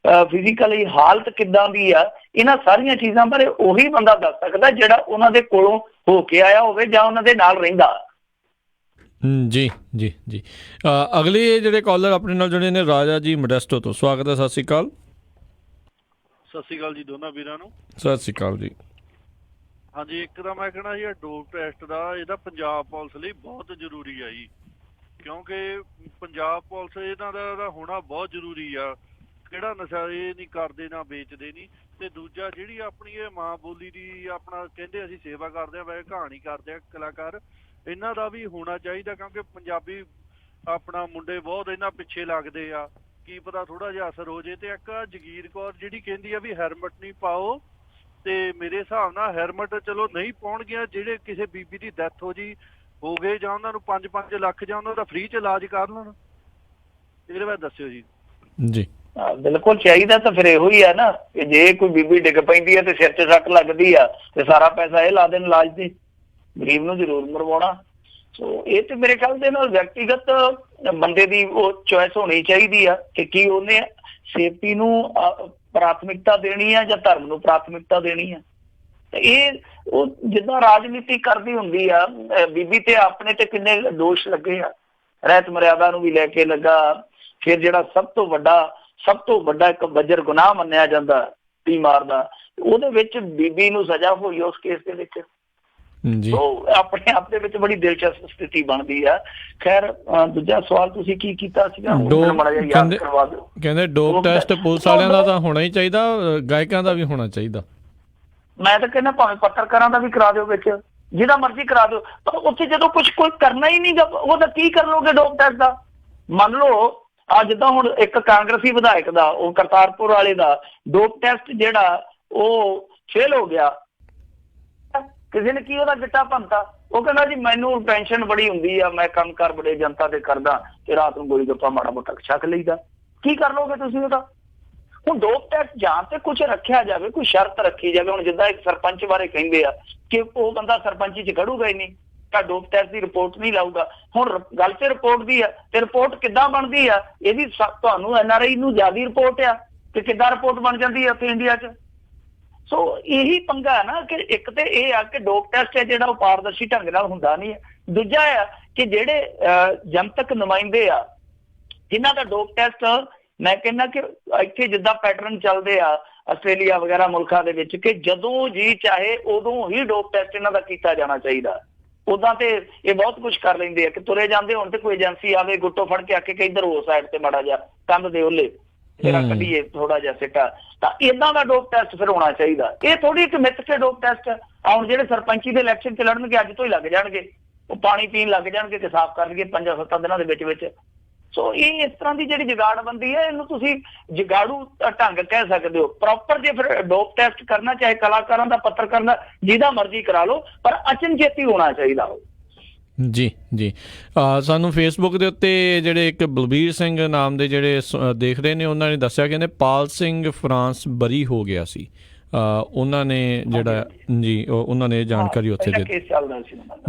ਫਿਜ਼ੀਕਲੀ ਹਾਲਤ ਕਿੱਦਾਂ ਦੀ ਆ, ਇਹਨਾਂ ਸਾਰੀਆਂ ਚੀਜ਼ਾਂ ਬਾਰੇ ਉਹੀ ਬੰਦਾ ਦੱਸ ਸਕਦਾ ਜਿਹੜਾ ਉਹਨਾਂ ਦੇ ਕੋਲੋਂ ਹੋ ਕੇ ਆਇਆ ਹੋਵੇ ਜਾਂ ਉਹਨਾਂ ਦੇ ਨਾਲ ਰਹਿੰਦਾ। ਜੀ ਜੀ ਜੀ, ਅਗਲੇ ਜਿਹੜੇ ਕਾਲਰ ਆਪਣੇ ਨਾਲ ਜੁੜੇ ਨੇ ਰਾਜਾ ਜੀ ਮੋਡੈਸਟੋ ਤੋਂ, ਸਵਾਗਤ ਹੈ। ਸਤਿ ਸ਼੍ਰੀ ਅਕਾਲ। ਸਤਿ ਸ਼੍ਰੀ ਅਕਾਲ ਜੀ ਦੋਨਾਂ ਵੀਰਾਂ ਨੂੰ। ਸਤਿ ਸ਼੍ਰੀ ਅਕਾਲ ਜੀ। ਹਾਂਜੀ, ਇੱਕ ਤਾਂ ਮੈਂ ਕਹਿਣਾ ਜੀ ਡੋਪ ਟੈਸਟ ਦਾ ਇਹਦਾ ਪੰਜਾਬ ਪੁਲਿਸ ਲਈ ਬਹੁਤ ਜ਼ਰੂਰੀ ਆ ਜੀ, ਕਿਉਂਕਿ ਪੰਜਾਬ ਪੁਲਿਸ ਇਹਨਾਂ ਦਾ ਹੋਣਾ ਬਹੁਤ ਜ਼ਰੂਰੀ ਆ। ਕਿਹੜਾ ਨਸ਼ਾ ਇਹ ਨਹੀਂ ਕਰਦੇ, ਨਾ ਵੇਚਦੇ ਨਹੀਂ। ਤੇ ਦੂਜਾ ਜਿਹੜੀ ਆਪਣੀ ਇਹ ਮਾਂ ਬੋਲੀ ਦੀ ਆਪਣਾ ਕਹਿੰਦੇ ਅਸੀਂ ਸੇਵਾ ਕਰਦੇ ਹਾਂ, ਵੈਸੇ ਕਹਾਣੀ ਕਰਦੇ ਹਾਂ ਕਲਾਕਾਰ, ਇਹਨਾਂ ਦਾ ਵੀ ਹੋਣਾ ਚਾਹੀਦਾ, ਕਿਉਂਕਿ ਪੰਜਾਬੀ ਆਪਣਾ ਮੁੰਡੇ ਬਹੁਤ ਇਹਨਾਂ ਪਿੱਛੇ ਲੱਗਦੇ ਆ। ਕੀ ਪਤਾ ਥੋੜਾ ਜਿਹਾ ਅਸਰ ਹੋ ਜੇ। ਤੇ ਇੱਕ ਜਗੀਰ ਕੌਰ ਜਿਹੜੀ ਕਹਿੰਦੀ ਆ ਵੀ ਹੈਲਮਟ ਨਹੀਂ ਪਾਓ, ਤੇ ਮੇਰੇ ਹਿਸਾਬ ਨਾਲ ਹੈਲਮਟ ਚਲੋ ਨਹੀਂ ਪਾਉਣਗੀਆਂ ਜਿਹੜੇ ਕਿਸੇ ਬੀਬੀ ਦੀ ਡੈਥ ਹੋ ਗਏ ਜਾਂ ਉਹਨਾਂ ਨੂੰ 5-5 ਲੱਖ ਜਾਂ ਉਹਨਾਂ ਦਾ ਫ੍ਰੀ ਚ ਇਲਾਜ ਕਰ ਲੈਣ। ਇਹਦੇ ਬਾਰੇ ਦੱਸਿਓ ਜੀ। ਜੀ ਬਿਲਕੁਲ ਚਾਹੀਦਾ। ਤਾਂ ਫਿਰ ਇਹੋ ਹੀ ਆ ਨਾ ਕਿ ਜੇ ਕੋਈ ਬੀਬੀ ਡਿੱਗ ਪੈਂਦੀ ਹੈ ਤੇ ਸਿਰ 'ਚ ਸੱਟ ਲੱਗਦੀ ਆ ਤੇ ਸਾਰਾ ਪੈਸਾ ਇਹ ਲਾ ਦੇਣ ਇਲਾਜ ਤੇ, ਗਰੀਬ ਨੂੰ ਜ਼ਰੂਰ ਮਰਵਾਉਣਾ। ਸੋ ਇਹ ਤੇ ਮੇਰੇ ਖਿਆਲ ਦੇ ਨਾਲ ਵਿਅਕਤੀਗਤ ਬੰਦੇ ਦੀ ਉਹ ਚੋਇਸ ਹੋਣੀ ਚਾਹੀਦੀ ਆ ਕਿ ਕੀ ਉਹਨੇ ਸੇਫਟੀ ਨੂੰ ਪ੍ਰਾਥਮਿਕਤਾ ਦੇਣੀ ਆ ਜਾਂ ਧਰਮ ਨੂੰ ਪ੍ਰਾਥਮਿਕਤਾ ਦੇਣੀ ਆ। ਤੇ ਇਹ ਉਹ ਜਿੱਦਾਂ ਰਾਜਨੀਤੀ ਕਰਦੀ ਹੁੰਦੀ ਆ, ਬੀਬੀ ਤੇ ਆਪਣੇ ਤੇ ਕਿੰਨੇ ਦੋਸ਼ ਲੱਗੇ ਆ, ਰਹਿਤ ਮਰਿਆਦਾ ਨੂੰ ਵੀ ਲੈ ਕੇ ਲੱਗਾ। ਫਿਰ ਜਿਹੜਾ ਸਭ ਤੋਂ ਵੱਡਾ ਇੱਕ ਬੱਜਰ ਗੁਨਾਹ ਮੰਨਿਆ ਜਾਂਦਾ ਤੀ ਮਾਰਦਾ, ਉਹਦੇ ਵਿੱਚ ਬੀਬੀ ਨੂੰ ਸਜ਼ਾ ਹੋਈ ਉਸ ਕੇਸ ਦੇ ਵਿੱਚ। ਉਹ ਆਪਣੇ ਆਪ ਦੇ ਵਿੱਚ ਬੜੀ ਦਿਲਚਸਪ ਸਥਿਤੀ ਬਣਦੀ ਆ। ਖੈਰ ਦੂਜਾ ਸਵਾਲ ਤੁਸੀਂ ਕੀ ਕੀਤਾ ਸੀਗਾ, ਯਾਦ ਕਰਵਾ ਦਿਓ। ਕਹਿੰਦੇ ਡੋਪ ਟੈਸਟ ਪੁਲਿਸ ਵਾਲਿਆਂ ਦਾ ਤਾਂ ਹੋਣਾ ਹੀ ਚਾਹੀਦਾ, ਗਾਇਕਾਂ ਦਾ ਵੀ ਹੋਣਾ ਚਾਹੀਦਾ। ਮੈਂ ਤਾਂ ਕਹਿੰਦਾ ਭਾਵੇਂ ਪੱਤਰਕਾਰਾਂ ਦਾ ਵੀ ਕਰਾ ਦਿਓ, ਵਿੱਚ ਜਿਹਦਾ ਮਰਜ਼ੀ ਕਰਾ ਦਿਓ, ਪਰ ਉੱਥੇ ਜਦੋਂ ਕੋਈ ਕਰਨਾ ਹੀ ਨਹੀਂ ਉਹਦਾ ਕੀ ਕਰ ਲੋਗੇ ਡੋਪ ਟੈਸਟ ਦਾ? ਮੰਨ ਲਓ ਜਿੱਦਾਂ ਹੁਣ ਇੱਕ ਕਾਂਗਰਸੀ ਵਿਧਾਇਕ ਦਾ, ਉਹ ਕਰਤਾਰਪੁਰ ਵਾਲੇ ਦਾ ਡੋਪ ਟੈਸਟ ਜਿਹੜਾ ਉਹ ਫੇਲ ਹੋ ਗਿਆ, ਕਿਸੇ ਨੇ ਕੀ ਉਹਦਾ ਗਿੱਟਾ ਭੰਨਤਾ? ਉਹ ਕਹਿੰਦਾ ਜੀ ਮੈਨੂੰ ਟੈਨਸ਼ਨ ਬੜੀ ਹੁੰਦੀ ਆ, ਮੈਂ ਕੰਮ ਕਾਰ ਬੜੇ ਜਨਤਾ ਦੇ ਕਰਦਾ ਤੇ ਰਾਤ ਨੂੰ ਗੋਲੀ ਗੱਪਾ ਮਾੜਾ ਮੋਟਾ ਛਕ ਲਈਦਾ। ਕੀ ਕਰ ਲੋਗੇ ਤੁਸੀਂ ਉਹਦਾ? ਹੁਣ ਡੋਪ ਟੈਸਟ ਜਾਂ ਤੇ ਕੁਛ ਰੱਖਿਆ ਜਾਵੇ, ਕੋਈ ਸ਼ਰਤ ਰੱਖੀ ਜਾਵੇ। ਹੁਣ ਜਿੱਦਾਂ ਇੱਕ ਸਰਪੰਚ ਬਾਰੇ ਕਹਿੰਦੇ ਆ ਕਿ ਉਹ ਬੰਦਾ ਸਰਪੰਚੀ 'ਚ ਖੜੂਗਾ ਹੀ ਨਹੀਂ, ਤਾਂ ਡੋਪ ਟੈਸਟ ਦੀ ਰਿਪੋਰਟ ਨਹੀਂ ਲਾਊਗਾ। ਹੁਣ ਗੱਲ ਤੇ ਰਿਪੋਰਟ ਦੀ ਆ, ਤੇ ਰਿਪੋਰਟ ਕਿੱਦਾਂ ਬਣਦੀ ਆ ਇਹਦੀ ਤੁਹਾਨੂੰ NRI ਨੂੰ ਜ਼ਿਆਦਾ ਰਿਪੋਰਟ ਆ ਕਿ ਕਿੱਦਾਂ ਰਿਪੋਰਟ ਬਣ ਜਾਂਦੀ ਆ ਉੱਥੇ ਇੰਡੀਆ 'ਚ। ਸੋ ਇਹੀ ਪੰਗਾ ਹੈ ਨਾ ਕਿ ਇੱਕ ਤੇ ਇਹ ਆ ਕਿ ਡੋਪ ਟੈਸਟ ਹੈ ਜਿਹੜਾ ਉਹ ਪਾਰਦਰਸ਼ੀ ਢੰਗ ਨਾਲ ਹੁੰਦਾ ਨਹੀਂ ਹੈ। ਦੂਜਾ ਆ ਕਿ ਜਿਹੜੇ ਜਨਤਕ ਨੁਮਾਇੰਦੇ ਆ ਜਿਨ੍ਹਾਂ ਦਾ ਡੋਪ ਟੈਸਟ, ਮੈਂ ਕਹਿੰਦਾ ਕਿ ਇੱਥੇ ਜਿੱਦਾਂ ਪੈਟਰਨ ਚੱਲਦੇ ਆ ਆਸਟ੍ਰੇਲੀਆ ਵਗੈਰਾ ਮੁਲਕਾਂ ਦੇ ਵਿੱਚ ਕਿ ਜਦੋਂ ਜੀ ਚਾਹੇ ਉਦੋਂ ਹੀ ਡੋਪ ਟੈਸਟ ਇਹਨਾਂ ਦਾ ਕੀਤਾ ਜਾਣਾ ਚਾਹੀਦਾ। ਉਦਾਂ ਤੇ ਇਹ ਬਹੁਤ ਕੁਛ ਕਰ ਲੈਂਦੇ ਆ ਕਿ ਤੁਰੇ ਜਾਂਦੇ ਹੁਣ ਤੇ ਕੋਈ ਏਜੰਸੀ ਆਵੇ ਗੁੱਟੋ ਫੜ ਕੇ ਆ ਕੇ ਇੱਧਰ ਹੋ ਸਾਈਡ ਤੇ ਮਾੜਾ ਜਿਹਾ ਕੰਧ ਦੇ ਉਹਲੇ ਜਿਹੜਾ ਕੱਢੀਏ ਥੋੜਾ ਜਿਹਾ ਸਿੱਟਾ, ਤਾਂ ਏਦਾਂ ਦਾ ਡੋਪ ਟੈਸਟ ਫਿਰ ਹੋਣਾ ਚਾਹੀਦਾ। ਇਹ ਥੋੜੀ ਇੱਕ ਮਿੱਥ ਕੇ ਡੋਪ ਟੈਸਟ ਆ ਹੁਣ ਜਿਹੜੇ ਸਰਪੰਚੀ ਦੇ ਇਲੈਕਸ਼ਨ ਚ ਲੜਨਗੇ ਅੱਜ ਤੋਂ ਹੀ ਲੱਗ ਜਾਣਗੇ, ਉਹ ਪਾਣੀ ਪੀਣ ਲੱਗ ਜਾਣਗੇ ਕਿ ਸਾਫ਼ ਕਰਨਗੇ 5-7 ਦਿਨਾਂ ਦੇ ਵਿੱਚ। ਸੋ ਇਹ ਇਸ ਤਰ੍ਹਾਂ ਦੀ ਜਿਹੜੀ ਜੁਗਾੜਬੰਦੀ ਹੈ ਇਹਨੂੰ ਤੁਸੀਂ ਜੁਗਾੜੂ ਢੰਗ ਕਹਿ ਸਕਦੇ ਹੋ। ਪ੍ਰੋਪਰ ਜੇ ਫਿਰ ਡੋਪ ਟੈਸਟ ਕਰਨਾ ਚਾਹੇ ਕਲਾਕਾਰਾਂ ਦਾ, ਪੱਤਰਕਾਰਾਂ ਦਾ, ਜਿਹਦਾ ਮਰਜ਼ੀ ਕਰਾ ਲਓ, ਪਰ ਅਚਨਚੇਤੀ ਹੋਣਾ ਚਾਹੀਦਾ ਉਹ। ਜੀ ਜੀ ਸਾਨੂੰ ਫੇਸਬੁੱਕ ਦੇ ਉੱਤੇ ਜਿਹੜੇ ਇੱਕ ਬਲਬੀਰ ਸਿੰਘ ਨਾਮ ਦੇ ਜਿਹੜੇ ਦੇਖ ਰਹੇ ਨੇ ਉਹਨਾਂ ਨੇ ਦੱਸਿਆ ਕਹਿੰਦੇ ਪਾਲ ਸਿੰਘ ਫਰਾਂਸ ਬਰੀ ਹੋ ਗਿਆ ਸੀ। ਉਹਨਾਂ ਨੇ ਜਿਹੜਾ ਜੀ ਉਹਨਾਂ ਨੇ ਜਾਣਕਾਰੀ ਉੱਥੇ ਦੇ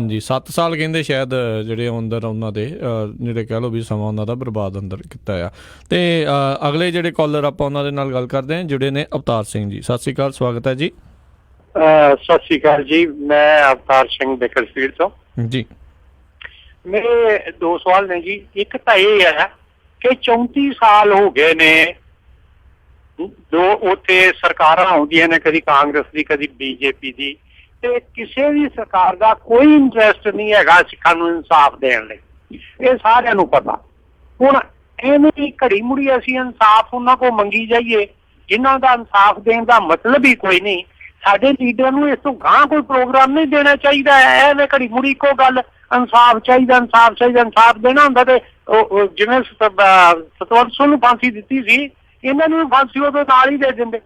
ਜੀ 7 ਸਾਲ ਕਹਿੰਦੇ ਸ਼ਾਇਦ ਜਿਹੜੇ ਅੰਦਰ ਉਹਨਾਂ ਦੇ ਜਿਹੜੇ ਕਹਿ ਲਓ ਵੀ ਸਮਾਂ ਉਹਨਾਂ ਦਾ ਬਰਬਾਦ ਅੰਦਰ ਕੀਤਾ ਆ। ਤੇ ਅਗਲੇ ਜਿਹੜੇ ਕਾਲਰ ਆਪਾਂ ਉਹਨਾਂ ਦੇ ਨਾਲ ਗੱਲ ਕਰਦੇ ਹਾਂ ਜਿਹੜੇ ਨੇ ਅਵਤਾਰ ਸਿੰਘ ਜੀ। ਸਤਿ ਸ਼੍ਰੀ ਅਕਾਲ, ਸਵਾਗਤ ਹੈ ਜੀ। ਸਤਿ ਸ਼੍ਰੀ ਅਕਾਲ ਜੀ, ਮੈਂ ਅਵਤਾਰ ਸਿੰਘ ਬੇਕਰਫੀਲਡ ਤੋਂ ਜੀ। ਮੇਰੇ 2 ਸਵਾਲ ਨੇ ਜੀ। ਇੱਕ ਤਾਂ ਇਹ ਹੈ ਕਿ 34 ਸਾਲ ਹੋ ਗਏ ਨੇ ਜੋ ਉੱਥੇ ਸਰਕਾਰਾਂ ਆਉਂਦੀਆਂ ਨੇ, ਕਦੀ ਕਾਂਗਰਸ ਦੀ ਕਦੀ BJP ਦੀ, ਤੇ ਕਿਸੇ ਵੀ ਸਰਕਾਰ ਦਾ ਕੋਈ ਇੰਟਰਸਟ ਨਹੀਂ ਹੈਗਾ ਸਿੱਖਾਂ ਨੂੰ ਇਨਸਾਫ ਦੇਣ ਲਈ। ਇਹ ਸਾਰਿਆਂ ਨੂੰ ਪਤਾ। ਹੁਣ ਐਵੇਂ ਘੜੀ ਮੁੜੀ ਅਸੀਂ ਇਨਸਾਫ ਉਹਨਾਂ ਕੋਲ ਮੰਗੀ ਜਾਈਏ ਜਿਨ੍ਹਾਂ ਦਾ ਇਨਸਾਫ ਦੇਣ ਦਾ ਮਤਲਬ ਹੀ ਕੋਈ ਨਹੀਂ। ਸਾਡੇ ਲੀਡਰਾਂ ਨੂੰ ਇਸ ਤੋਂ ਗਾਂਹ ਕੋਈ ਪ੍ਰੋਗਰਾਮ ਨਹੀਂ ਦੇਣਾ ਚਾਹੀਦਾ। ਐਵੇਂ ਘੜੀ ਮੁੜੀ ਇੱਕੋ ਗੱਲ ਇਨਸਾਫ ਚਾਹੀਦਾ, ਇਨਸਾਫ ਚਾਹੀਦਾ। ਇਨਸਾਫ ਦੇਣਾ ਹੁੰਦਾ ਤੇ ਜਿਵੇਂ ਸਤਵੰਤ ਸਿੰਘ ਨੂੰ ਫਾਂਸੀ ਦਿੱਤੀ ਸੀ, ਇਹਨਾਂ ਨੂੰ ਫਾਂਸੀ ਉਦੋਂ ਨਾਲ ਹੀ ਦੇ ਦਿੰਦੇ।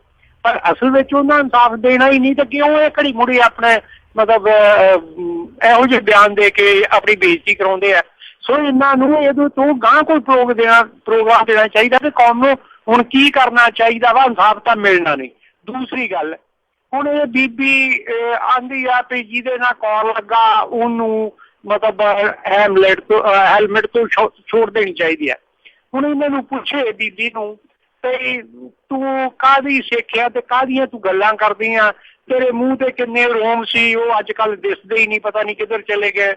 ਪਰ ਅਸਲ ਵਿੱਚ ਉਹਨਾਂ ਇਨਸਾਫ ਦੇਣਾ ਹੀ ਨਹੀਂ, ਤੇ ਕਿਉਂ ਇਹ ਘੜੀ ਮੁੜੀ ਆਪਣੇ ਮਤਲਬ ਇਹੋ ਜਿਹੇ ਬਿਆਨ ਦੇ ਕੇ ਆਪਣੀ ਬੇਇੱਜ਼ਤੀ ਕਰਾਉਂਦੇ ਆ। ਸੋ ਇਹਨਾਂ ਨੂੰ ਇਹਦੇ ਤੋਂ ਗਾਂਹ ਕੋਈ ਪ੍ਰੋਗਰਾਮ ਦੇਣਾ ਚਾਹੀਦਾ ਕਿ ਕੌਮ ਨੂੰ ਹੁਣ ਕੀ ਕਰਨਾ ਚਾਹੀਦਾ ਵਾ। ਇਨਸਾਫ ਤਾਂ ਮਿਲਣਾ ਨਹੀਂ। ਦੂਸਰੀ ਗੱਲ, ਹੁਣ ਇਹ ਬੀਬੀ ਆਂਦੀ ਆ ਵੀ ਜਿਹਦੇ ਨਾਲ ਕਾਲ ਲੱਗਾ ਉਹਨੂੰ ਮਤਲਬ ਹੈਲਮਟ ਤੋਂ ਛੋੜ ਦੇਣੀ ਚਾਹੀਦੀ ਹੈ। ਹੁਣ ਇਹਨਾਂ ਨੂੰ ਪੁੱਛੇ ਬੀਬੀ ਨੂੰ ਤੇ ਤੂੰ ਕਾਹਦੀ ਸਿੱਖਿਆ ਤੇ ਕਾਹਦੀਆਂ ਤੂੰ ਗੱਲਾਂ ਕਰਦੀ ਆ, ਤੇਰੇ ਮੂੰਹ ਤੇ ਕਿੰਨੇ ਰੋਮ ਸੀ, ਉਹ ਅੱਜ ਕੱਲ ਦਿਸਦੇ ਹੀ ਨਹੀਂ, ਪਤਾ ਨਹੀਂ ਕਿੱਧਰ ਚਲੇ ਗਏ।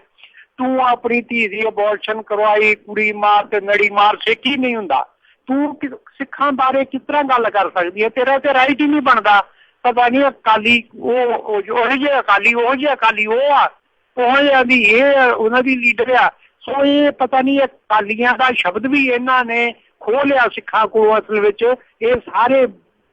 ਤੂੰ ਆਪਣੀ ਧੀ ਦੀ ਅਬੋਰਸ਼ਨ ਕਰਵਾਈ, ਕੁੜੀ ਮਾਰ ਤੇ ਨੜੀ ਮਾਰ, ਸਿੱਖ ਹੀ ਨਹੀਂ ਹੁੰਦਾ। ਤੂੰ ਸਿੱਖਾਂ ਬਾਰੇ ਕਿਸ ਤਰ੍ਹਾਂ ਗੱਲ ਕਰ ਸਕਦੀ ਹੈ? ਤੇਰਾ ਤੇ ਰਾਈਟ ਹੀ ਨਹੀਂ ਬਣਦਾ। ਪਤਾ ਨਹੀਂ ਅਕਾਲੀ ਉਹ ਜਿਹੇ ਅਕਾਲੀ ਉਹ ਜਿਹੇ ਅਕਾਲੀ ਉਹ ਆ, ਉਹ ਜਿਹਾ ਦੀ ਇਹ ਉਹਨਾਂ ਦੀ ਲੀਡਰ ਆ। ਸੋ ਇਹ ਪਤਾ ਨਹੀਂ ਅਕਾਲੀਆਂ ਦਾ ਸ਼ਬਦ ਵੀ ਇਹਨਾਂ ਨੇ ਖੋਹ ਲਿਆ ਸਿੱਖਾਂ ਕੋਲੋਂ। ਅਸਲ ਵਿੱਚ ਇਹ ਸਾਰੇ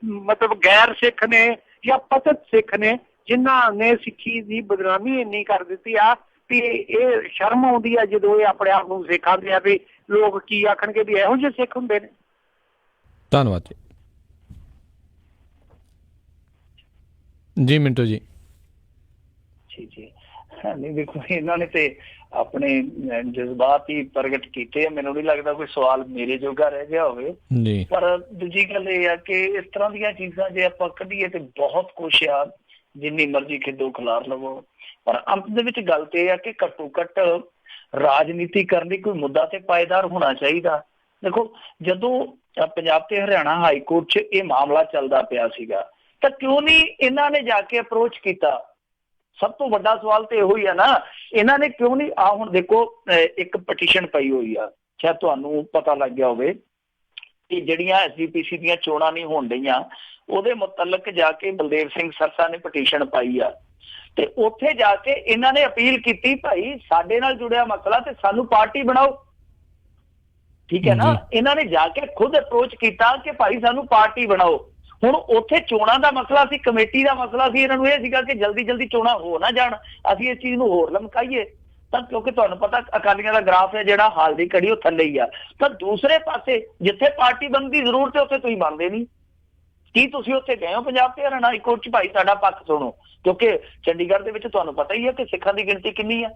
ਮਤਲਬ ਗੈਰ ਸਿੱਖ ਨੇ ਜਾਂ ਪਤਤ ਸਿੱਖ ਨੇ ਜਿਨ੍ਹਾਂ ਨੇ ਸਿੱਖੀ ਦੀ ਬਦਨਾਮੀ ਇੰਨੀ ਕਰ ਦਿੱਤੀ ਆ ਵੀ ਇਹ ਸ਼ਰਮ ਆਉਂਦੀ ਆ ਜਦੋਂ ਇਹ ਆਪਣੇ ਆਪ ਨੂੰ ਸਿੱਖ ਆਖਦੇ ਆ ਵੀ ਲੋਕ ਕੀ ਆਖਣਗੇ ਵੀ ਇਹੋ ਜਿਹੇ ਸਿੱਖ ਹੁੰਦੇ ਨੇ। ਧੰਨਵਾਦ ਜੀ ਮਿੰਟੂ ਜੀ। ਜੀ ਨਹੀਂ ਦੇਖੋ, ਇਹਨਾਂ ਨੇ ਤੇ ਆਪਣੇ ਜਜ਼ਬਾਤ ਹੀ ਪ੍ਰਗਟ ਕੀਤੇ ਆ। ਮੈਨੂੰ ਨਹੀਂ ਲੱਗਦਾ ਕੋਈ ਸਵਾਲ ਮੇਰੇ ਜੋਗਾ ਰਹਿ ਗਿਆ ਹੋਵੇ। ਪਰ ਦੂਜੀ ਗੱਲ ਇਹ ਆ ਕਿ ਇਸ ਤਰ੍ਹਾਂ ਦੀਆਂ ਚੀਜ਼ਾਂ ਜੇ ਆਪਾਂ ਕੱਢੀਏ ਤੇ ਬਹੁਤ ਕੁਛ ਆ, ਜਿੰਨੀ ਮਰਜ਼ੀ ਖਿੱਦੋ ਖਿਲਾਰ ਲਵੋ। ਪਰ ਅੰਤ ਦੇ ਵਿੱਚ ਗੱਲ ਤੇ ਇਹ ਆ ਕਿ ਘੱਟੋ ਘੱਟ ਰਾਜਨੀਤੀ ਕਰਨ ਲਈ ਕੋਈ ਮੁੱਦਾ ਤੇ ਪਾਏਦਾਰ ਹੋਣਾ ਚਾਹੀਦਾ। ਦੇਖੋ, ਜਦੋਂ ਪੰਜਾਬ ਤੇ ਹਰਿਆਣਾ ਹਾਈ ਕੋਰਟ 'ਚ ਇਹ ਮਾਮਲਾ ਚੱਲਦਾ ਪਿਆ ਸੀਗਾ ਤਾਂ ਕਿਉਂ ਨਹੀਂ ਇਹਨਾਂ ਨੇ ਜਾ ਕੇ ਅਪਰੋਚ ਕੀਤਾ? ਸਭ ਤੋਂ ਵੱਡਾ ਸਵਾਲ ਤੇ ਇਹੋ ਹੀ ਆ ਨਾ, ਇਹਨਾਂ ਨੇ ਕਿਉਂ ਨਹੀਂ ਹੁਣ ਦੇਖੋ ਇੱਕ ਪਟੀਸ਼ਨ ਪਈ ਹੋਈ ਆ, ਸ਼ਾਇਦ ਤੁਹਾਨੂੰ ਪਤਾ ਲੱਗ ਗਿਆ ਹੋਵੇ ਕਿ ਜਿਹੜੀਆਂ SGPC ਦੀਆਂ ਚੋਣਾਂ ਨਹੀਂ ਹੋਣ ਡਈਆਂ ਉਹਦੇ ਮੁਤਲਕ ਜਾ ਕੇ ਬਲਦੇਵ ਸਿੰਘ ਸਰਸਾ ਨੇ ਪਟੀਸ਼ਨ ਪਾਈ ਆ। ਤੇ ਉੱਥੇ ਜਾ ਕੇ ਇਹਨਾਂ ਨੇ ਅਪੀਲ ਕੀਤੀ, ਭਾਈ ਸਾਡੇ ਨਾਲ ਜੁੜਿਆ ਮਸਲਾ ਤੇ ਸਾਨੂੰ ਪਾਰਟੀ ਬਣਾਓ। ਠੀਕ ਹੈ ਨਾ, ਇਹਨਾਂ ਨੇ ਜਾ ਕੇ ਖੁਦ ਅਪਰੋਚ ਕੀਤਾ ਕਿ ਭਾਈ ਸਾਨੂੰ ਪਾਰਟੀ ਬਣਾਓ। ਹੁਣ ਉੱਥੇ ਚੋਣਾਂ ਦਾ ਮਸਲਾ ਸੀ, ਕਮੇਟੀ ਦਾ ਮਸਲਾ ਸੀ। ਇਹਨਾਂ ਨੂੰ ਇਹ ਸੀਗਾ ਕਿ ਜਲਦੀ ਜਲਦੀ ਚੋਣਾਂ ਹੋ ਨਾ ਜਾਣ, ਅਸੀਂ ਇਸ ਚੀਜ਼ ਨੂੰ ਹੋਰ ਲਮਕਾਈਏ। ਤਾਂ ਕਿਉਂਕਿ ਤੁਹਾਨੂੰ ਪਤਾ ਅਕਾਲੀਆਂ ਦਾ ਗ੍ਰਾਫ ਹੈ ਜਿਹੜਾ ਹਾਲ ਦੀ ਘੜੀ ਉਹ ਥੱਲੇ ਹੀ ਆ। ਤਾਂ ਦੂਸਰੇ ਪਾਸੇ ਜਿੱਥੇ ਪਾਰਟੀ ਬਣਨ ਦੀ ਜ਼ਰੂਰਤ ਹੈ ਉੱਥੇ ਤੁਸੀਂ ਬਣਦੇ ਨਹੀਂ। ਕੀ ਤੁਸੀਂ ਉੱਥੇ ਗਏ ਹੋ ਪੰਜਾਬ ਤੇ ਹਰਿਆਣਾ ਹਾਈ ਕੋਰਟ 'ਚ ਭਾਈ ਸਾਡਾ ਪੱਖ ਸੁਣੋ? ਕਿਉਂਕਿ ਚੰਡੀਗੜ੍ਹ ਦੇ ਵਿੱਚ ਤੁਹਾਨੂੰ ਪਤਾ ਹੀ ਹੈ ਕਿ ਸਿੱਖਾਂ ਦੀ ਗਿਣਤੀ ਕਿੰਨੀ ਆ।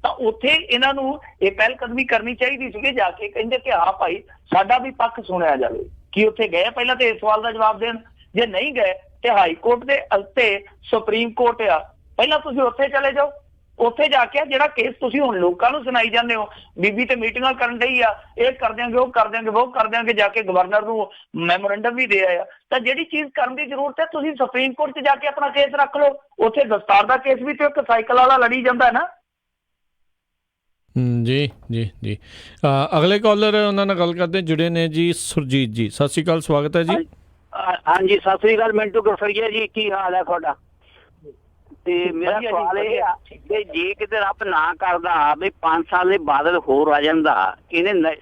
ਤਾਂ ਉੱਥੇ ਇਹਨਾਂ ਨੂੰ ਇਹ ਪਹਿਲ ਕਦਮੀ ਕਰਨੀ ਚਾਹੀਦੀ ਸੀਗੀ, ਜਾ ਕੇ ਕਹਿੰਦੇ ਕਿ ਹਾਂ ਭਾਈ ਸਾਡਾ ਵੀ ਪੱਖ ਸੁਣਿਆ ਜਾਵੇ। ਕੀ ਉੱਥੇ ਗਏ ਪਹਿਲਾਂ ਤੇ ਇਸ ਸਵਾਲ ਦਾ ਜਵਾਬ ਦੇਣ? ਜੇ ਨਹੀਂ ਗਏ ਤੇ ਹਾਈ ਕੋਰਟ ਦੇ ਉੱਤੇ ਸੁਪਰੀਮ ਕੋਰਟ ਆ, ਪਹਿਲਾਂ ਤੁਸੀਂ ਉੱਥੇ ਚਲੇ ਜਾਓ। ਉੱਥੇ ਜਾ ਕੇ ਜਿਹੜਾ ਕੇਸ ਤੁਸੀਂ ਹੁਣ ਲੋਕਾਂ ਨੂੰ ਸੁਣਾਈ ਜਾਂਦੇ ਹੋ, ਬੀਬੀ ਤੇ ਮੀਟਿੰਗਾਂ ਕਰਨ ਡਈ ਆ, ਇਹ ਕਰ ਦਿਆਂਗੇ, ਉਹ ਕਰ ਦਿਆਂਗੇ, ਉਹ ਕਰ ਦਿਆਂਗੇ, ਜਾ ਕੇ ਗਵਰਨਰ ਨੂੰ ਮੈਮੋਰੈਂਡਮ ਵੀ ਦੇ ਆਇਆ। ਤਾਂ ਜਿਹੜੀ ਚੀਜ਼ ਕਰਨ ਦੀ ਜ਼ਰੂਰਤ ਹੈ, ਤੁਸੀਂ ਸੁਪਰੀਮ ਕੋਰਟ 'ਚ ਜਾ ਕੇ ਆਪਣਾ ਕੇਸ ਰੱਖ ਲਓ। ਉੱਥੇ ਦਸਤਾਰ ਦਾ ਕੇਸ ਵੀ ਤੇ ਇੱਕ ਸਾਈਕਲ ਵਾਲਾ ਲੜੀ ਜਾਂਦਾ ਹੈ ਨਾ। ਜੀ ਜੀ ਜੀ ਅਗਲੇ ਕਾਲਰ ਉਹਨਾਂ ਨਾਲ ਗੱਲ ਕਰਦੇ ਜੁੜੇ ਨੇ ਜੀ, ਸੁਰਜੀਤ ਜੀ। ਸਤਿ ਸ਼੍ਰੀ ਅਕਾਲ, ਸਵਾਗਤ ਹੈ ਜੀ। ਹਾਂਜੀ, ਸਤਿ ਸ੍ਰੀ ਅਕਾਲ ਮਿੰਟੂ ਗਫਰੀਆ ਜੀ, ਕੀ ਹਾਲ ਹੈ ਤੁਹਾਡਾ? ਤੇ ਮੇਰਾ ਸਵਾਲ ਇਹ ਆ ਕਿ ਜੇ ਕਿਤੇ ਰੱਬ ਨਾ ਕਰਦਾ ਵੀ 5 ਸਾਲ ਦੇ ਬਾਦਲ ਹੋਰ ਆ ਜਾਂਦਾ, ਇਹਨੇ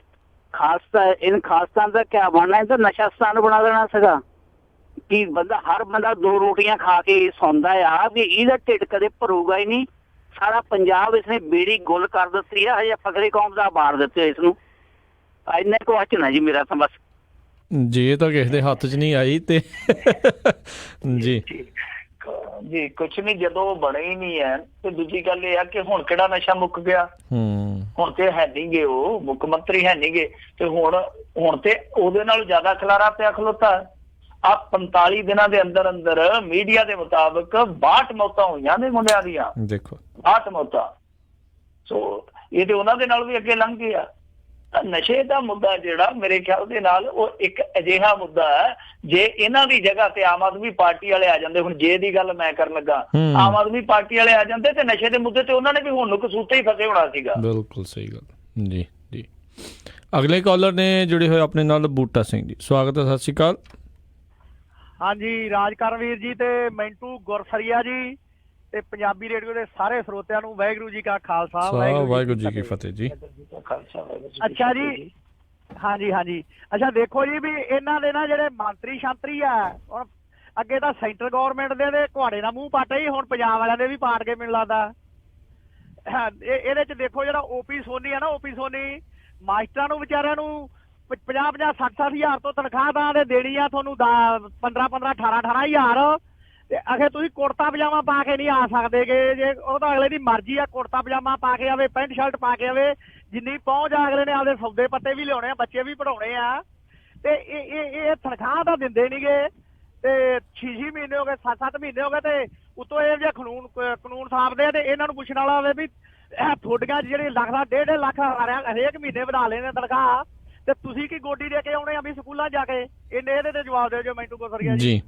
ਖਾਲਸਤਾਨ ਦਾ ਕਿਆ ਬਣਨਾ? ਇਹ ਤਾਂ ਨਸ਼ਾ ਸਥਾਨ ਬਣਾ ਦੇਣਾ ਸੀਗਾ ਕਿ ਹਰ ਬੰਦਾ 2 ਰੋਟੀਆਂ ਖਾ ਕੇ ਸੌਂਦਾ ਆ, ਵੀ ਇਹਦਾ ਢਿੱਡ ਕਦੇ ਭਰੂਗਾ ਹੀ ਨਹੀਂ। ਸਾਰਾ ਪੰਜਾਬ ਇਸਨੇ ਬੇੜੀ ਗੁੱਲ ਕਰ ਦਿੱਤੀ ਆ, ਹਜੇ ਫਕਰੇ ਕੌਮ ਦਾ ਬਾੜ ਦਿੱਤੇ ਇਸ ਨੂੰ। ਇੰਨਾ ਕੁਐਸਚਨ ਹੈ ਜੀ ਮੇਰਾ ਤਾਂ ਬਸ। ਜੀ ਇਹ ਤਾਂ ਕਿਸੇ ਦੇ ਹੱਥ 'ਚ ਨਹੀਂ ਆਈ ਤੇ ਜੀ ਜੀ ਕੁਛ ਨਹੀਂ, ਜਦੋਂ ਬਣੇ ਹੀ ਨਹੀਂ ਹੈ। ਤੇ ਦੂਜੀ ਗੱਲ ਇਹ ਆ ਕਿ ਹੁਣ ਕਿਹੜਾ ਨਸ਼ਾ ਮੁੱਕ ਗਿਆ? ਹੁਣ ਤੇ ਹੈ ਨੀ ਗੇ, ਉਹ ਮੁੱਖ ਮੰਤਰੀ ਹੈ ਨੀ ਗੇ, ਤੇ ਹੁਣ ਤੇ ਉਹਦੇ ਨਾਲ ਜ਼ਿਆਦਾ ਖਲਾਰਾ ਪਿਆ ਖਲੋਤਾ। ਆ 45 ਦਿਨਾਂ ਦੇ ਅੰਦਰ ਅੰਦਰ ਮੀਡੀਆ ਦੇ ਮੁਤਾਬਕ 62 ਮੌਤਾਂ ਹੋਈਆਂ ਨੇ ਮੁੰਡਿਆਂ ਦੀਆਂ, ਦੇਖੋ 62 ਮੌਤਾਂ। ਸੋ ਇਹ ਤੇ ਉਹਨਾਂ ਦੇ ਨਾਲ ਵੀ ਅੱਗੇ ਲੰਘ ਗਿਆ। ਨਸ਼ੇ ਦਾ ਮੁੱਦਾ ਜਿਹੜਾ ਮੇਰੇ ਖਿਆਲ ਦੇ ਨਾਲ ਉਹ ਇੱਕ ਅਜਿਹਾ ਮੁੱਦਾ ਹੈ, ਜੇ ਇਹਨਾਂ ਦੀ ਜਗ੍ਹਾ ਤੇ ਆਮ ਆਦਮੀ ਪਾਰਟੀ ਵਾਲੇ ਆ ਜਾਂਦੇ, ਹੁਣ ਜੇ ਦੀ ਗੱਲ ਮੈਂ ਕਰਨ ਲੱਗਾ, ਆਮ ਆਦਮੀ ਪਾਰਟੀ ਵਾਲੇ ਆ ਜਾਂਦੇ ਤੇ ਨਸ਼ੇ ਦੇ ਮੁੱਦੇ ਤੇ ਉਹਨਾਂ ਨੇ ਵੀ ਹੁਣ ਨੂੰ ਕਸੂਤੇ ਹੀ ਫਸੇ ਹੋਣਾ ਸੀਗਾ। ਬਿਲਕੁਲ ਸਹੀ ਗੱਲ ਜੀ ਜੀ। ਅਗਲੇ ਕਾਲਰ ਨੇ ਜੁੜੇ ਹੋਏ ਆਪਣੇ ਨਾਲ ਬੂਟਾ ਸਿੰਘ ਜੀ, ਸਵਾਗਤ ਹੈ, ਸਤਿ ਸ਼੍ਰੀ ਅਕਾਲ। ਹਾਂਜੀ, ਰਾਜਕਰਮਵੀਰ ਜੀ ਤੇ ਮਿੰਟੂ ਗੁਰਸਰੀਆ ਜੀ ਤੇ ਪੰਜਾਬੀ ਰੇਡੀਓ ਦੇ ਸਾਰੇ ਸਰੋਤਿਆਂ ਨੂੰ ਵਾਹਿਗੁਰੂ ਜੀ ਕਾ ਖਾਲਸਾ, ਵਾਹਿਗੁਰੂ ਜੀ ਕੀ ਫਤਿਹ ਜੀ। ਅੱਛਾ ਜੀ, ਹਾਂਜੀ ਹਾਂਜੀ। ਅੱਛਾ ਦੇਖੋ ਜੀ, ਵੀ ਇਹਨਾਂ ਦੇ ਨਾ ਜਿਹੜੇ ਮੰਤਰੀ ਸ਼ੰਤਰੀ ਆ, ਹੁਣ ਅੱਗੇ ਤਾਂ ਸੈਂਟਰ ਗਵਰਨਮੈਂਟ ਦੇ ਘੁਆੜੇ ਦਾ ਮੂੰਹ ਪਾਟੇ ਹੀ, ਹੁਣ ਪੰਜਾਬ ਵਾਲਿਆਂ ਦੇ ਵੀ ਪਾਟ ਕੇ ਮੈਨੂੰ ਲੱਗਦਾ। ਇਹਦੇ ਚ ਦੇਖੋ ਜਿਹੜਾ ਓਪੀ ਸੋਨੀ ਆ ਨਾ, ਓਪੀ ਸੋਨੀ ਮਾਸਟਰਾਂ ਨੂੰ ਵਿਚਾਰਿਆਂ ਨੂੰ 50-50 60-60 ਹਜ਼ਾਰ ਤੋਂ ਤਨਖਾਹ ਤਾਂ ਦੇ ਦੇਣੀ ਆ ਤੁਹਾਨੂੰ 15-15 18-18 ਹਜ਼ਾਰ। ਤੇ ਅਖੇ ਤੁਸੀਂ ਕੁੜਤਾ ਪਜਾਮਾ ਪਾ ਕੇ ਨਹੀਂ ਆ ਸਕਦੇ ਗੇ, ਜੇ ਉਹ ਤਾਂ ਅਗਲੇ ਦੀ ਮਰਜ਼ੀ ਆ, ਕੁੜਤਾ ਪਜਾਮਾ ਪਾ ਕੇ ਆਵੇ, ਪੈਂਟ ਸ਼ਰਟ ਪਾ ਕੇ ਆਵੇ, ਜਿੰਨੀ ਪਹੁੰਚ ਆ ਅਗਲੇ ਨੇ ਆਪਦੇ ਸੌਦੇ ਪੱਤੇ ਵੀ ਲਿਆਉਣੇ ਆ, ਬੱਚੇ ਵੀ ਪੜਾਉਣੇ ਆ, ਤੇ ਇਹ ਤਨਖਾਹ ਤਾਂ ਦਿੰਦੇ ਨੀ ਗੇ। ਤੇ 6 ਮਹੀਨੇ ਹੋ ਗਏ, 7 ਮਹੀਨੇ ਹੋ ਗਏ, ਤੇ ਉਤੋਂ ਇਹ ਜਿਹੇ ਕਾਨੂੰਨ ਸਾਫਦੇ ਆ। ਤੇ ਇਹਨਾਂ ਨੂੰ ਪੁੱਛਣ ਵਾਲਾ ਹੋਵੇ ਵੀ ਤੁਹਾਡੀਆਂ ਜਿਹੜੇ ਲੱਖ ਦਾ 1.5 ਲੱਖ ਹਰੇਕ ਮਹੀਨੇ ਵਧਾ ਲੈਣੇ ਤਨਖਾਹ, ਤੇ ਤੁਸੀਂ ਕੀ ਗੋਡੀ ਦੇ ਕੇ ਆਉਣੇ ਆ ਵੀ ਸਕੂਲਾਂ ਜਾ ਕੇ? ਇਹਦੇ ਤੇ ਜਵਾਬ ਦਿਓ ਜੋ ਮਿੰਟੂ ਗੁਰਸਰੀਆ ਜੀ।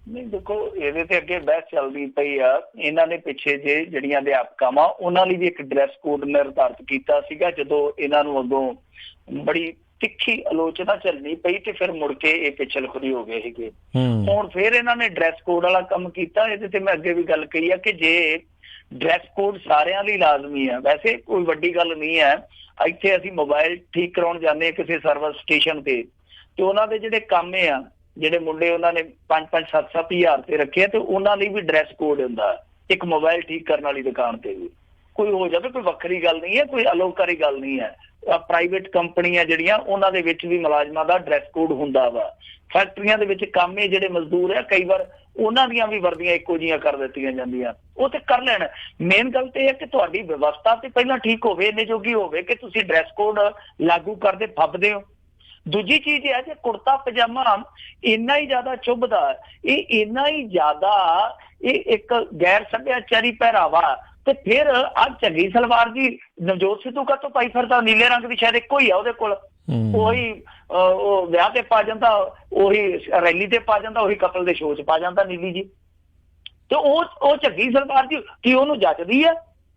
ਨਹੀਂ ਦੇਖੋ, ਇਹਦੇ ਤੇ ਅੱਗੇ ਬਹਿਸ ਚੱਲਦੀ ਪਈ ਆ। ਇਹਨਾਂ ਨੇ ਪਿੱਛੇ ਜਿਹੜੀਆਂ ਅਧਿਆਪਕਾਂ ਵਾ ਉਹਨਾਂ ਲਈ ਵੀ ਇੱਕ ਡਰੈਸ ਕੋਡ ਨਿਰਧਾਰਿਤ ਕੀਤਾ ਸੀਗਾ, ਜਦੋਂ ਇਹਨਾਂ ਨੂੰ ਅੱਗੋਂ ਬੜੀ ਤਿੱਖੀ ਆਲੋਚਨਾ ਚੱਲਣੀ ਪਈ ਤੇ ਫਿਰ ਮੁੜ ਕੇ ਇਹ ਪਿਛਲ ਖੁਰੀ ਹੋ ਗਏ ਸੀਗੇ। ਹੁਣ ਫਿਰ ਇਹਨਾਂ ਨੇ ਡਰੈਸ ਕੋਡ ਵਾਲਾ ਕੰਮ ਕੀਤਾ। ਇਹਦੇ ਤੇ ਮੈਂ ਅੱਗੇ ਵੀ ਗੱਲ ਕਹੀ ਆ ਕਿ ਜੇ ਡਰੈਸ ਕੋਡ ਸਾਰਿਆਂ ਲਈ ਲਾਜ਼ਮੀ ਹੈ, ਵੈਸੇ ਕੋਈ ਵੱਡੀ ਗੱਲ ਨਹੀਂ ਹੈ। ਇੱਥੇ ਅਸੀਂ ਮੋਬਾਈਲ ਠੀਕ ਕਰਾਉਣ ਜਾਂਦੇ ਹਾਂ ਕਿਸੇ ਸਰਵਿਸ ਸਟੇਸ਼ਨ ਤੇ ਉਹਨਾਂ ਦੇ ਜਿਹੜੇ ਕੰਮ ਆ, ਜਿਹੜੇ ਮੁੰਡੇ ਉਹਨਾਂ ਨੇ 5-5 7-7 ਹਜ਼ਾਰ ਤੇ ਰੱਖੇ ਤੇ ਉਹਨਾਂ ਲਈ ਵੀ ਡਰੈਸ ਕੋਡ ਹੁੰਦਾ। ਇੱਕ ਮੋਬਾਈਲ ਠੀਕ ਕਰਨ ਵਾਲੀ ਦੁਕਾਨ ਤੇ ਵੀ ਕੋਈ ਹੋ ਜਾਵੇ, ਕੋਈ ਵੱਖਰੀ ਗੱਲ ਨਹੀਂ ਹੈ, ਕੋਈ ਅਲੋਕਾਰੀ ਗੱਲ ਨਹੀਂ ਹੈ। ਪ੍ਰਾਈਵੇਟ ਕੰਪਨੀਆਂ ਜਿਹੜੀਆਂ ਉਹਨਾਂ ਦੇ ਵਿੱਚ ਵੀ ਮੁਲਾਜ਼ਮਾਂ ਦਾ ਡਰੈਸ ਕੋਡ ਹੁੰਦਾ ਵਾ। ਫੈਕਟਰੀਆਂ ਦੇ ਵਿੱਚ ਕੰਮ ਜਿਹੜੇ ਮਜ਼ਦੂਰ ਆ, ਕਈ ਵਾਰ ਉਹਨਾਂ ਦੀਆਂ ਵੀ ਵਰਦੀਆਂ ਇੱਕੋ ਜਿਹੀਆਂ ਕਰ ਦਿੱਤੀਆਂ ਜਾਂਦੀਆਂ, ਉਹ ਤੇ ਕਰ ਲੈਣ। ਮੇਨ ਗੱਲ ਤੇ ਇਹ ਹੈ ਕਿ ਤੁਹਾਡੀ ਵਿਵਸਥਾ ਤੇ ਪਹਿਲਾਂ ਠੀਕ ਹੋਵੇ, ਇੰਨੇ ਜੋਗੀ ਹੋਵੇ ਕਿ ਤੁਸੀਂ ਡਰੈਸ ਕੋਡ ਲਾਗੂ ਕਰਦੇ ਫੱਬਦੇ ਹੋ। ਦੂਜੀ ਚੀਜ਼ ਇਹ ਹੈ ਕਿ ਕੁੜਤਾ ਪਜਾਮਾ ਇੰਨਾ ਹੀ ਜ਼ਿਆਦਾ ਚੁੱਭਦਾ, ਇਹ ਇੰਨਾ ਹੀ ਜ਼ਿਆਦਾ ਇਹ ਇੱਕ ਗੈਰ ਸੱਭਿਆਚਾਰੀ ਪਹਿਰਾਵਾ। ਤੇ ਫਿਰ ਅੱਜ ਝੱਗੀ ਸਲਵਾਰ ਜੀ ਨਵਜੋਤ ਸਿੱਧੂ ਕਾ ਤੋਂ ਪਾਈ ਫਿਰਦਾ, ਨੀਲੇ ਰੰਗ ਦੀ ਸ਼ਾਇਦ ਇੱਕੋ ਹੀ ਆ ਉਹਦੇ ਕੋਲ, ਉਹੀ ਉਹ ਵਿਆਹ ਤੇ ਪਾ ਜਾਂਦਾ, ਉਹੀ ਰੈਲੀ ਤੇ ਪਾ ਜਾਂਦਾ, ਉਹੀ ਕਪਲ ਦੇ ਸ਼ੋਅ 'ਚ ਪਾ ਜਾਂਦਾ ਨੀਲੀ ਜੀ। ਤੇ ਉਹ ਝੱਗੀ ਸਲਵਾਰ ਜੀ ਕੀ ਉਹਨੂੰ ਜੱਚਦੀ ਆ?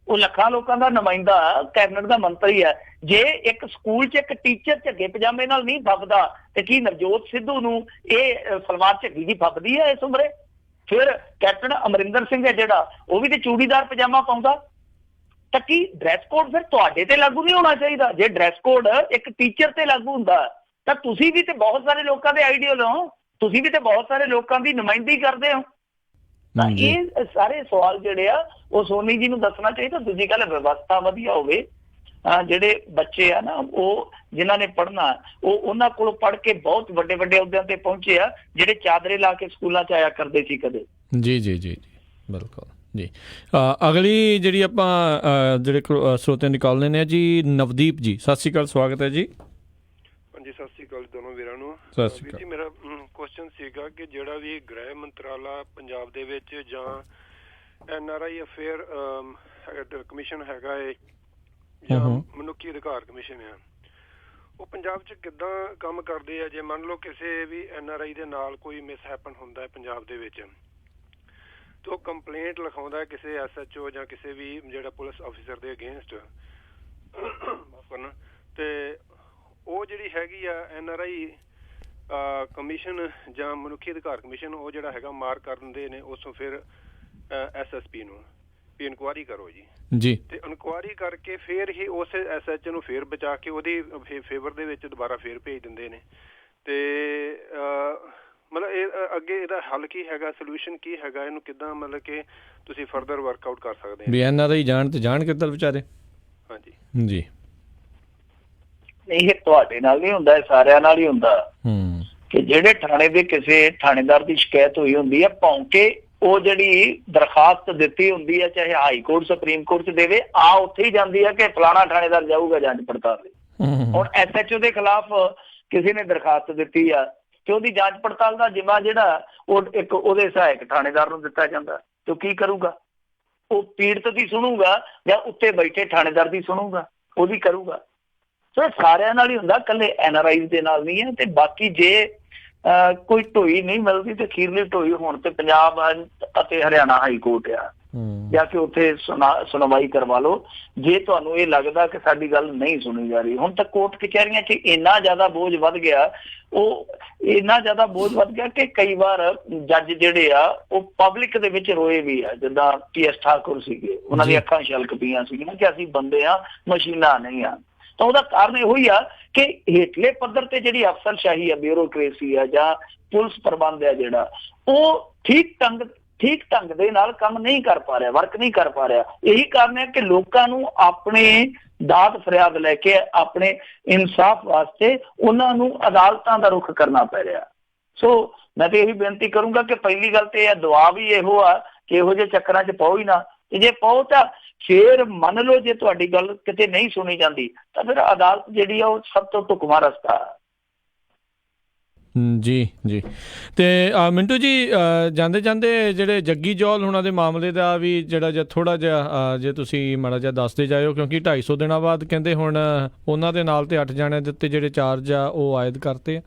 ਉਹ ਲੱਖਾਂ ਲੋਕਾਂ ਦਾ ਨੁਮਾਇੰਦਾ, ਕੈਬਨਿਟ ਦਾ ਮੰਤਰੀ ਹੈ। ਜੇ ਇੱਕ ਸਕੂਲ 'ਚ ਇੱਕ ਟੀਚਰ ਝੱਗੇ ਪਜਾਮੇ ਨਾਲ ਨਹੀਂ ਫੱਬਦਾ ਤੇ ਕੀ ਨਵਜੋਤ ਸਿੱਧੂ ਨੂੰ ਇਹ ਸਲਵਾਰ ਝੱਗੀ ਦੀ ਫੱਬਦੀ ਹੈ ਇਸ ਉਮਰੇ? ਫਿਰ ਕੈਪਟਨ ਅਮਰਿੰਦਰ ਸਿੰਘ ਹੈ ਜਿਹੜਾ, ਉਹ ਵੀ ਤੇ ਚੂੜੀਦਾਰ ਪਜਾਮਾ ਪਾਉਂਦਾ। ਤਾਂ ਕੀ ਡਰੈਸ ਕੋਡ ਫਿਰ ਤੁਹਾਡੇ ਤੇ ਲਾਗੂ ਨਹੀਂ ਹੋਣਾ ਚਾਹੀਦਾ? ਜੇ ਡਰੈਸ ਕੋਡ ਇੱਕ ਟੀਚਰ ਤੇ ਲਾਗੂ ਹੁੰਦਾ ਤਾਂ ਤੁਸੀਂ ਵੀ ਤੇ ਬਹੁਤ ਸਾਰੇ ਲੋਕਾਂ ਦੇ ਆਈਡੀਅਲ ਹੋ, ਤੁਸੀਂ ਵੀ ਤੇ ਬਹੁਤ ਸਾਰੇ ਲੋਕਾਂ ਦੀ ਨੁਮਾਇੰਦਗੀ ਕਰਦੇ ਹੋ। ਤਾਂ ਇਹ ਸਾਰੇ ਸਵਾਲ ਜਿਹੜੇ ਆ ਉਹ ਸੋਨੀ ਜੀ ਨੂੰ ਦੱਸਣਾ ਚਾਹੀਦਾ। ਦੂਜੀ ਗੱਲ, ਵਿਵਸਥਾ ਵਧੀਆ ਹੋਵੇ। ਜਿਹੜੇ ਬੱਚੇ ਆ ਨਾ, ਉਹ ਜਿਨ੍ਹਾਂ ਨੇ ਪੜ੍ਹਨਾ, ਉਹ ਉਹਨਾਂ ਕੋਲੋਂ ਪੜ੍ਹ ਕੇ ਬਹੁਤ ਵੱਡੇ ਵੱਡੇ ਅਹੁਦਿਆਂ ਤੇ ਪਹੁੰਚੇ ਆ, ਜਿਹੜੇ ਚਾਦਰੇ ਲਾ ਕੇ ਸਕੂਲਾਂ 'ਚ ਆਇਆ ਕਰਦੇ ਸੀ ਕਦੇ। ਜੀ ਜੀ ਜੀ ਬਿਲਕੁਲ ਜੀ। ਅਗਲੀ ਜਿਹੜੀ ਆਪਾਂ ਜਿਹੜੇ ਸਰੋਤਿਆਂ ਦੀ ਕਾਲ ਲੈਂਦੇ ਹਾਂ ਜੀ, ਨਵਦੀਪ ਜੀ, ਸਤਿ ਸ਼੍ਰੀ ਅਕਾਲ, ਸਵਾਗਤ ਹੈ ਜੀ। ਹਾਂਜੀ, ਸਤਿ ਸ਼੍ਰੀ ਅਕਾਲ ਦੋਨੋਂ ਵੀਰਾਂ ਨੂੰ। ਜੀ ਮੇਰਾ ਕੁਐਸਚਨ ਸੀਗਾ ਕਿ ਜਿਹੜਾ ਵੀ ਗ੍ਰਹਿ ਮੰਤਰਾਲਾ ਪੰਜਾਬ ਦੇ ਵਿੱਚ ਜਾਂ NRI ਅਫੇਅਰ ਕਮਿਸ਼ਨ ਹੈਗਾ ਏ ਜਾਂ ਮਨੁੱਖੀ ਅਧਿਕਾਰ ਕਮਿਸ਼ਨ ਆ, ਉਹ ਪੰਜਾਬ 'ਚ ਕਿੱਦਾਂ ਕੰਮ ਕਰਦੇ ਆ? ਜੇ ਮੰਨ ਲਓ ਕਿਸੇ ਵੀ NRI ਦੇ ਨਾਲ ਕੋਈ ਮਿਸਹੈਪਨ ਹੁੰਦਾ ਹੈ ਪੰਜਾਬ ਦੇ ਵਿੱਚ, ਤੇ ਉਹ ਕੰਪਲੇਂਟ ਲਿਖਾਉਂਦਾ ਕਿਸੇ SHO ਜਾਂ ਕਿਸੇ ਵੀ ਜਿਹੜਾ ਪੁਲਿਸ ਅਫਸਰ ਦੇ ਅਗੇਂਸਟ, ਤੇ ਉਹ ਜਿਹੜੀ ਹੈਗੀ ਆ NRI ਕਮਿਸ਼ਨ ਜਾਂ ਮਨੁੱਖੀ ਅਧਿਕਾਰ ਕਮਿਸ਼ਨ, ਉਹ ਜਿਹੜਾ ਹੈਗਾ ਮਾਰਕ ਕਰ ਦਿੰਦੇ ਨੇ ਉਸ ਤੋਂ ਫਿਰ SSP ਨੂੰ ਵੀ ਇਨਕੁਆਇਰੀ ਕਰੋ ਜੀ, ਤੇ ਇਨਕੁਆਇਰੀ ਕਰਕੇ ਫਿਰ ਹੀ ਉਸ SHO ਨੂੰ ਫਿਰ ਬਚਾ ਕੇ ਉਹਦੀ ਫੇਵਰ ਦੇ ਵਿੱਚ ਦੁਬਾਰਾ ਫਿਰ ਭੇਜ ਦਿੰਦੇ ਨੇ। ਤੇ ਮਤਲਬ ਇਹ ਅੱਗੇ ਇਹਦਾ ਹੱਲ ਕੀ ਹੈਗਾ, ਸੋਲੂਸ਼ਨ ਕੀ ਹੈਗਾ, ਇਹਨੂੰ ਕਿੱਦਾਂ ਮਤਲਬ ਕਿ ਤੁਸੀਂ ਫਰਦਰ ਵਰਕਆਊਟ ਕਰ ਸਕਦੇ ਹੋ? ਵੀ NRI ਜਾਣ ਤੇ ਜਾਣ ਕਿੱਧਰ ਵਿਚਾਰੇ। ਹਾਂਜੀ ਜੀ, ਇਹ ਤੁਹਾਡੇ ਨਾਲ ਨਹੀਂ ਹੁੰਦਾ, ਇਹ ਸਾਰਿਆਂ ਨਾਲ ਹੀ ਹੁੰਦਾ ਕਿ ਜਿਹੜੇ ਥਾਣੇ ਦੇ ਕਿਸੇ ਥਾਣੇਦਾਰ ਦੀ ਸ਼ਿਕਾਇਤ ਹੋਈ ਹੁੰਦੀ ਹੈ, ਭੌਂਕੇ ਉਹ ਜਿਹੜੀ ਦਰਖਾਸਤ ਦਿੱਤੀ ਹੁੰਦੀ ਹੈ, ਚਾਹੇ ਹਾਈ ਕੋਰਟ ਸੁਪਰੀਮ ਕੋਰਟ 'ਚ ਦੇਵੇ, ਆ ਉੱਥੇ ਹੀ ਜਾਂਦੀ ਹੈ ਕਿ ਫਲਾਣਾ ਥਾਣੇਦਾਰ ਜਾਊਗਾ ਜਾਂਚ ਪੜਤਾਲ ਲਈ। ਹੁਣ SHO ਦੇ ਖਿਲਾਫ ਕਿਸੇ ਨੇ ਦਰਖਾਸਤ ਦਿੱਤੀ ਆ ਤੇ ਉਹਦੀ ਜਾਂਚ ਪੜਤਾਲ ਦਾ ਜਿੰਮਾ ਜਿਹੜਾ ਉਹ ਇੱਕ ਉਹਦੇ ਸਹਾਇਕ ਥਾਣੇਦਾਰ ਨੂੰ ਦਿੱਤਾ ਜਾਂਦਾ, ਤੇ ਉਹ ਕੀ ਕਰੂਗਾ? ਉਹ ਪੀੜਤ ਦੀ ਸੁਣੂਗਾ ਜਾਂ ਉੱਤੇ ਬੈਠੇ ਥਾਣੇਦਾਰ ਦੀ ਸੁਣੂਗਾ, ਉਹਦੀ ਕਰੂਗਾ। ਸੋ ਸਾਰਿਆਂ ਨਾਲ ਹੀ ਹੁੰਦਾ, ਇਕੱਲੇ NRI ਦੇ ਨਾਲ ਨਹੀਂ ਹੈ। ਤੇ ਬਾਕੀ ਜੇ ਕੋਈ ਢੋਈ ਨਹੀਂ ਮਿਲਦੀ ਤੇ ਅਖੀਰਲੀ ਢੋਈ ਹੁਣ ਤੇ ਪੰਜਾਬ ਅਤੇ ਹਰਿਆਣਾ ਹਾਈ ਕੋਰਟ ਆ, ਜਾਂ ਕਿ ਉੱਥੇ ਸੁਣਵਾਈ ਕਰਵਾ ਲਓ ਜੇ ਤੁਹਾਨੂੰ ਇਹ ਲੱਗਦਾ ਕਿ ਸਾਡੀ ਗੱਲ ਨਹੀਂ ਸੁਣੀ ਜਾ ਰਹੀ। ਹੁਣ ਤਾਂ ਕੋਰਟ ਕਚਹਿਰੀਆਂ 'ਚ ਇੰਨਾ ਜ਼ਿਆਦਾ ਬੋਝ ਵੱਧ ਗਿਆ, ਕਿ ਕਈ ਵਾਰ ਜੱਜ ਜਿਹੜੇ ਆ ਉਹ ਪਬਲਿਕ ਦੇ ਵਿੱਚ ਰੋਏ ਵੀ ਆ। ਜਿੱਦਾਂ PS ਠਾਕੁਰ ਸੀਗੇ, ਉਹਨਾਂ ਦੀਆਂ ਅੱਖਾਂ ਛਲਕ ਪਈਆਂ ਸੀਗੀਆਂ ਕਿ ਅਸੀਂ ਬੰਦੇ ਆ, ਮਸ਼ੀਨਾਂ ਨਹੀਂ ਆ। ਤਾਂ ਉਹਦਾ ਕਾਰਨ ਇਹੋ ਹੀ ਆ ਕਿ ਹੇਠਲੇ ਪੱਧਰ ਤੇ ਜਿਹੜੀ ਅਫਸਰਸ਼ਾਹੀ ਆ, ਬਿਊਰੋਕ੍ਰੇਸੀ ਆ ਜਾਂ ਪੁਲਿਸ ਪ੍ਰਬੰਧ ਆ, ਜਿਹੜਾ ਉਹ ਠੀਕ ਢੰਗ ਦੇ ਨਾਲ ਕੰਮ ਨਹੀਂ ਕਰ ਪਾ ਰਿਹਾ, ਵਰਕ ਨਹੀਂ ਕਰ ਪਾ ਰਿਹਾ। ਇਹੀ ਕਾਰਨ ਹੈ ਕਿ ਲੋਕਾਂ ਨੂੰ ਆਪਣੇ ਦਾਦ ਫਰਿਆਦ ਲੈ ਕੇ ਆਪਣੇ ਇਨਸਾਫ ਵਾਸਤੇ ਉਹਨਾਂ ਨੂੰ ਅਦਾਲਤਾਂ ਦਾ ਰੁਖ ਕਰਨਾ ਪੈ ਰਿਹਾ। ਸੋ ਮੈਂ ਤੇ ਇਹੀ ਬੇਨਤੀ ਕਰੂੰਗਾ ਕਿ ਪਹਿਲੀ ਗੱਲ ਤੇ ਇਹ ਦੁਆ ਵੀ ਇਹੋ ਆ ਕਿ ਇਹੋ ਜਿਹੇ ਚੱਕਰਾਂ 'ਚ ਪਾਓ ਹੀ ਨਾ, ਤੇ ਜੇ ਪਾਓ ਤਾਂ ਫਿਰ ਮੰਨ ਲਓ ਜੇ ਤੁਹਾਡੀ ਗੱਲ ਕਿਤੇ ਨਹੀਂ ਸੁਣੀ ਜਾਂਦੀ ਤਾਂ ਫਿਰ ਅਦਾਲਤ ਜਿਹੜੀ ਆ ਉਹ ਸਭ ਤੋਂ ਢੁਕਵਾਂ ਰਸਤਾ। ਜੀ ਜੀ, ਤੇ ਮਿੰਟੂ ਜੀ ਜਾਂਦੇ ਜਿਹੜੇ ਜੱਗੀ ਜੌਲ ਹੁਣਾਂ ਦੇ ਮਾਮਲੇ ਦਾ ਵੀ ਜਿਹੜਾ ਥੋੜਾ ਜਿਹਾ ਜੇ ਤੁਸੀਂ ਮਾੜਾ ਜਿਹਾ ਦੱਸਦੇ ਜਾਇਓ, ਕਿਉਂਕਿ 250 ਦਿਨਾਂ ਬਾਅਦ ਕਹਿੰਦੇ ਹੁਣ ਉਹਨਾਂ ਦੇ ਨਾਲ ਤੇ 8 ਜਣਿਆਂ ਦੇ ਉੱਤੇ ਜਿਹੜੇ ਚਾਰਜ ਆ ਉਹ ਆਇਦ ਕਰਤੇ ਆ।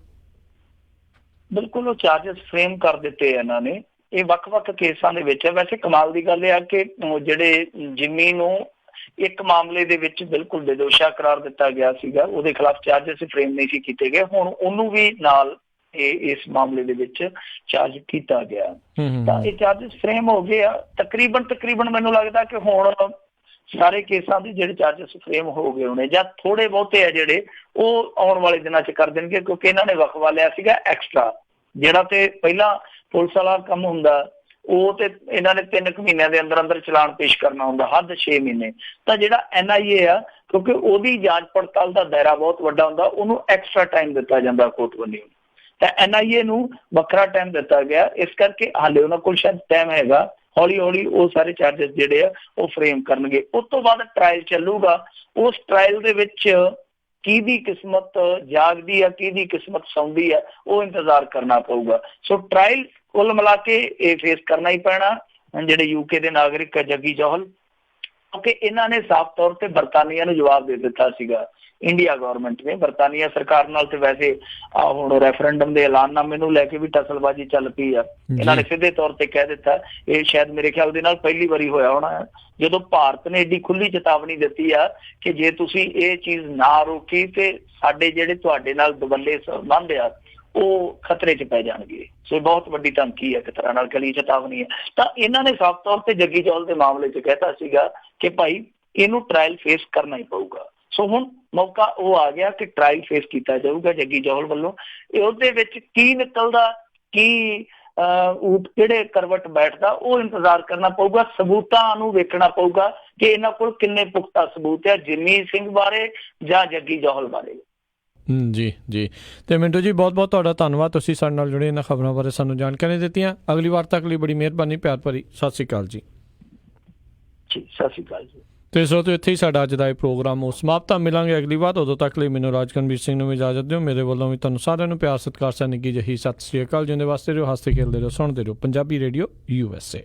ਬਿਲਕੁਲ, ਉਹ ਚਾਰਜਸ ਫਰੇਮ ਕਰ ਦਿੱਤੇ ਇਹਨਾਂ ਨੇ। ਇਹ ਵੱਖ-ਵੱਖ ਕੇਸਾਂ ਦੇ ਵਿੱਚ ਹੈ। ਵੈਸੇ ਕਮਾਲ ਦੀ ਗੱਲ ਇਹ ਆ ਕਿ ਜਿਹੜੇ ਜਿੰਮੀ ਨੂੰ ਇੱਕ ਮਾਮਲੇ ਦੇ ਵਿੱਚ ਬਿਲਕੁਲ ਬੇਦੋਸ਼ਾ ਕਰਾਰ ਦਿੱਤਾ ਗਿਆ ਸੀਗਾ, ਉਹਦੇ ਖਿਲਾਫ ਚਾਰਜਸ ਫਰੇਮ ਨਹੀਂ ਸੀ ਕੀਤੇ ਗਏ, ਹੁਣ ਉਹਨੂੰ ਵੀ ਨਾਲ ਇਸ ਮਾਮਲੇ ਦੇ ਵਿੱਚ ਚਾਰਜ ਕੀਤਾ ਗਿਆ। ਤਾਂ ਇਹ ਚਾਰਜਸ ਫਰੇਮ ਹੋ ਗਏ ਆ ਤਕਰੀਬਨ ਮੈਨੂੰ ਲੱਗਦਾ ਕਿ ਹੁਣ ਸਾਰੇ ਕੇਸਾਂ ਦੇ ਜਿਹੜੇ ਚਾਰਜਸ ਫਰੇਮ ਹੋ ਗਏ ਹੋਣੇ, ਜਾਂ ਥੋੜੇ ਬਹੁਤੇ ਆ ਜਿਹੜੇ ਉਹ ਆਉਣ ਵਾਲੇ ਦਿਨਾਂ 'ਚ ਕਰ ਦੇਣਗੇ, ਕਿਉਂਕਿ ਇਹਨਾਂ ਨੇ ਵਕਫਾ ਲਿਆ ਸੀਗਾ ਐਕਸਟਰਾ, ਜਿਹੜਾ ਤੇ ਪਹਿਲਾਂ ਪੁਲਿਸ ਵਾਲਾ ਕੰਮ ਹੁੰਦਾ ਉਹ ਤੇ ਇਹਨਾਂ ਨੇ 3 ਮਹੀਨਿਆਂ ਦੇ ਅੰਦਰ ਚਲਾਨ ਪੇਸ਼ ਕਰਨਾ ਹੁੰਦਾ, ਹੱਦ 6 ਮਹੀਨੇ। ਤਾਂ ਜਿਹੜਾ NIA ਆ, ਕਿਉਂਕਿ ਉਹਦੀ ਜਾਂਚ ਪੜਤਾਲ ਦਾ ਦਾਇਰਾ ਬਹੁਤ ਵੱਡਾ ਹੁੰਦਾ, ਉਹਨੂੰ ਐਕਸਟਰਾ ਟਾਈਮ ਦਿੱਤਾ ਜਾਂਦਾ ਕੋਰਟ ਵੱਲੋਂ, ਤਾਂ NIA ਨੂੰ ਵੱਖਰਾ ਟਾਈਮ ਦਿੱਤਾ ਗਿਆ। ਇਸ ਕਰਕੇ ਹਾਲੇ ਉਹਨਾਂ ਕੋਲ ਸ਼ਾਇਦ ਟਾਈਮ ਹੈਗਾ, ਹੌਲੀ ਉਹ ਸਾਰੇ ਚਾਰਜਸ ਜਿਹੜੇ ਆ ਉਹ ਫਰੇਮ ਕਰਨਗੇ। ਉਸ ਤੋਂ ਬਾਅਦ ਟਰਾਇਲ ਚੱਲੂਗਾ। ਉਸ ਟਰਾਇਲ ਦੇ ਵਿੱਚ ਕਿਹਦੀ ਕਿਸਮਤ ਜਾਗਦੀ ਆ, ਕਿਹਦੀ ਕਿਸਮਤ ਸੌਂਦੀ ਆ, ਉਹ ਇੰਤਜ਼ਾਰ ਕਰਨਾ ਪਊਗਾ। ਸੋ ਟਰਾਇਲ ਕੁੱਲ ਮਿਲਾ ਕੇ ਇਹ ਫੇਸ ਕਰਨਾ ਹੀ ਪੈਣਾ ਜਿਹੜੇ UK ਦੇ ਨਾਗਰਿਕ ਜੱਗੀ ਜੌਹਲ, ਕਿਉਂਕਿ ਇਹਨਾਂ ਨੇ ਸਾਫ਼ ਤੌਰ ਤੇ ਬਰਤਾਨੀਆ ਨੂੰ ਜਵਾਬ ਦੇ ਦਿੱਤਾ ਸੀਗਾ। ਇੰਡੀਆ ਗਵਰਨਮੈਂਟ ਨੇ ਬਰਤਾਨੀਆ ਸਰਕਾਰ ਨਾਲ ਤੇ ਵੈਸੇ ਹੁਣ ਰੈਫਰੈਂਡਮ ਦੇ ਐਲਾਨਨਾਮੇ ਨੂੰ ਲੈ ਕੇ ਵੀ ਟਸਲਬਾਜ਼ੀ ਚੱਲ ਪਈ ਆ। ਇਹਨਾਂ ਨੇ ਸਿੱਧੇ ਤੌਰ ਤੇ ਕਹਿ ਦਿੱਤਾ, ਇਹ ਸ਼ਾਇਦ ਮੇਰੇ ਖਿਆਲ ਦੇ ਨਾਲ ਪਹਿਲੀ ਵਾਰੀ ਹੋਇਆ ਹੋਣਾ ਜਦੋਂ ਭਾਰਤ ਨੇ ਏਡੀ ਖੁੱਲੀ ਚੇਤਾਵਨੀ ਦਿੱਤੀ ਆ ਕਿ ਜੇ ਤੁਸੀਂ ਇਹ ਚੀਜ਼ ਨਾ ਰੋਕੀ ਤੇ ਸਾਡੇ ਜਿਹੜੇ ਤੁਹਾਡੇ ਨਾਲ ਦਬੱਲੇ ਸੰਬੰਧ ਆ ਉਹ ਖਤਰੇ 'ਚ ਪੈ ਜਾਣਗੇ। ਸੋ ਬਹੁਤ ਵੱਡੀ ਧਮਕੀ ਹੈ, ਇੱਕ ਤਰ੍ਹਾਂ ਨਾਲ ਕਲੀ ਚੇਤਾਵਨੀ ਹੈ। ਤਾਂ ਇਹਨਾਂ ਨੇ ਸਾਫ਼ ਤੌਰ ਤੇ ਜੱਗੀ ਜੌਹਲ ਦੇ ਮਾਮਲੇ 'ਚ ਕਹਿਤਾ ਸੀਗਾ ਕਿ ਭਾਈ ਇਹਨੂੰ ਟਰਾਇਲ ਫੇਸ ਕਰਨਾ ਹੀ ਪਊਗਾ। ਸੋ ਹੁਣ ਮੌਕਾ ਉਹ ਆ ਗਿਆ ਕਿ ਟਰਾਇਲ ਫੇਸ ਕੀਤਾ ਜਾਊਗਾ ਜੱਗੀ ਜੌਹਲ ਵੱਲੋਂ। ਇਹ ਉਹਦੇ ਵਿੱਚ ਕੀ ਨਿਕਲਦਾ, ਕੀ ਕਿਹੜੇ ਕਰਵਟ ਬੈਠਦਾ, ਉਹ ਇੰਤਜ਼ਾਰ ਕਰਨਾ ਪਊਗਾ। ਸਬੂਤਾਂ ਨੂੰ ਵੇਖਣਾ ਪਊਗਾ ਕਿ ਇਹਨਾਂ ਕੋਲ ਕਿੰਨੇ ਪੁਖਤਾ ਸਬੂਤ ਹੈ ਜਿੰਮੀ ਸਿੰਘ ਬਾਰੇ ਜਾਂ ਜੱਗੀ ਜੌਹਲ ਬਾਰੇ। ਜੀ ਜੀ, ਤੇ ਮਿੰਟੂ ਜੀ ਬਹੁਤ ਬਹੁਤ ਤੁਹਾਡਾ ਧੰਨਵਾਦ, ਤੁਸੀਂ ਸਾਡੇ ਨਾਲ ਜੁੜੇ ਇਹਨਾਂ ਖਬਰਾਂ ਬਾਰੇ ਸਾਨੂੰ ਜਾਣਕਾਰੀ ਦਿੱਤੀਆਂ। ਅਗਲੀ ਵਾਰ ਤੱਕ ਲਈ ਬੜੀ ਮਿਹਰਬਾਨੀ, ਪਿਆਰ ਭਰੀ ਸਤਿ ਸ਼੍ਰੀ ਅਕਾਲ ਜੀ। ਸਤਿ ਸ਼੍ਰੀ ਅਕਾਲ ਜੀ। ਤੇ ਸੋ ਇੱਥੇ ਹੀ ਸਾਡਾ ਅੱਜ ਦਾ ਇਹ ਪ੍ਰੋਗਰਾਮ ਸਮਾਪਤ ਆ। ਮਿਲਾਂਗੇ ਅਗਲੀ ਵਾਰ, ਉਦੋਂ ਤੱਕ ਲਈ ਮੈਨੂੰ ਰਾਜਕਨਵੀਰ ਸਿੰਘ ਨੂੰ ਇਜਾਜ਼ਤ ਦਿਓ। ਮੇਰੇ ਵੱਲੋਂ ਵੀ ਤੁਹਾਨੂੰ ਸਾਰਿਆਂ ਨੂੰ ਪਿਆਰ ਸਤਿਕਾਰ ਨਿੱਘੀ ਜਿਹੀ ਸਤਿ ਸ਼੍ਰੀ ਅਕਾਲ। ਜਿਉਂਦੇ ਵਾਸਤੇ ਰਹੋ, ਹੱਸਦੇ ਖੇਡਦੇ ਰਹੋ, ਸੁਣਦੇ ਰਹੋ ਪੰਜਾਬੀ ਰੇਡੀਓ USA।